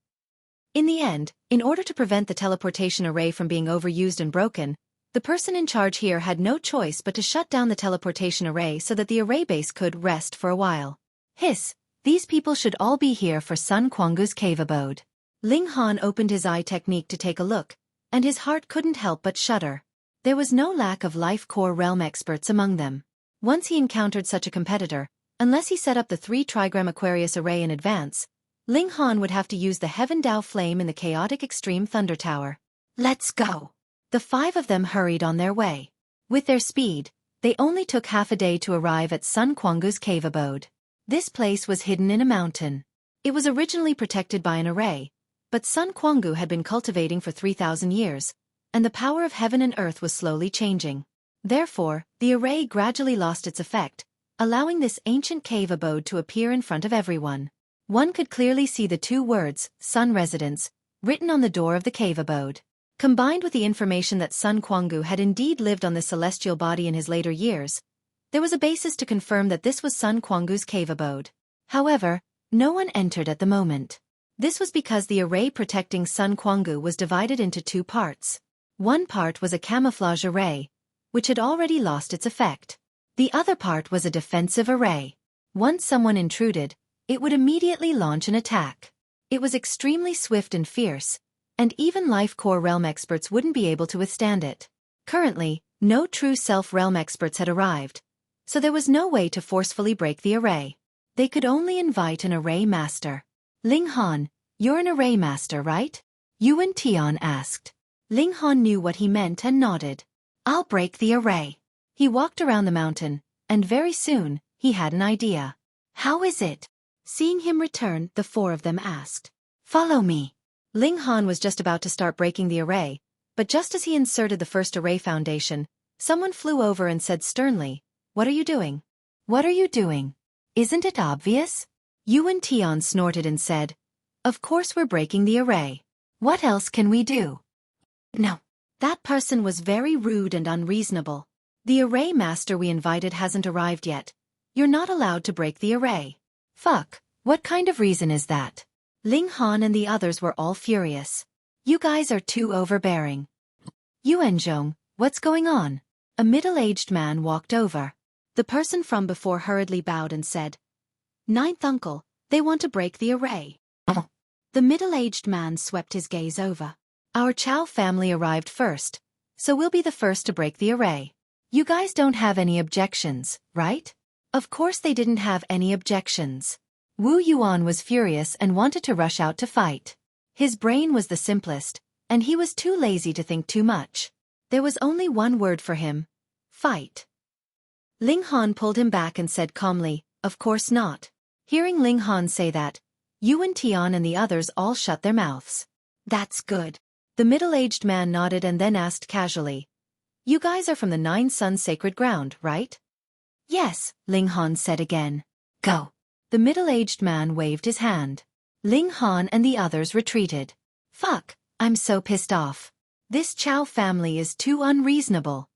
In the end, in order to prevent the teleportation array from being overused and broken, the person in charge here had no choice but to shut down the teleportation array so that the array base could rest for a while. Hiss, these people should all be here for Sun Quangu's cave abode. Ling Han opened his eye technique to take a look, and his heart couldn't help but shudder. There was no lack of Life Core Realm experts among them. Once he encountered such a competitor, unless he set up the 3 trigram Aquarius array in advance, Ling Han would have to use the Heaven Dao Flame in the Chaotic Extreme Thunder Tower. Let's go! The 5 of them hurried on their way. With their speed, they only took half a day to arrive at Sun Quangu's cave abode. This place was hidden in a mountain. It was originally protected by an array, but Sun Quangu had been cultivating for 3,000 years, and the power of heaven and earth was slowly changing. Therefore, the array gradually lost its effect, allowing this ancient cave abode to appear in front of everyone. One could clearly see the 2 words, Sun Residence, written on the door of the cave abode. Combined with the information that Sun Quangu had indeed lived on this celestial body in his later years, there was a basis to confirm that this was Sun Quangu's cave abode. However, no one entered at the moment. This was because the array protecting Sun Quangu was divided into 2 parts. One part was a camouflage array, which had already lost its effect. The other part was a defensive array. Once someone intruded, it would immediately launch an attack. It was extremely swift and fierce, and even Life Core Realm experts wouldn't be able to withstand it. Currently, no true Self-Realm experts had arrived, so there was no way to forcefully break the array. They could only invite an array master. Ling Han, you're an array master, right? Yuan Tian asked. Ling Han knew what he meant and nodded. I'll break the array. He walked around the mountain, and very soon, he had an idea. How is it? Seeing him return, the four of them asked. Follow me. Ling Han was just about to start breaking the array, but just as he inserted the first array foundation, someone flew over and said sternly, What are you doing? What are you doing? Isn't it obvious? Yuan Tian snorted and said, Of course we're breaking the array. What else can we do? No. That person was very rude and unreasonable. The array master we invited hasn't arrived yet. You're not allowed to break the array. Fuck, what kind of reason is that? Ling Han and the others were all furious. You guys are too overbearing. Yuanzhong, what's going on? A middle-aged man walked over. The person from before hurriedly bowed and said, Ninth uncle, they want to break the array. The middle-aged man swept his gaze over. Our Chow family arrived first, so we'll be the first to break the array. You guys don't have any objections, right? Of course they didn't have any objections. Wu Yuan was furious and wanted to rush out to fight. His brain was the simplest, and he was too lazy to think too much. There was only one word for him. Fight. Ling Han pulled him back and said calmly, Of course not. Hearing Ling Han say that, Yuan Tian and the others all shut their mouths. That's good. The middle-aged man nodded and then asked casually, You guys are from the Nine Suns Sacred Ground, right? Yes, Ling Han said again. Go. The middle-aged man waved his hand. Ling Han and the others retreated. Fuck, I'm so pissed off. This Chow family is too unreasonable.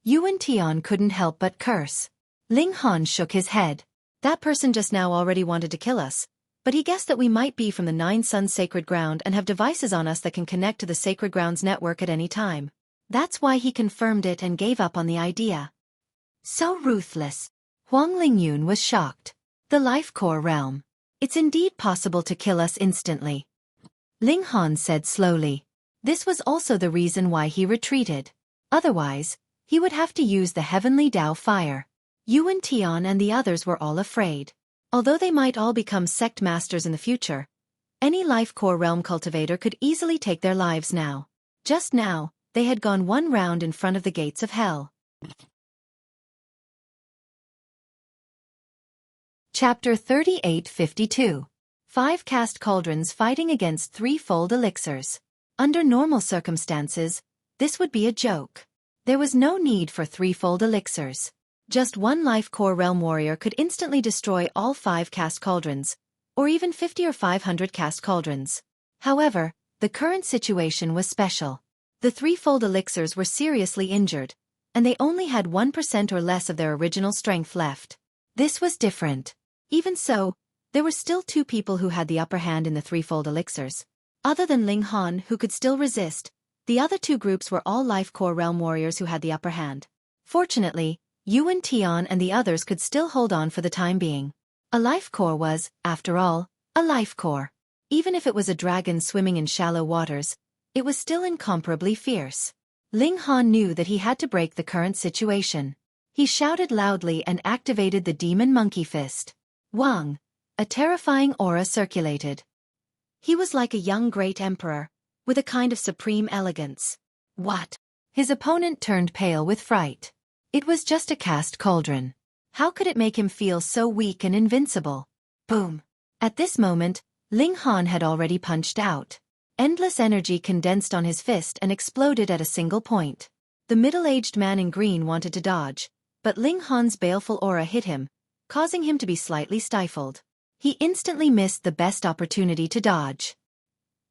Yuan Tian couldn't help but curse. Ling Han shook his head. That person just now already wanted to kill us, but he guessed that we might be from the Nine Suns Sacred Ground and have devices on us that can connect to the Sacred Grounds network at any time. That's why he confirmed it and gave up on the idea. So ruthless. Huang Lingyun was shocked. The Life Core realm. It's indeed possible to kill us instantly. Ling Han said slowly. This was also the reason why he retreated. Otherwise, he would have to use the Heavenly Dao Fire. Yuan Tian and the others were all afraid. Although they might all become sect masters in the future, any Life Core realm cultivator could easily take their lives now. Just now, they had gone one round in front of the gates of hell. Chapter 3852. 5 cast cauldrons fighting against 3-fold elixirs. Under normal circumstances, this would be a joke. There was no need for 3-fold elixirs. Just one Life Core realm warrior could instantly destroy all 5 cast cauldrons, or even 50 or 500 cast cauldrons. However, the current situation was special. The 3-fold elixirs were seriously injured, and they only had 1% or less of their original strength left. This was different. Even so, there were still 2 people who had the upper hand in the 3-fold elixirs. Other than Ling Han, who could still resist, the other 2 groups were all Life Core realm warriors who had the upper hand. Fortunately, Yuan Tian and the others could still hold on for the time being. A Life Core was, after all, a Life Core. Even if it was a dragon swimming in shallow waters, it was still incomparably fierce. Ling Han knew that he had to break the current situation. He shouted loudly and activated the Demon Monkey Fist. Wang! A terrifying aura circulated. He was like a young great emperor, with a kind of supreme elegance. What? His opponent turned pale with fright. It was just a cast cauldron. How could it make him feel so weak and invincible? Boom! At this moment, Ling Han had already punched out. Endless energy condensed on his fist and exploded at a single point. The middle-aged man in green wanted to dodge, but Ling Han's baleful aura hit him, causing him to be slightly stifled. He instantly missed the best opportunity to dodge.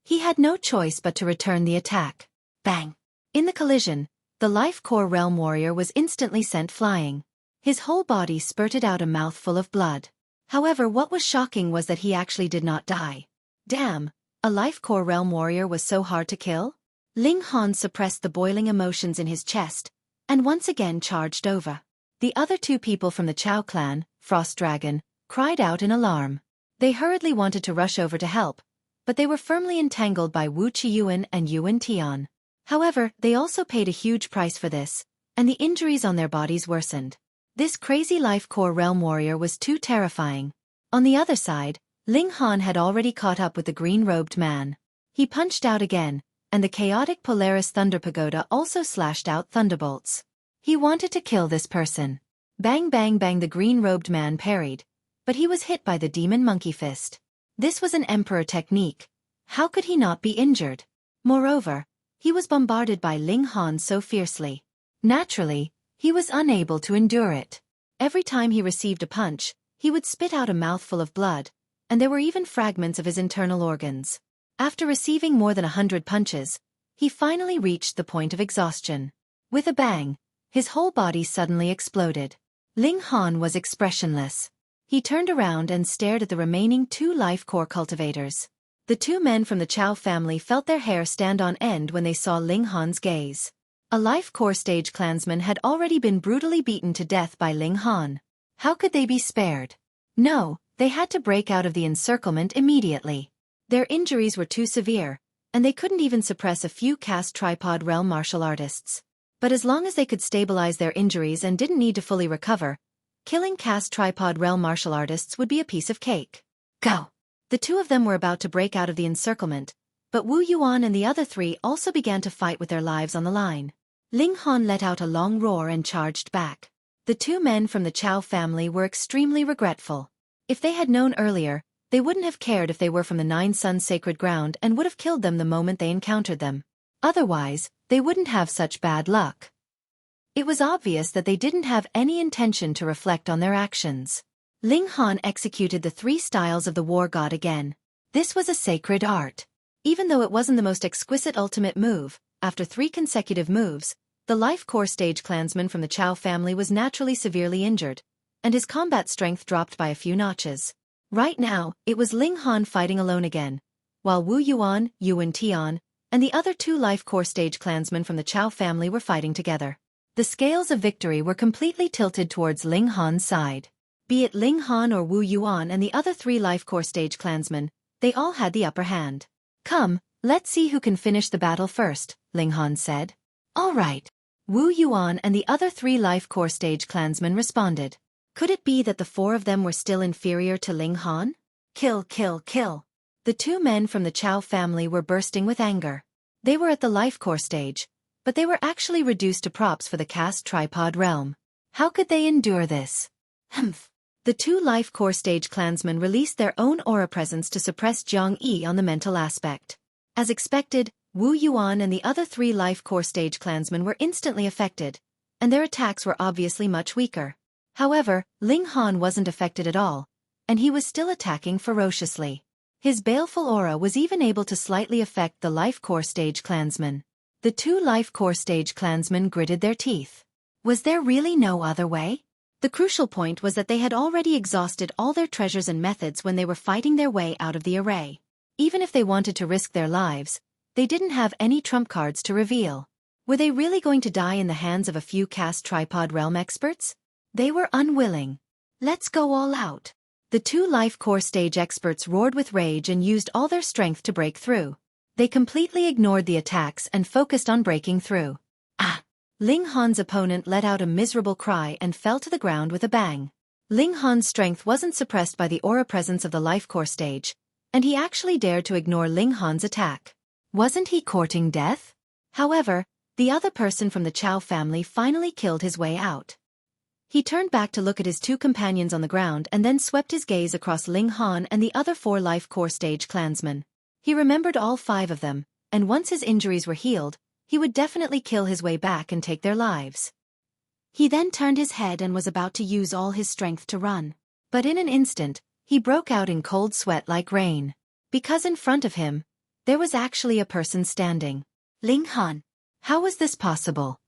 He had no choice but to return the attack. Bang! In the collision, the Life Core realm warrior was instantly sent flying. His whole body spurted out a mouthful of blood. However, what was shocking was that he actually did not die. Damn, a Life Core realm warrior was so hard to kill? Ling Han suppressed the boiling emotions in his chest, and once again charged over. The other 2 people from the Chow clan, Frost Dragon, cried out in alarm. They hurriedly wanted to rush over to help, but they were firmly entangled by Wu Qiyuan and Yuan Tian. However, they also paid a huge price for this, and the injuries on their bodies worsened. This crazy Life Core realm warrior was too terrifying. On the other side, Ling Han had already caught up with the green-robed man. He punched out again, and the chaotic Polaris Thunder Pagoda also slashed out thunderbolts. He wanted to kill this person. Bang bang bang, the green-robed man parried, but he was hit by the demon monkey fist. This was an emperor technique. How could he not be injured? Moreover, he was bombarded by Ling Han so fiercely. Naturally, he was unable to endure it. Every time he received a punch, he would spit out a mouthful of blood, and there were even fragments of his internal organs. After receiving more than 100 punches, he finally reached the point of exhaustion. With a bang, his whole body suddenly exploded. Ling Han was expressionless. He turned around and stared at the remaining 2 life core cultivators. The 2 men from the Chow family felt their hair stand on end when they saw Ling Han's gaze. A life core stage clansman had already been brutally beaten to death by Ling Han. How could they be spared? No, they had to break out of the encirclement immediately. Their injuries were too severe, and they couldn't even suppress a few caste tripod realm martial artists. But as long as they could stabilize their injuries and didn't need to fully recover, killing caste tripod realm martial artists would be a piece of cake. Go! The 2 of them were about to break out of the encirclement, but Wu Yuan and the other 3 also began to fight with their lives on the line. Ling Han let out a long roar and charged back. The 2 men from the Chow family were extremely regretful. If they had known earlier, they wouldn't have cared if they were from the 9 Suns sacred ground and would have killed them the moment they encountered them. Otherwise, they wouldn't have such bad luck. It was obvious that they didn't have any intention to reflect on their actions. Ling Han executed the 3 styles of the war god again. This was a sacred art. Even though it wasn't the most exquisite ultimate move, after 3 consecutive moves, the life core stage clansman from the Chow family was naturally severely injured, and his combat strength dropped by a few notches. Right now, it was Ling Han fighting alone again, while Wu Yuan, Yuan Tian, and the other 2 life core stage clansmen from the Chow family were fighting together. The scales of victory were completely tilted towards Ling Han's side. Be it Ling Han or Wu Yuan and the other 3 life core stage clansmen, they all had the upper hand. Come, let's see who can finish the battle first, Ling Han said. All right. Wu Yuan and the other 3 life core stage clansmen responded. Could it be that the 4 of them were still inferior to Ling Han? Kill, kill, kill. The 2 men from the Chow family were bursting with anger. They were at the life core stage, but they were actually reduced to props for the caste tripod realm. How could they endure this? Humph. The 2 life core stage clansmen released their own aura presence to suppress Jiang Yi on the mental aspect. As expected, Wu Yuan and the other 3 life core stage clansmen were instantly affected, and their attacks were obviously much weaker. However, Ling Han wasn't affected at all, and he was still attacking ferociously. His baleful aura was even able to slightly affect the life core stage clansmen. The 2 life core stage clansmen gritted their teeth. Was there really no other way? The crucial point was that they had already exhausted all their treasures and methods when they were fighting their way out of the array. Even if they wanted to risk their lives, they didn't have any trump cards to reveal. Were they really going to die in the hands of a few caste tripod realm experts? They were unwilling. Let's go all out. The 2 life core stage experts roared with rage and used all their strength to break through. They completely ignored the attacks and focused on breaking through. Ah! Ling Han's opponent let out a miserable cry and fell to the ground with a bang. Ling Han's strength wasn't suppressed by the aura presence of the life core stage, and he actually dared to ignore Ling Han's attack. Wasn't he courting death? However, the other person from the Chow family finally killed his way out. He turned back to look at his 2 companions on the ground and then swept his gaze across Ling Han and the other 4 life core stage clansmen. He remembered all 5 of them, and once his injuries were healed, he would definitely kill his way back and take their lives. He then turned his head and was about to use all his strength to run. But in an instant, he broke out in cold sweat like rain. Because in front of him, there was actually a person standing. Ling Han. How was this possible?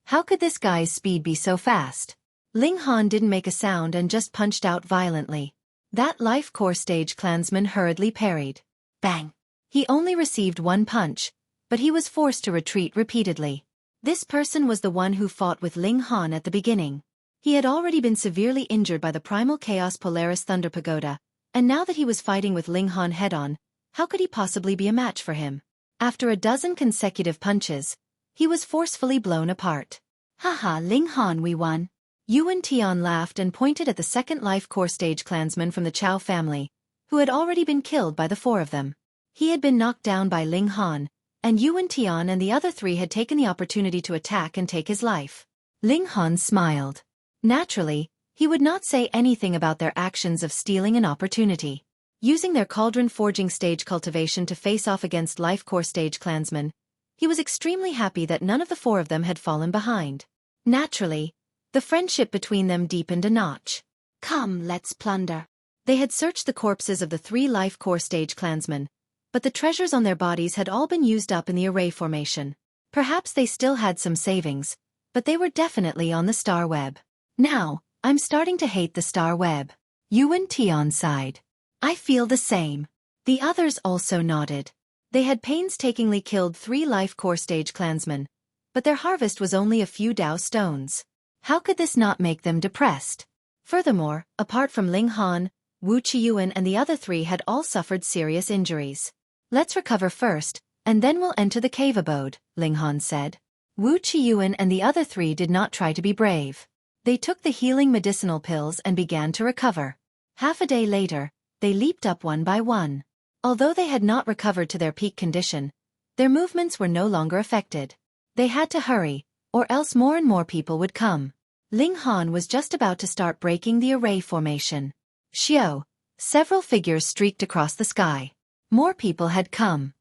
How could this guy's speed be so fast? Ling Han didn't make a sound and just punched out violently. That life core stage clansman hurriedly parried. Bang! He only received 1 punch, but he was forced to retreat repeatedly. This person was the one who fought with Ling Han at the beginning. He had already been severely injured by the Primal Chaos Polaris Thunder Pagoda, and now that he was fighting with Ling Han head-on, how could he possibly be a match for him? After a dozen consecutive punches, he was forcefully blown apart. Haha, Ling Han, we won. Yuan Tian laughed and pointed at the 2nd life core stage clansman from the Chow family, who had already been killed by the 4 of them. He had been knocked down by Ling Han, and Yuan Tian and the other 3 had taken the opportunity to attack and take his life. Ling Han smiled. Naturally, he would not say anything about their actions of stealing an opportunity. Using their cauldron forging stage cultivation to face off against life core stage clansmen, he was extremely happy that none of the four of them had fallen behind. Naturally, the friendship between them deepened a notch. Come, let's plunder. They had searched the corpses of the 3 life core stage clansmen, but the treasures on their bodies had all been used up in the array formation. Perhaps they still had some savings, but they were definitely on the star web. Now, I'm starting to hate the star web. Yuan Tian sighed. I feel the same. The others also nodded. They had painstakingly killed 3 life core stage clansmen, but their harvest was only a few Dao stones. How could this not make them depressed? Furthermore, apart from Ling Han, Wu Qiyuan and the other 3 had all suffered serious injuries. Let's recover first, and then we'll enter the cave abode, Ling Han said. Wu Qiyuan and the other 3 did not try to be brave. They took the healing medicinal pills and began to recover. Half a day later, they leaped up one by one. Although they had not recovered to their peak condition, their movements were no longer affected. They had to hurry, or else more and more people would come. Ling Han was just about to start breaking the array formation. Xiao, several figures streaked across the sky. More people had come.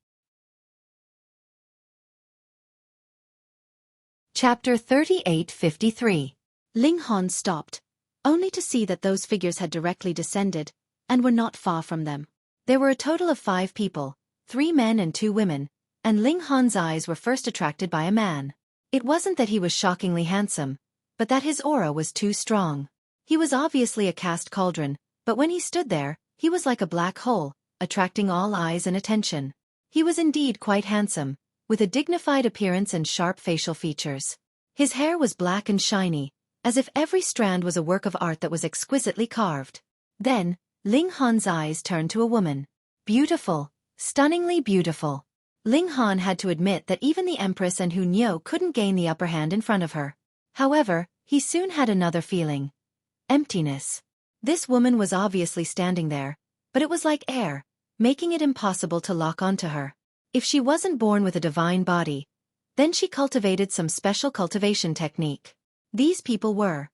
Chapter 3853. Ling Han stopped, only to see that those figures had directly descended, and were not far from them. There were a total of 5 people, 3 men and 2 women, and Ling Han's eyes were first attracted by a man. It wasn't that he was shockingly handsome, but that his aura was too strong. He was obviously a cast cauldron, but when he stood there, he was like a black hole, attracting all eyes and attention. He was indeed quite handsome, with a dignified appearance and sharp facial features. His hair was black and shiny, as if every strand was a work of art that was exquisitely carved. Then, Ling Han's eyes turned to a woman. Beautiful, stunningly beautiful. Ling Han had to admit that even the Empress and Hu Niu couldn't gain the upper hand in front of her. However, he soon had another feeling. Emptiness. This woman was obviously standing there, but it was like air, making it impossible to lock onto her. If she wasn't born with a divine body, then she cultivated some special cultivation technique. These people were.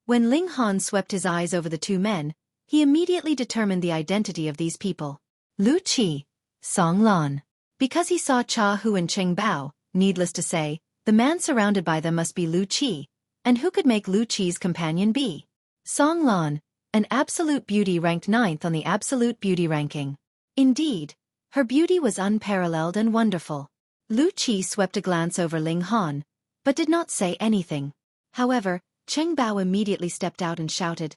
When Ling Han swept his eyes over the 2 men, he immediately determined the identity of these people. Lu Qi, Song Lan. Because he saw Cha Hu and Cheng Bao, needless to say, the man surrounded by them must be Lu Qi, and who could make Lu Qi's companion be? Song Lan, an absolute beauty ranked 9th on the absolute beauty ranking. Indeed, her beauty was unparalleled and wonderful. Lu Qi swept a glance over Ling Han, but did not say anything. However, Cheng Bao immediately stepped out and shouted,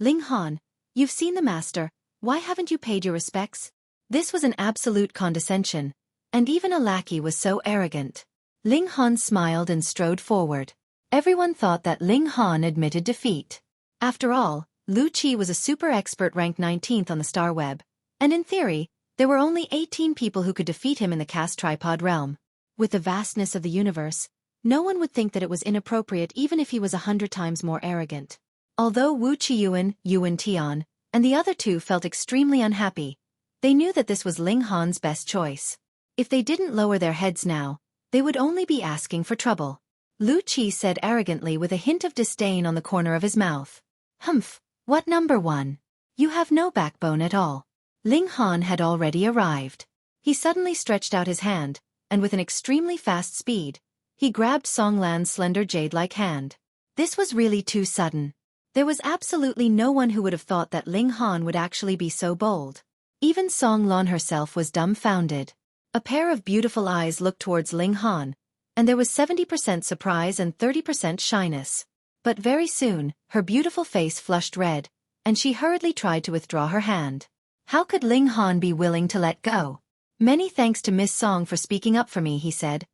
Ling Han, you've seen the master, why haven't you paid your respects? This was an absolute condescension, and even a lackey was so arrogant. Ling Han smiled and strode forward. Everyone thought that Ling Han admitted defeat. After all, Lu Qi was a super expert ranked 19th on the star web, and in theory, there were only 18 people who could defeat him in the cast tripod realm. With the vastness of the universe, no one would think that it was inappropriate even if he was 100 times more arrogant. Although Wu Qiyuan, Yuan Tian, and the other 2 felt extremely unhappy, they knew that this was Ling Han's best choice. If they didn't lower their heads now, they would only be asking for trouble. Lu Qi said arrogantly with a hint of disdain on the corner of his mouth. Humph, what number 1? You have no backbone at all. Ling Han had already arrived. He suddenly stretched out his hand, and with an extremely fast speed, he grabbed Song Lan's slender jade-like hand. This was really too sudden. There was absolutely no one who would have thought that Ling Han would actually be so bold. Even Song Lan herself was dumbfounded. A pair of beautiful eyes looked towards Ling Han, and there was 70% surprise and 30% shyness. But very soon, her beautiful face flushed red, and she hurriedly tried to withdraw her hand. How could Ling Han be willing to let go? Many thanks to Miss Song for speaking up for me, he said.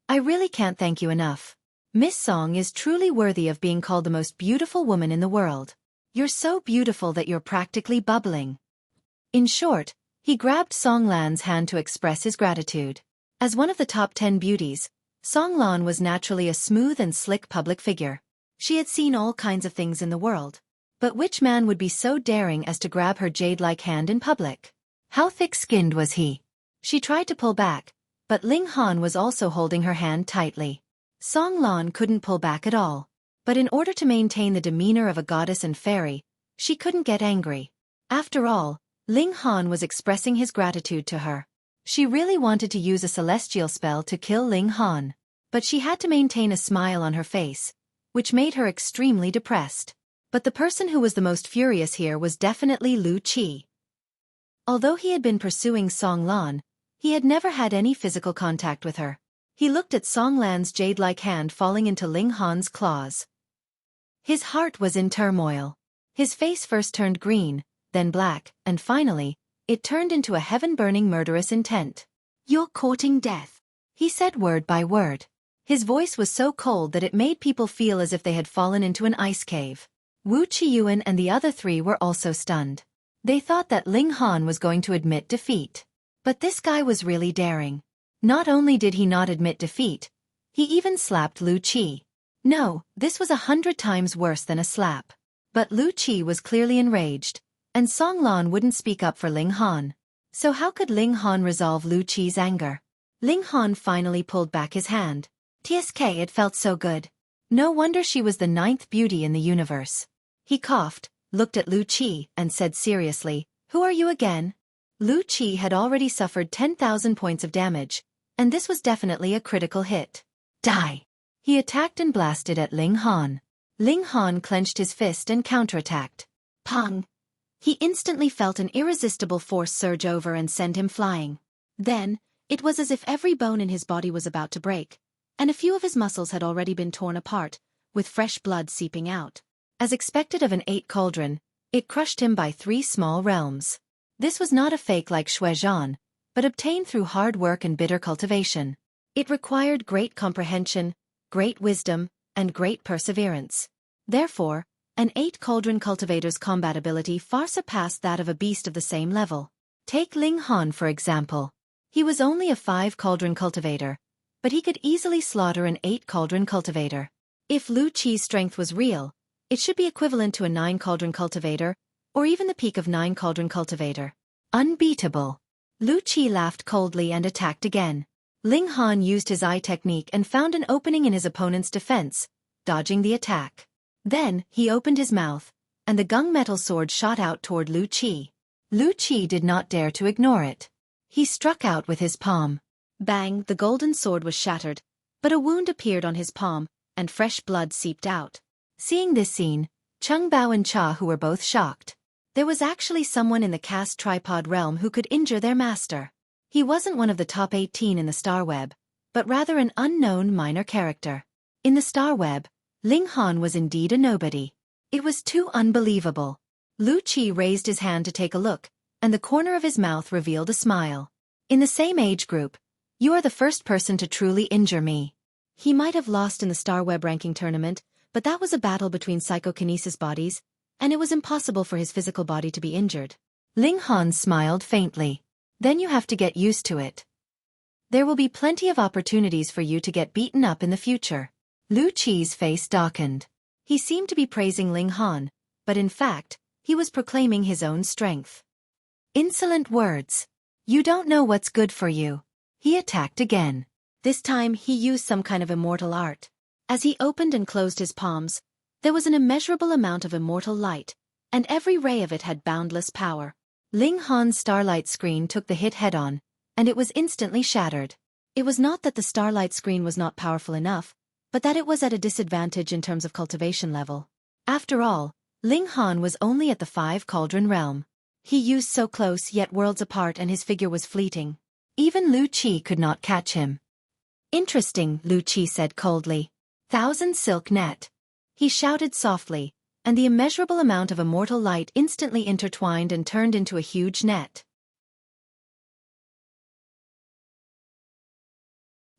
I really can't thank you enough. Miss Song is truly worthy of being called the most beautiful woman in the world. You're so beautiful that you're practically bubbling. In short, he grabbed Song Lan's hand to express his gratitude. As one of the top 10 beauties, Song Lan was naturally a smooth and slick public figure. She had seen all kinds of things in the world. But which man would be so daring as to grab her jade-like hand in public? How thick-skinned was he? She tried to pull back, but Ling Han was also holding her hand tightly. Song Lan couldn't pull back at all. But in order to maintain the demeanor of a goddess and fairy, she couldn't get angry. After all, Ling Han was expressing his gratitude to her. She really wanted to use a celestial spell to kill Ling Han. But she had to maintain a smile on her face, which made her extremely depressed. But the person who was the most furious here was definitely Lu Qi. Although he had been pursuing Song Lan, he had never had any physical contact with her. He looked at Song Lan's jade-like hand falling into Ling Han's claws. His heart was in turmoil. His face first turned green, then black, and finally, it turned into a heaven-burning murderous intent. "You're courting death," he said word by word. His voice was so cold that it made people feel as if they had fallen into an ice cave. Wu Qiyuan and the other three were also stunned. They thought that Ling Han was going to admit defeat. But this guy was really daring. Not only did he not admit defeat, he even slapped Lu Qi. No, this was 100 times worse than a slap. But Lu Qi was clearly enraged, and Song Lan wouldn't speak up for Ling Han. So how could Ling Han resolve Lu Qi's anger? Ling Han finally pulled back his hand. TSK, it felt so good. No wonder she was the 9th beauty in the universe. He coughed, looked at Lu Qi, and said seriously, "Who are you again?" Lu Qi had already suffered 10,000 points of damage, and this was definitely a critical hit. Die! He attacked and blasted at Ling Han. Ling Han clenched his fist and counterattacked. Pong! He instantly felt an irresistible force surge over and send him flying. Then, it was as if every bone in his body was about to break, and a few of his muscles had already been torn apart, with fresh blood seeping out. As expected of an 8 cauldron, it crushed him by 3 small realms. This was not a fake like Xueqi, but obtained through hard work and bitter cultivation. It required great comprehension, great wisdom, and great perseverance. Therefore, an 8 cauldron cultivator's combat ability far surpassed that of a beast of the same level. Take Ling Han for example. He was only a 5 cauldron cultivator, but he could easily slaughter an 8 cauldron cultivator. If Lu Qi's strength was real, it should be equivalent to a 9 cauldron cultivator, or even the peak of 9 cauldron cultivator. Unbeatable. Lu Qi laughed coldly and attacked again. Ling Han used his eye technique and found an opening in his opponent's defense, dodging the attack. Then, he opened his mouth, and the gunmetal sword shot out toward Lu Qi. Lu Qi did not dare to ignore it. He struck out with his palm. Bang, the golden sword was shattered, but a wound appeared on his palm, and fresh blood seeped out. Seeing this scene, Cheng Bao and Cha, who were both shocked. There was actually someone in the cast tripod realm who could injure their master. He wasn't one of the top 18 in the Star Web, but rather an unknown minor character. In the Star Web, Ling Han was indeed a nobody. It was too unbelievable. Lu Qi raised his hand to take a look, and the corner of his mouth revealed a smile. In the same age group, you are the first person to truly injure me. He might have lost in the Star Web ranking tournament, but that was a battle between psychokinesis bodies, and it was impossible for his physical body to be injured. Ling Han smiled faintly. Then you have to get used to it. There will be plenty of opportunities for you to get beaten up in the future. Lu Qi's face darkened. He seemed to be praising Ling Han, but in fact, he was proclaiming his own strength. Insolent words. You don't know what's good for you. He attacked again. This time he used some kind of immortal art. As he opened and closed his palms, there was an immeasurable amount of immortal light, and every ray of it had boundless power. Ling Han's starlight screen took the hit head-on, and it was instantly shattered. It was not that the starlight screen was not powerful enough, but that it was at a disadvantage in terms of cultivation level. After all, Ling Han was only at the 5 cauldron realm. He used so close yet worlds apart and his figure was fleeting. Even Lu Qi could not catch him. Interesting, Lu Qi said coldly. 1,000 silk net. He shouted softly, and the immeasurable amount of immortal light instantly intertwined and turned into a huge net.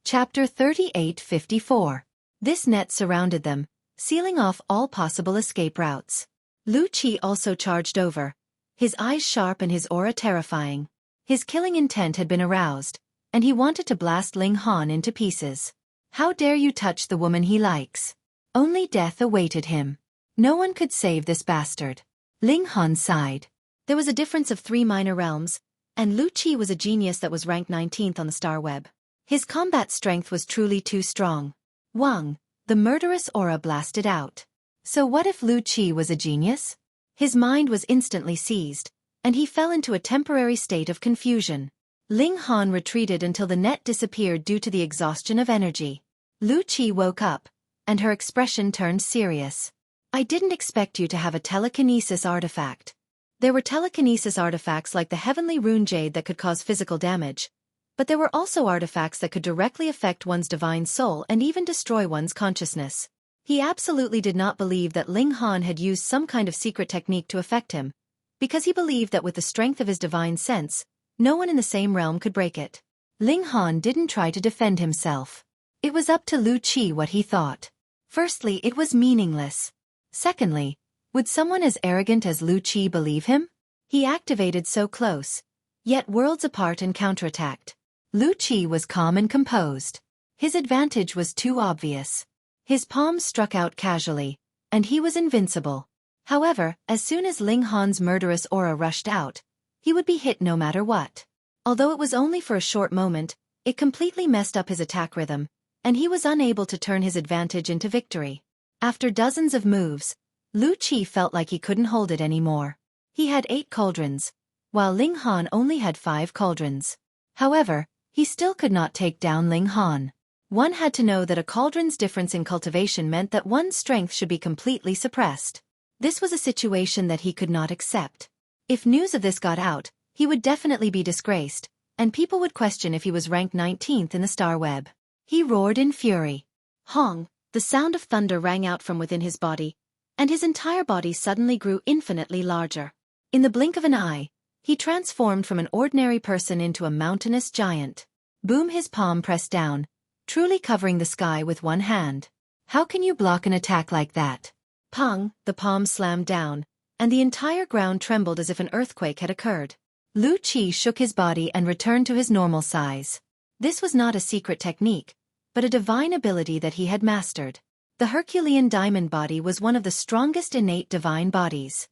Chapter 3854. This net surrounded them, sealing off all possible escape routes. Lu Qi also charged over, his eyes sharp and his aura terrifying. His killing intent had been aroused, and he wanted to blast Ling Han into pieces. How dare you touch the woman he likes? Only death awaited him. No one could save this bastard. Ling Han sighed. There was a difference of 3 minor realms, and Lu Qi was a genius that was ranked 19th on the Star Web. His combat strength was truly too strong. Wang, The murderous aura blasted out. So what if Xueqi was a genius? His mind was instantly seized, and he fell into a temporary state of confusion. Ling Han retreated until the net disappeared due to the exhaustion of energy. Xueqi woke up, and her expression turned serious. I didn't expect you to have a telekinesis artifact. There were telekinesis artifacts like the heavenly rune jade that could cause physical damage, but there were also artifacts that could directly affect one's divine soul and even destroy one's consciousness. He absolutely did not believe that Ling Han had used some kind of secret technique to affect him, because he believed that with the strength of his divine sense, no one in the same realm could break it. Ling Han didn't try to defend himself. It was up to Xueqi what he thought. Firstly, it was meaningless. Secondly, would someone as arrogant as Xueqi believe him? He activated so close, yet worlds apart and counterattacked. Xueqi was calm and composed. His advantage was too obvious. His palms struck out casually, and he was invincible. However, as soon as Ling Han's murderous aura rushed out, he would be hit no matter what. Although it was only for a short moment, it completely messed up his attack rhythm, and he was unable to turn his advantage into victory. After dozens of moves, Xueqi felt like he couldn't hold it anymore. He had 8 cauldrons, while Ling Han only had 5 cauldrons. However, he still could not take down Ling Han. One had to know that a cauldron's difference in cultivation meant that one's strength should be completely suppressed. This was a situation that he could not accept. If news of this got out, he would definitely be disgraced, and people would question if he was ranked 19th in the star web. He roared in fury. Hong, the sound of thunder rang out from within his body, and his entire body suddenly grew infinitely larger. In the blink of an eye, he transformed from an ordinary person into a mountainous giant. Boom, his palm pressed down, truly covering the sky with one hand. How can you block an attack like that? Pong, the palm slammed down, and the entire ground trembled as if an earthquake had occurred. Xueqi shook his body and returned to his normal size. This was not a secret technique, but a divine ability that he had mastered. The Herculean diamond body was one of the strongest innate divine bodies.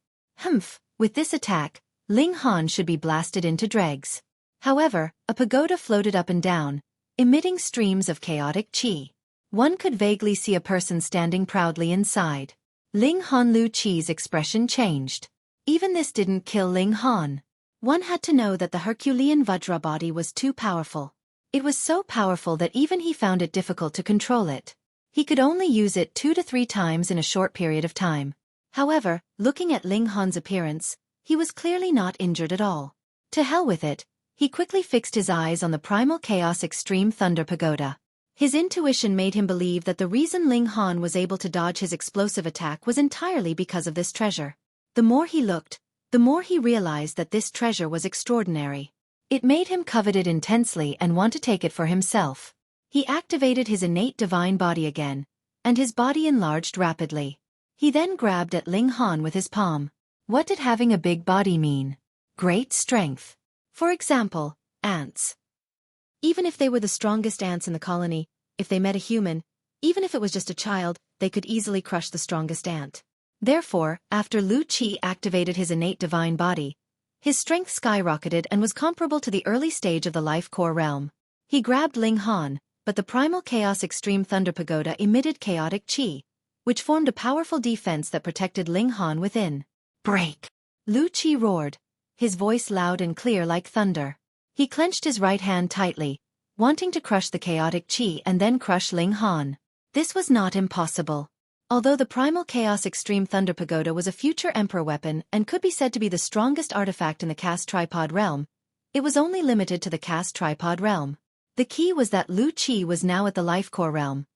With this attack, Ling Han should be blasted into dregs. However, a pagoda floated up and down, emitting streams of chaotic qi. One could vaguely see a person standing proudly inside. Ling Han Xueqi's expression changed. Even this didn't kill Ling Han. One had to know that the Herculean Vajra body was too powerful. It was so powerful that even he found it difficult to control it. He could only use it 2 to 3 times in a short period of time. However, looking at Ling Han's appearance, he was clearly not injured at all. To hell with it, he quickly fixed his eyes on the Primal Chaos Extreme Thunder Pagoda. His intuition made him believe that the reason Ling Han was able to dodge his explosive attack was entirely because of this treasure. The more he looked, the more he realized that this treasure was extraordinary. It made him covet it intensely and want to take it for himself. He activated his innate divine body again, and his body enlarged rapidly. He then grabbed at Ling Han with his palm. What did having a big body mean? Great strength. For example, ants. Even if they were the strongest ants in the colony, if they met a human, even if it was just a child, they could easily crush the strongest ant. Therefore, after Xueqi activated his innate divine body, his strength skyrocketed and was comparable to the early stage of the life core realm. He grabbed Ling Han, but the Primal Chaos Extreme Thunder Pagoda emitted chaotic qi, which formed a powerful defense that protected Ling Han within. Break! Xueqi roared, his voice loud and clear like thunder. He clenched his right hand tightly, wanting to crush the chaotic qi and then crush Ling Han. This was not impossible. Although the Primal Chaos Extreme Thunder Pagoda was a future Emperor weapon and could be said to be the strongest artifact in the Cast Tripod realm, it was only limited to the Cast Tripod realm. The key was that Xueqi was now at the Life Core realm,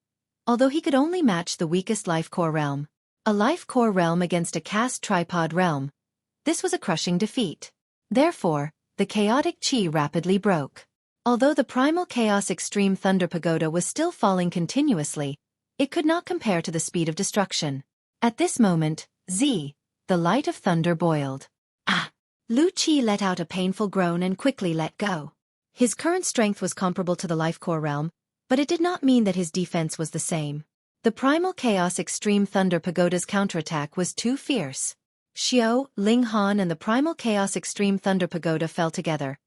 although he could only match the weakest Life Core realm. A Life Core realm against a Cast Tripod realm. This was a crushing defeat. Therefore, the chaotic qi rapidly broke. Although the Primal Chaos Extreme Thunder Pagoda was still falling continuously, it could not compare to the speed of destruction. At this moment, the light of thunder boiled. Xueqi let out a painful groan and quickly let go. His current strength was comparable to the Life Core realm, but it did not mean that his defense was the same. The Primal Chaos Extreme Thunder Pagoda's counterattack was too fierce. Xiao, Ling Han and the Primal Chaos Extreme Thunder Pagoda fell together.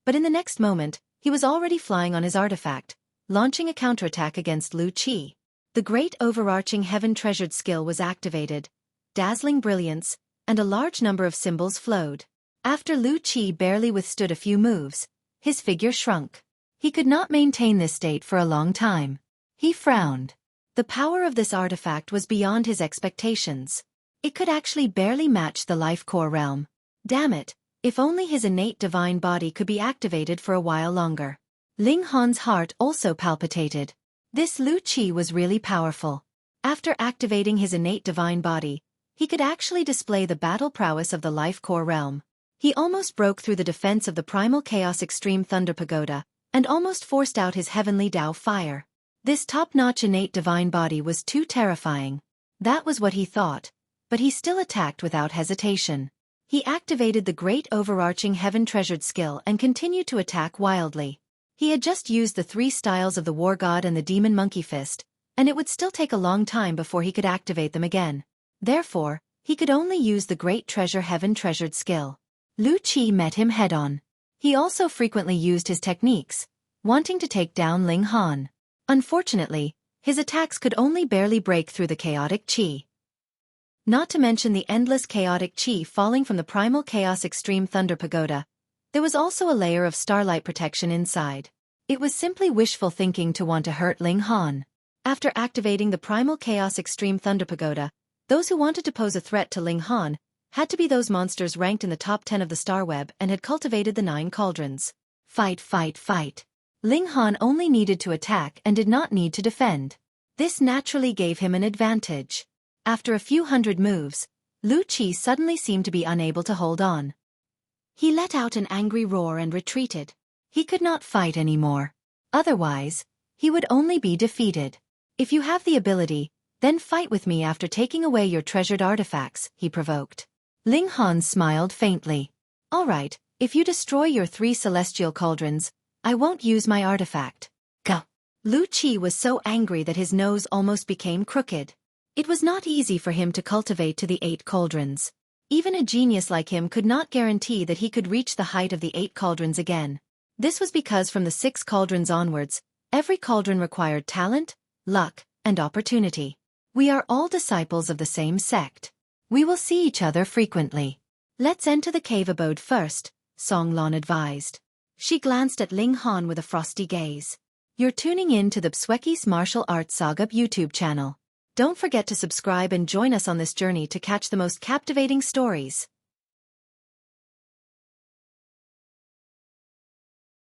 But in the next moment, he was already flying on his artifact, launching a counterattack against Xueqi. The great overarching heaven-treasured skill was activated. Dazzling brilliance, and a large number of symbols flowed. After Lu Qi barely withstood a few moves, his figure shrunk. He could not maintain this state for a long time. He frowned. The power of this artifact was beyond his expectations. It could actually barely match the life core realm. Damn it, if only his innate divine body could be activated for a while longer. Ling Han's heart also palpitated. This Lu Qi was really powerful. After activating his innate divine body, he could actually display the battle prowess of the life core realm. He almost broke through the defense of the primal chaos extreme thunder pagoda, and almost forced out his heavenly Tao fire. This top-notch innate divine body was too terrifying. That was what he thought, but he still attacked without hesitation. He activated the great overarching heaven-treasured skill and continued to attack wildly. He had just used the 3 styles of the War God and the Demon Monkey Fist, and it would still take a long time before he could activate them again. Therefore, he could only use the great treasure heaven-treasured skill. Lu Qi met him head-on. He also frequently used his techniques, wanting to take down Ling Han. Unfortunately, his attacks could only barely break through the chaotic qi. Not to mention the endless chaotic qi falling from the primal chaos extreme thunder pagoda, there was also a layer of starlight protection inside. It was simply wishful thinking to want to hurt Ling Han. After activating the primal chaos extreme thunder pagoda, those who wanted to pose a threat to Ling Han had to be those monsters ranked in the top 10 of the star web and had cultivated the 9 cauldrons. Fight, fight, fight. Ling Han only needed to attack and did not need to defend. This naturally gave him an advantage. After a few hundred moves, Lu Qi suddenly seemed to be unable to hold on. He let out an angry roar and retreated. He could not fight anymore. Otherwise, he would only be defeated. If you have the ability, then fight with me after taking away your treasured artifacts, he provoked. Ling Han smiled faintly. All right, if you destroy your 3 celestial cauldrons, I won't use my artifact. Go. Lu Qi was so angry that his nose almost became crooked. It was not easy for him to cultivate to the 8 cauldrons. Even a genius like him could not guarantee that he could reach the height of the 8 cauldrons again. This was because from the 6 cauldrons onwards, every cauldron required talent, luck, and opportunity. We are all disciples of the same sect. We will see each other frequently. Let's enter the cave abode first, Song Lan advised. She glanced at Ling Han with a frosty gaze. You're tuning in to the Xueqi's Martial Arts Saga YouTube channel. Don't forget to subscribe and join us on this journey to catch the most captivating stories.